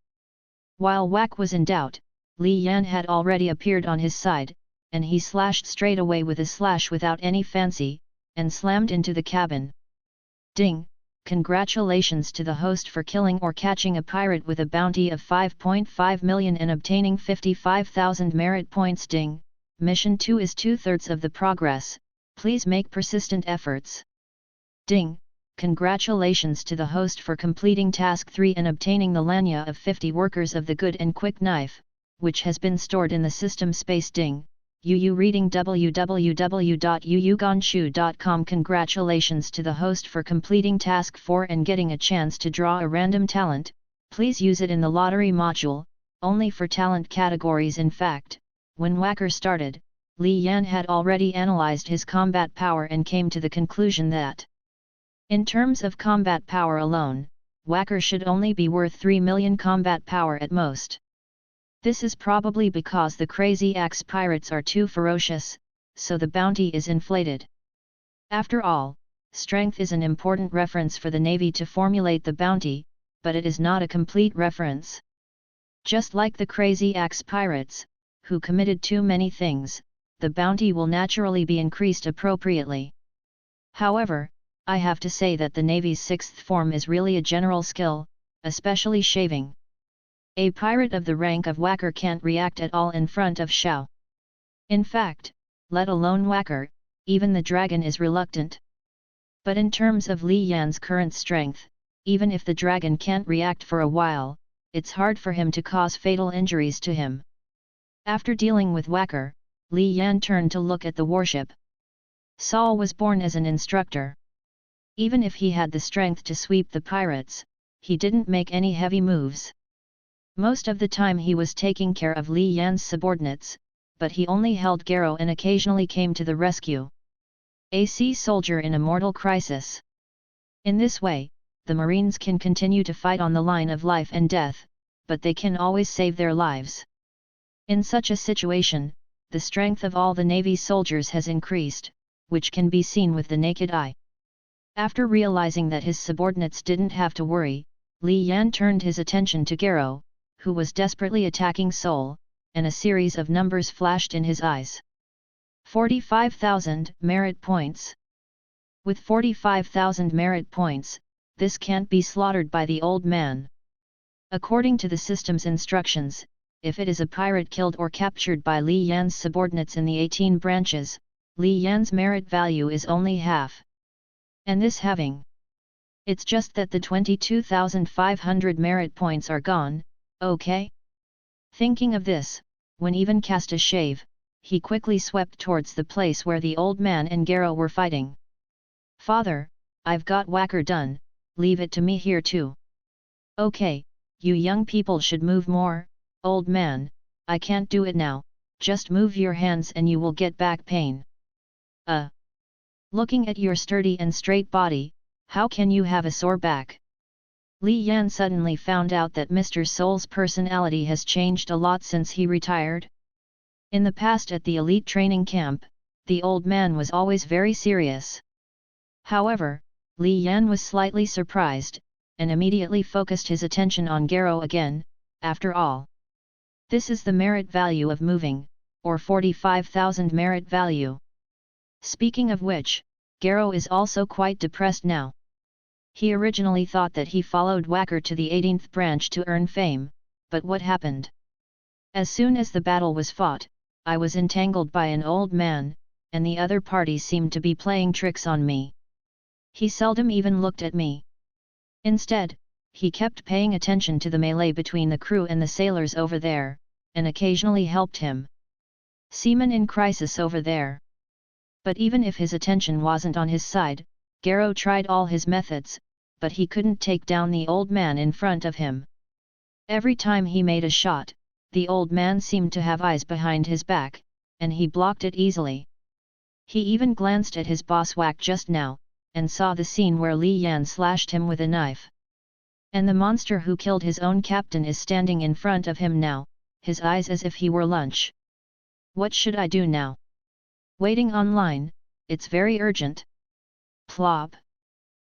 While Whack was in doubt, Li Yan had already appeared on his side, and he slashed straight away with a slash without any fancy, and slammed into the cabin. Ding! Congratulations to the host for killing or catching a pirate with a bounty of 5.5 million and obtaining 55,000 merit points. Ding! Mission 2 is 2/3 of the progress, please make persistent efforts. Ding! Congratulations to the host for completing task 3 and obtaining the lanya of 50 workers of the good and quick knife, which has been stored in the system space. Ding! UU reading www.uugonshu.com. Congratulations to the host for completing task 4 and getting a chance to draw a random talent, please use it in the lottery module, only for talent categories. In fact, when Whacker started, Li Yan had already analyzed his combat power and came to the conclusion that, in terms of combat power alone, Whacker should only be worth 3 million combat power at most. This is probably because the Crazy Axe Pirates are too ferocious, so the bounty is inflated. After all, strength is an important reference for the Navy to formulate the bounty, but it is not a complete reference. Just like the Crazy Axe Pirates, who committed too many things, the bounty will naturally be increased appropriately. However, I have to say that the Navy's sixth form is really a general skill, especially shaving. A pirate of the rank of Whacker can't react at all in front of Shao. In fact, let alone Whacker, even the dragon is reluctant. But in terms of Li Yan's current strength, even if the dragon can't react for a while, it's hard for him to cause fatal injuries to him. After dealing with Whacker, Li Yan turned to look at the warship. Saul was born as an instructor. Even if he had the strength to sweep the pirates, he didn't make any heavy moves. Most of the time he was taking care of Li Yan's subordinates, but he only held Garrow and occasionally came to the rescue. A sea soldier in a mortal crisis. In this way, the Marines can continue to fight on the line of life and death, but they can always save their lives. In such a situation, the strength of all the Navy soldiers has increased, which can be seen with the naked eye. After realizing that his subordinates didn't have to worry, Li Yan turned his attention to Garrow, who was desperately attacking Seoul, and a series of numbers flashed in his eyes. 45,000 merit points. With 45,000 merit points, this can't be slaughtered by the old man. According to the system's instructions, if it is a pirate killed or captured by Li Yan's subordinates in the 18 branches, Li Yan's merit value is only half. And this halving. It's just that the 22,500 merit points are gone, okay? Thinking of this, when even cast a shave, he quickly swept towards the place where the old man and Garrow were fighting. "Father, I've got Whacker done, leave it to me here too." Okay, you young people should move more. Old man, I can't do it now, just move your hands and you will get back pain. Looking at your sturdy and straight body, how can you have a sore back? Li Yan suddenly found out that Mr. Soul's personality has changed a lot since he retired. In the past at the elite training camp, the old man was always very serious. However, Li Yan was slightly surprised, and immediately focused his attention on Garo again. After all, this is the merit value of moving, or 45,000 merit value. Speaking of which, Garo is also quite depressed now. He originally thought that he followed Wacker to the 18th branch to earn fame, but what happened? As soon as the battle was fought, I was entangled by an old man, and the other party seemed to be playing tricks on me. He seldom even looked at me. Instead, he kept paying attention to the melee between the crew and the sailors over there, and occasionally helped him. Seaman in crisis over there. But even if his attention wasn't on his side, Garo tried all his methods, but he couldn't take down the old man in front of him. Every time he made a shot, the old man seemed to have eyes behind his back, and he blocked it easily. He even glanced at his boss Wack just now, and saw the scene where Li Yan slashed him with a knife. And the monster who killed his own captain is standing in front of him now, his eyes as if he were lunch. What should I do now? Waiting online, it's very urgent. Plop.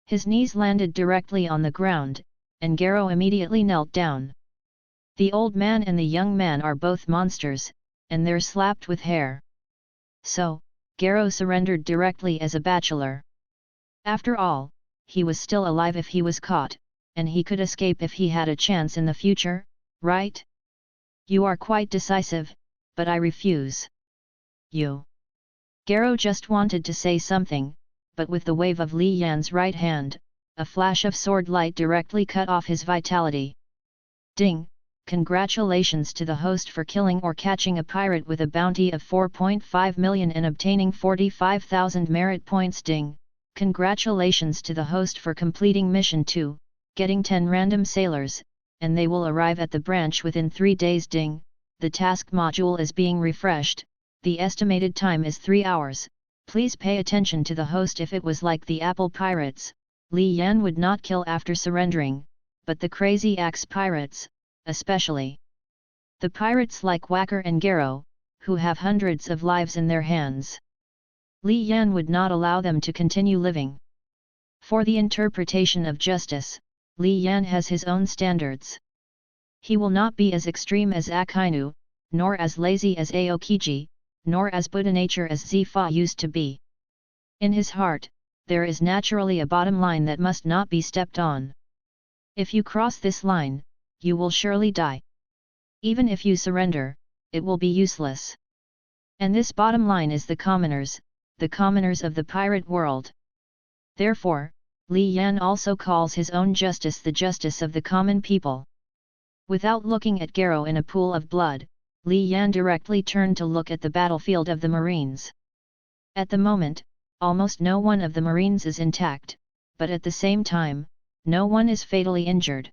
His knees landed directly on the ground, and Garo immediately knelt down. The old man and the young man are both monsters, and they're slapped with hair. So, Garo surrendered directly as a bachelor. After all, he was still alive if he was caught, and he could escape if he had a chance in the future, right? You are quite decisive, but I refuse. You. Garo just wanted to say something, but with the wave of Li Yan's right hand, a flash of sword light directly cut off his vitality. Ding! Congratulations to the host for killing or catching a pirate with a bounty of 4.5 million and obtaining 45,000 merit points. Ding! Congratulations to the host for completing mission 2, getting 10 random sailors, and they will arrive at the branch within 3 days. Ding! The task module is being refreshed, the estimated time is 3 hours, please pay attention to the host. If it was like the Apple Pirates, Li Yan would not kill after surrendering, but the Crazy Axe Pirates, especially the pirates like Wacker and Garo, who have hundreds of lives in their hands, Li Yan would not allow them to continue living. For the interpretation of justice, Li Yan has his own standards. He will not be as extreme as Akainu, nor as lazy as Aokiji, nor as Buddha nature as Zifa used to be. In his heart, there is naturally a bottom line that must not be stepped on. If you cross this line, you will surely die. Even if you surrender, it will be useless. And this bottom line is the commoners of the pirate world. Therefore, Li Yan also calls his own justice the justice of the common people. Without looking at Garo in a pool of blood, Li Yan directly turned to look at the battlefield of the Marines. At the moment, almost no one of the Marines is intact, but at the same time, no one is fatally injured.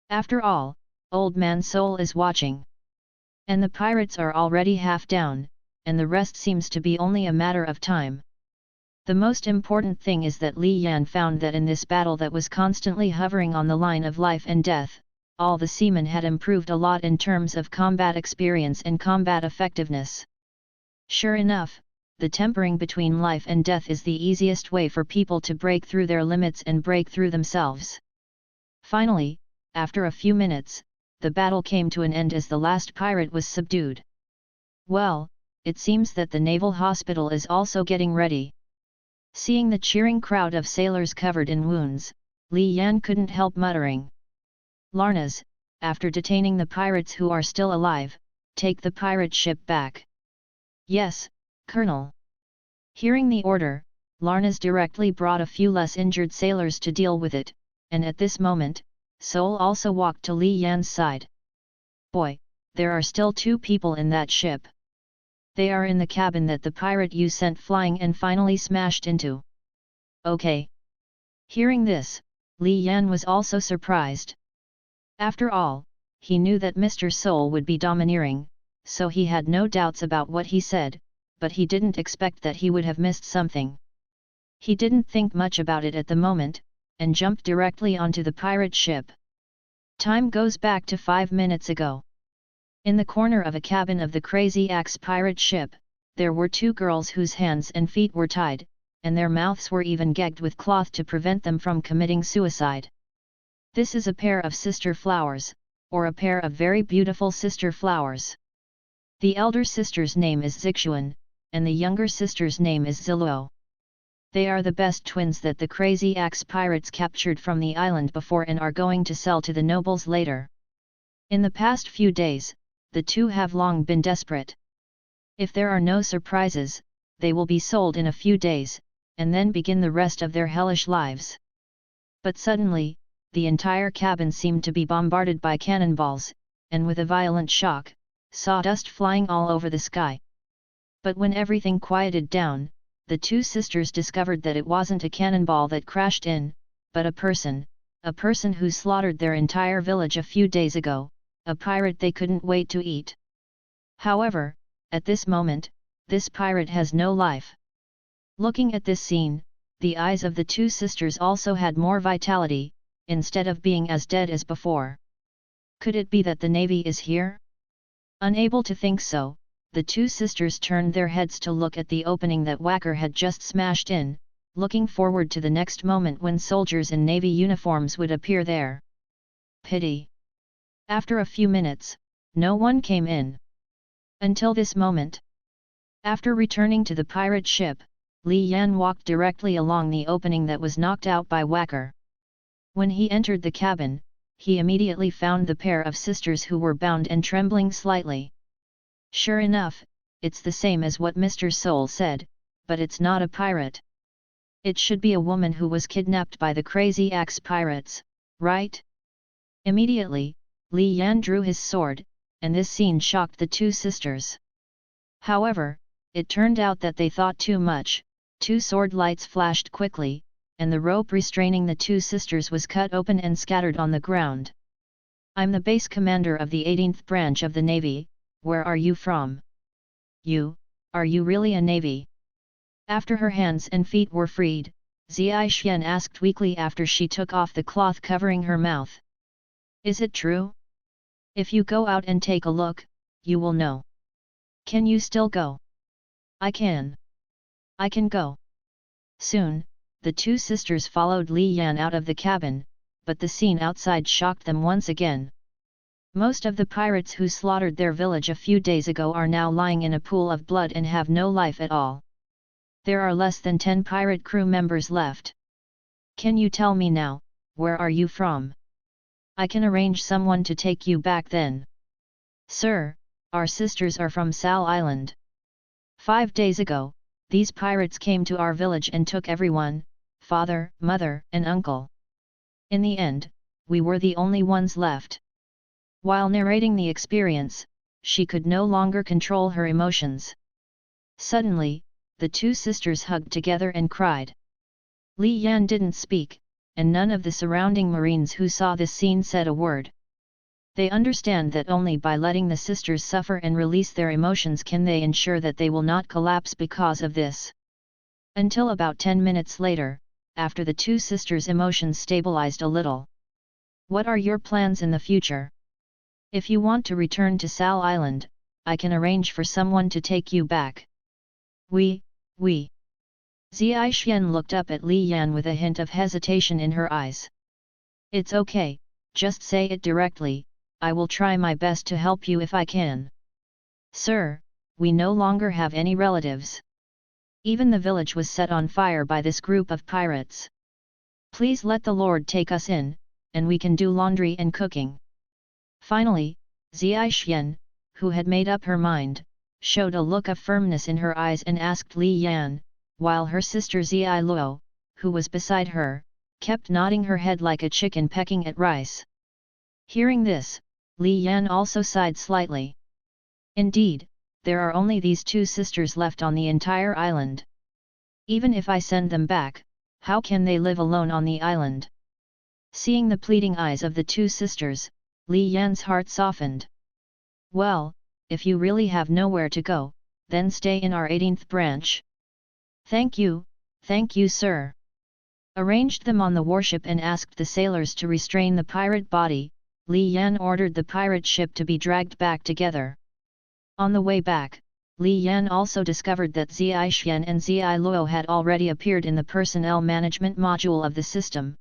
After all, Old Man Soul is watching. And the pirates are already half down, and the rest seems to be only a matter of time. The most important thing is that Li Yan found that in this battle that was constantly hovering on the line of life and death, all the seamen had improved a lot in terms of combat experience and combat effectiveness. Sure enough, the tempering between life and death is the easiest way for people to break through their limits and break through themselves. Finally, after a few minutes, the battle came to an end as the last pirate was subdued. Well, it seems that the naval hospital is also getting ready. Seeing the cheering crowd of sailors covered in wounds, Li Yan couldn't help muttering. Larnas, after detaining the pirates who are still alive, take the pirate ship back. Yes, Colonel. Hearing the order, Larnas directly brought a few less injured sailors to deal with it, and at this moment, Soul also walked to Li Yan's side. Boy, there are still 2 people in that ship. They are in the cabin that the pirate you sent flying and finally smashed into. Okay. Hearing this, Li Yan was also surprised. After all, he knew that Mr. Soul would be domineering, so he had no doubts about what he said, but he didn't expect that he would have missed something. He didn't think much about it at the moment, and jumped directly onto the pirate ship. Time goes back to 5 minutes ago. In the corner of a cabin of the Crazy Axe pirate ship, there were two girls whose hands and feet were tied, and their mouths were even gagged with cloth to prevent them from committing suicide. This is a pair of sister flowers, or a pair of very beautiful sister flowers. The elder sister's name is Zixuan, and the younger sister's name is Ziluo. They are the best twins that the Crazy Axe pirates captured from the island before and are going to sell to the nobles later. In the past few days, the two have long been desperate. If there are no surprises, they will be sold in a few days, and then begin the rest of their hellish lives. But suddenly, the entire cabin seemed to be bombarded by cannonballs, and with a violent shock, sawdust flying all over the sky. But when everything quieted down, the two sisters discovered that it wasn't a cannonball that crashed in, but a person who slaughtered their entire village a few days ago, a pirate they couldn't wait to eat. However, at this moment, this pirate has no life. Looking at this scene, the eyes of the two sisters also had more vitality, instead of being as dead as before. Could it be that the Navy is here? Unable to think so, the two sisters turned their heads to look at the opening that Whacker had just smashed in, looking forward to the next moment when soldiers in Navy uniforms would appear there. Pity! After a few minutes, no one came in. Until this moment. After returning to the pirate ship, Li Yan walked directly along the opening that was knocked out by Whacker. When he entered the cabin, he immediately found the pair of sisters who were bound and trembling slightly. Sure enough, it's the same as what Mr. Soul said, but it's not a pirate. It should be a woman who was kidnapped by the Crazy Axe pirates, right? Immediately, Li Yan drew his sword, and this scene shocked the two sisters. However, it turned out that they thought too much. Two sword lights flashed quickly, and the rope restraining the two sisters was cut open and scattered on the ground. I'm the base commander of the 18th branch of the Navy. Where are you from? Are you really a Navy? After her hands and feet were freed, Zai Xian asked weakly after she took off the cloth covering her mouth. Is it true? If you go out and take a look, you will know. Can you still go? I can. I can go. Soon, the two sisters followed Li Yan out of the cabin, but the scene outside shocked them once again. Most of the pirates who slaughtered their village a few days ago are now lying in a pool of blood and have no life at all. There are less than 10 pirate crew members left. Can you tell me now, where are you from? I can arrange someone to take you back then. Sir, our sisters are from Sal Island. 5 days ago, these pirates came to our village and took everyone, father, mother, and uncle. In the end, we were the only ones left. While narrating the experience, she could no longer control her emotions. Suddenly, the two sisters hugged together and cried. Li Yan didn't speak, and none of the surrounding Marines who saw this scene said a word. They understand that only by letting the sisters suffer and release their emotions can they ensure that they will not collapse because of this. Until about 10 minutes later, after the two sisters' emotions stabilized a little. What are your plans in the future? If you want to return to Sal Island, I can arrange for someone to take you back. We. Zai Xian looked up at Li Yan with a hint of hesitation in her eyes. It's okay, just say it directly, I will try my best to help you if I can. Sir, we no longer have any relatives. Even the village was set on fire by this group of pirates. Please let the Lord take us in, and we can do laundry and cooking. Finally, Zai Xian, who had made up her mind, showed a look of firmness in her eyes and asked Li Yan, while her sister Zai Luo, who was beside her, kept nodding her head like a chicken pecking at rice. Hearing this, Li Yan also sighed slightly. Indeed, there are only these two sisters left on the entire island. Even if I send them back, how can they live alone on the island? Seeing the pleading eyes of the two sisters, Li Yan's heart softened. Well, if you really have nowhere to go, then stay in our 18th branch. Thank you, sir. Arranged them on the warship and asked the sailors to restrain the pirate body. Li Yan ordered the pirate ship to be dragged back together. On the way back, Li Yan also discovered that Zi Xian and Zi Luo had already appeared in the personnel management module of the system.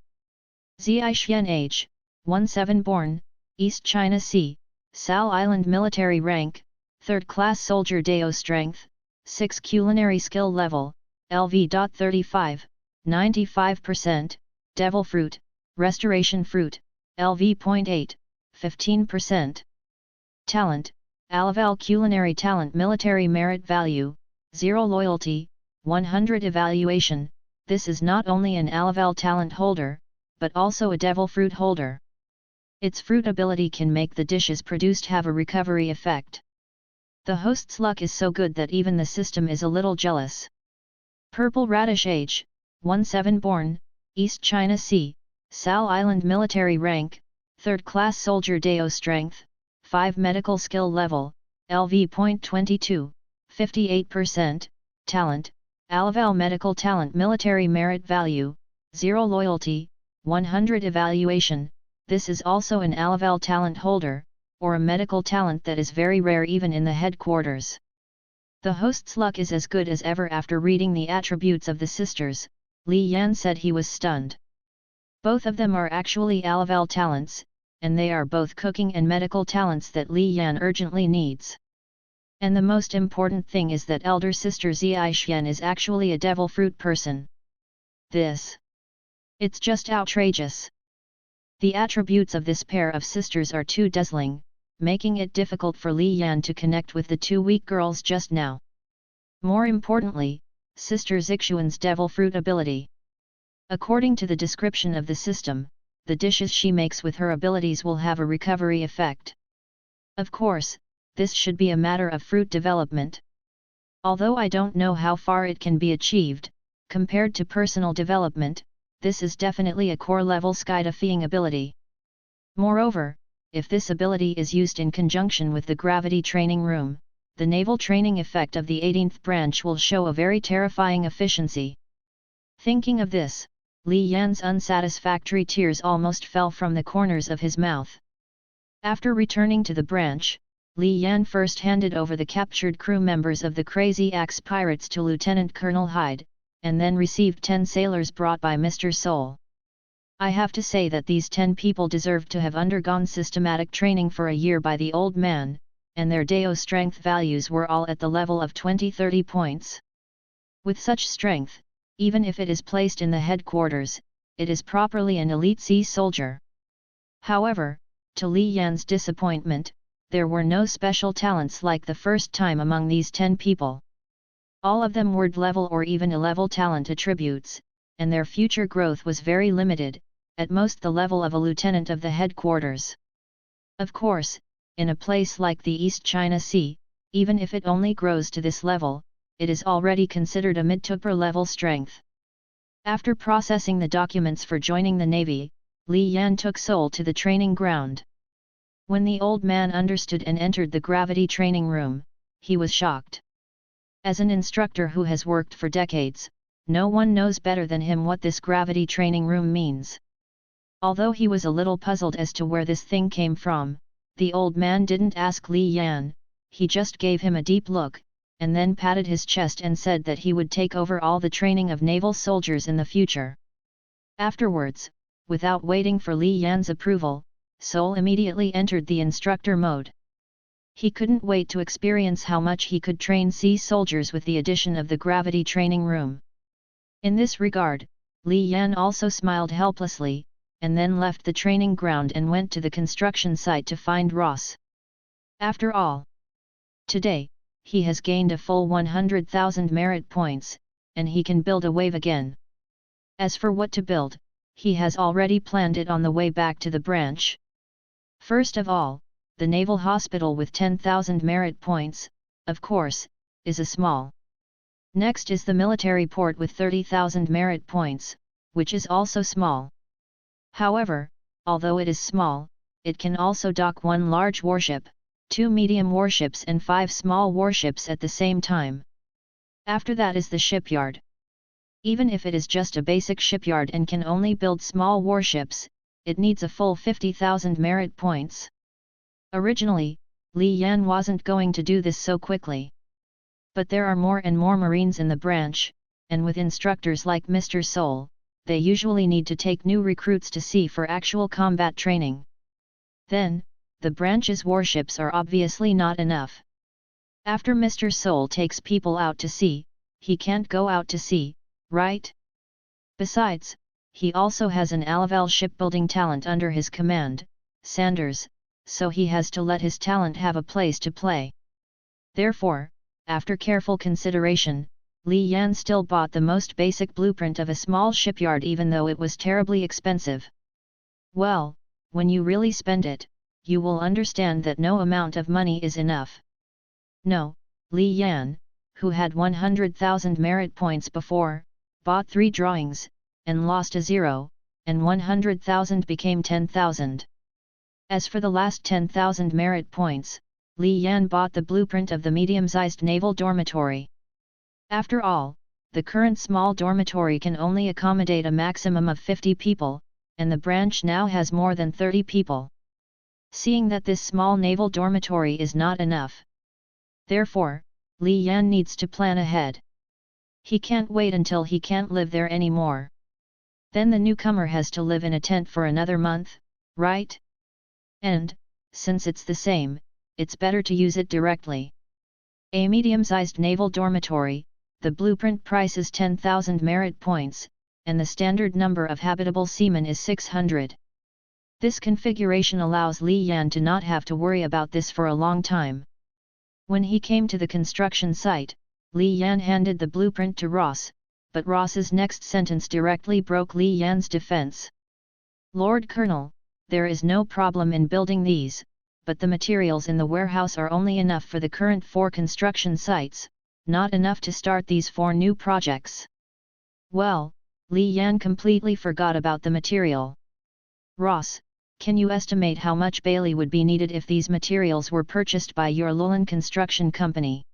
Zi Xian age, 17 born, East China Sea, Sal Island military rank, 3rd class soldier Dao strength, 6 culinary skill level, LV.35, 95%, devil fruit, restoration fruit, LV.8, 15%. Talent, Naval culinary talent military merit value, 0 loyalty, 100 evaluation. This is not only an Naval talent holder, but also a devil fruit holder. Its fruit ability can make the dishes produced have a recovery effect. The host's luck is so good that even the system is a little jealous. Purple radish age, 17 born, East China Sea, Sal Island military rank, 3rd class soldier Dao strength, 5 medical skill level, LV.22, 58%, talent, Naval medical talent military merit value, 0 loyalty, 100 evaluation. This is also an Naval talent holder, or a medical talent that is very rare even in the headquarters. The host's luck is as good as ever. After reading the attributes of the sisters, Li Yan said he was stunned. Both of them are actually Naval talents, and they are both cooking and medical talents that Li Yan urgently needs. And the most important thing is that elder sister Zi Xian is actually a devil fruit person. It's just outrageous. The attributes of this pair of sisters are too dazzling, making it difficult for Li Yan to connect with the two weak girls just now. More importantly, Sister Zixuan's devil fruit ability. According to the description of the system, the dishes she makes with her abilities will have a recovery effect. Of course, this should be a matter of fruit development. Although I don't know how far it can be achieved, compared to personal development, this is definitely a core level sky-defying ability. Moreover, if this ability is used in conjunction with the gravity training room, the naval training effect of the 18th branch will show a very terrifying efficiency. Thinking of this, Li Yan's unsatisfactory tears almost fell from the corners of his mouth. After returning to the branch, Li Yan first handed over the captured crew members of the Crazy Axe pirates to Lieutenant Colonel Hyde, and then received 10 sailors brought by Mr. Soul. I have to say that these 10 people deserved to have undergone systematic training for a year by the old man, and their Dao strength values were all at the level of 20-30 points. With such strength, even if it is placed in the headquarters, it is properly an elite sea soldier. However, to Li Yan's disappointment, there were no special talents like the first time among these 10 people. All of them were D-level or even A-level talent attributes, and their future growth was very limited, at most the level of a lieutenant of the headquarters. Of course, in a place like the East China Sea, even if it only grows to this level, it is already considered a mid to upper level strength. After processing the documents for joining the Navy, Li Yan took Soul to the training ground. When the old man understood and entered the gravity training room, he was shocked. As an instructor who has worked for decades, no one knows better than him what this gravity training room means. Although he was a little puzzled as to where this thing came from, the old man didn't ask Li Yan, he just gave him a deep look, and then patted his chest and said that he would take over all the training of naval soldiers in the future. Afterwards, without waiting for Li Yan's approval, Soul immediately entered the instructor mode. He couldn't wait to experience how much he could train sea soldiers with the addition of the gravity training room. In this regard, Li Yan also smiled helplessly, and then left the training ground and went to the construction site to find Ross. After all, today, he has gained a full 100,000 merit points, and he can build a wave again. As for what to build, he has already planned it on the way back to the branch. First of all, the Naval Hospital with 10,000 merit points, of course, is a small. Next is the military port with 30,000 merit points, which is also small. However, although it is small, it can also dock 1 large warship, 2 medium warships and 5 small warships at the same time. After that is the shipyard. Even if it is just a basic shipyard and can only build small warships, it needs a full 50,000 merit points. Originally, Li Yan wasn't going to do this so quickly. But there are more and more Marines in the branch, and with instructors like Mr. Soul, they usually need to take new recruits to sea for actual combat training. Then, the branch's warships are obviously not enough. After Mr. Soul takes people out to sea, he can't go out to sea, right? Besides, he also has an Naval shipbuilding talent under his command, Sanders, so he has to let his talent have a place to play. Therefore, after careful consideration, Li Yan still bought the most basic blueprint of a small shipyard even though it was terribly expensive. Well, when you really spend it, you will understand that no amount of money is enough. No, Li Yan, who had 100,000 merit points before, bought 3 drawings, and lost a 0, and 100,000 became 10,000. As for the last 10,000 merit points, Li Yan bought the blueprint of the medium-sized naval dormitory. After all, the current small dormitory can only accommodate a maximum of 50 people, and the branch now has more than 30 people. Seeing that this small naval dormitory is not enough. Therefore, Li Yan needs to plan ahead. He can't wait until he can't live there anymore. Then the newcomer has to live in a tent for another month, right? And, since it's the same, it's better to use it directly. A medium-sized naval dormitory, the blueprint price is 10,000 merit points, and the standard number of habitable seamen is 600. This configuration allows Li Yan to not have to worry about this for a long time. When he came to the construction site, Li Yan handed the blueprint to Ross, but Ross's next sentence directly broke Li Yan's defense. Lord Colonel, there is no problem in building these, but the materials in the warehouse are only enough for the current 4 construction sites, not enough to start these 4 new projects. Well, Li Yan completely forgot about the material. Ross, can you estimate how much Bailey would be needed if these materials were purchased by your Lulin Construction Company?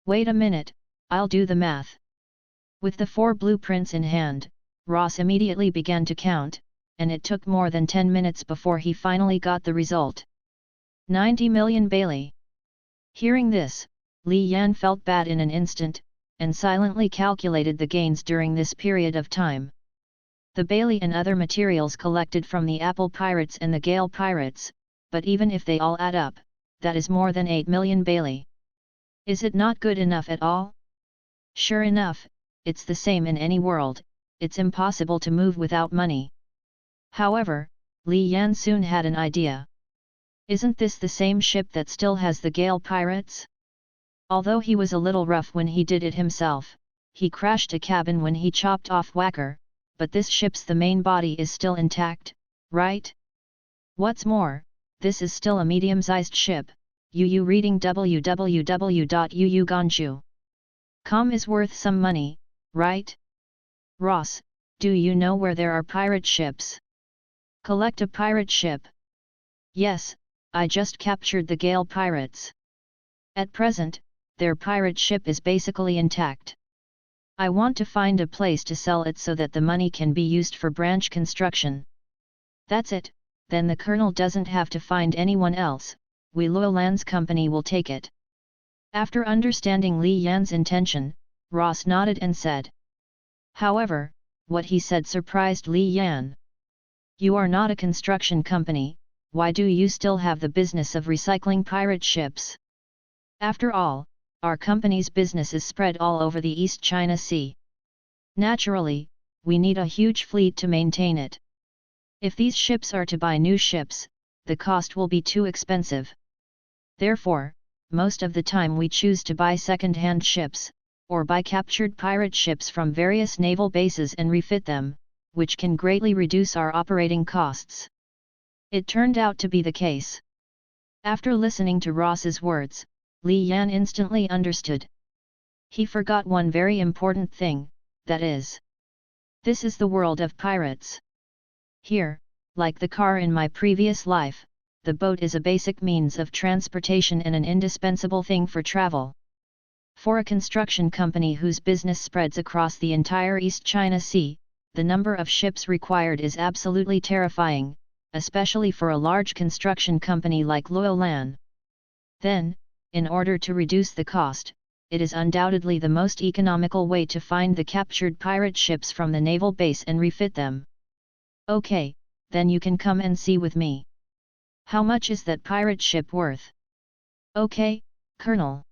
Wait a minute, I'll do the math. With the 4 blueprints in hand, Ross immediately began to count, and it took more than 10 minutes before he finally got the result. 90 million Bailey. Hearing this, Li Yan felt bad in an instant, and silently calculated the gains during this period of time. The Bailey and other materials collected from the Apple Pirates and the Gale Pirates, but even if they all add up, that is more than 8 million Bailey. Is it not good enough at all? Sure enough, it's the same in any world, it's impossible to move without money. However, Li Yan soon had an idea. Isn't this the same ship that still has the Gale Pirates? Although he was a little rough when he did it himself, he crashed a cabin when he chopped off Whacker, but this ship's the main body is still intact, right? What's more, this is still a medium-sized ship. Yu reading www.yuuganju.com is worth some money, right? Ross, do you know where there are pirate ships? Collect a pirate ship. Yes, I just captured the Gale Pirates. At present, their pirate ship is basically intact. I want to find a place to sell it so that the money can be used for branch construction. That's it, then the colonel doesn't have to find anyone else, we Luolan's company will take it. After understanding Li Yan's intention, Ross nodded and said. However, what he said surprised Li Yan. You are not a construction company, why do you still have the business of recycling pirate ships? After all, our company's business is spread all over the East China Sea. Naturally, we need a huge fleet to maintain it. If these ships are to buy new ships, the cost will be too expensive. Therefore, most of the time we choose to buy second-hand ships, or buy captured pirate ships from various naval bases and refit them, which can greatly reduce our operating costs. It turned out to be the case. After listening to Ross's words, Li Yan instantly understood. He forgot one very important thing, that is. This is the world of pirates. Here, like the car in my previous life, the boat is a basic means of transportation and an indispensable thing for travel. For a construction company whose business spreads across the entire East China Sea, the number of ships required is absolutely terrifying, especially for a large construction company like Loyal. Then, in order to reduce the cost, it is undoubtedly the most economical way to find the captured pirate ships from the naval base and refit them. Okay, then you can come and see with me. How much is that pirate ship worth? Okay, Colonel.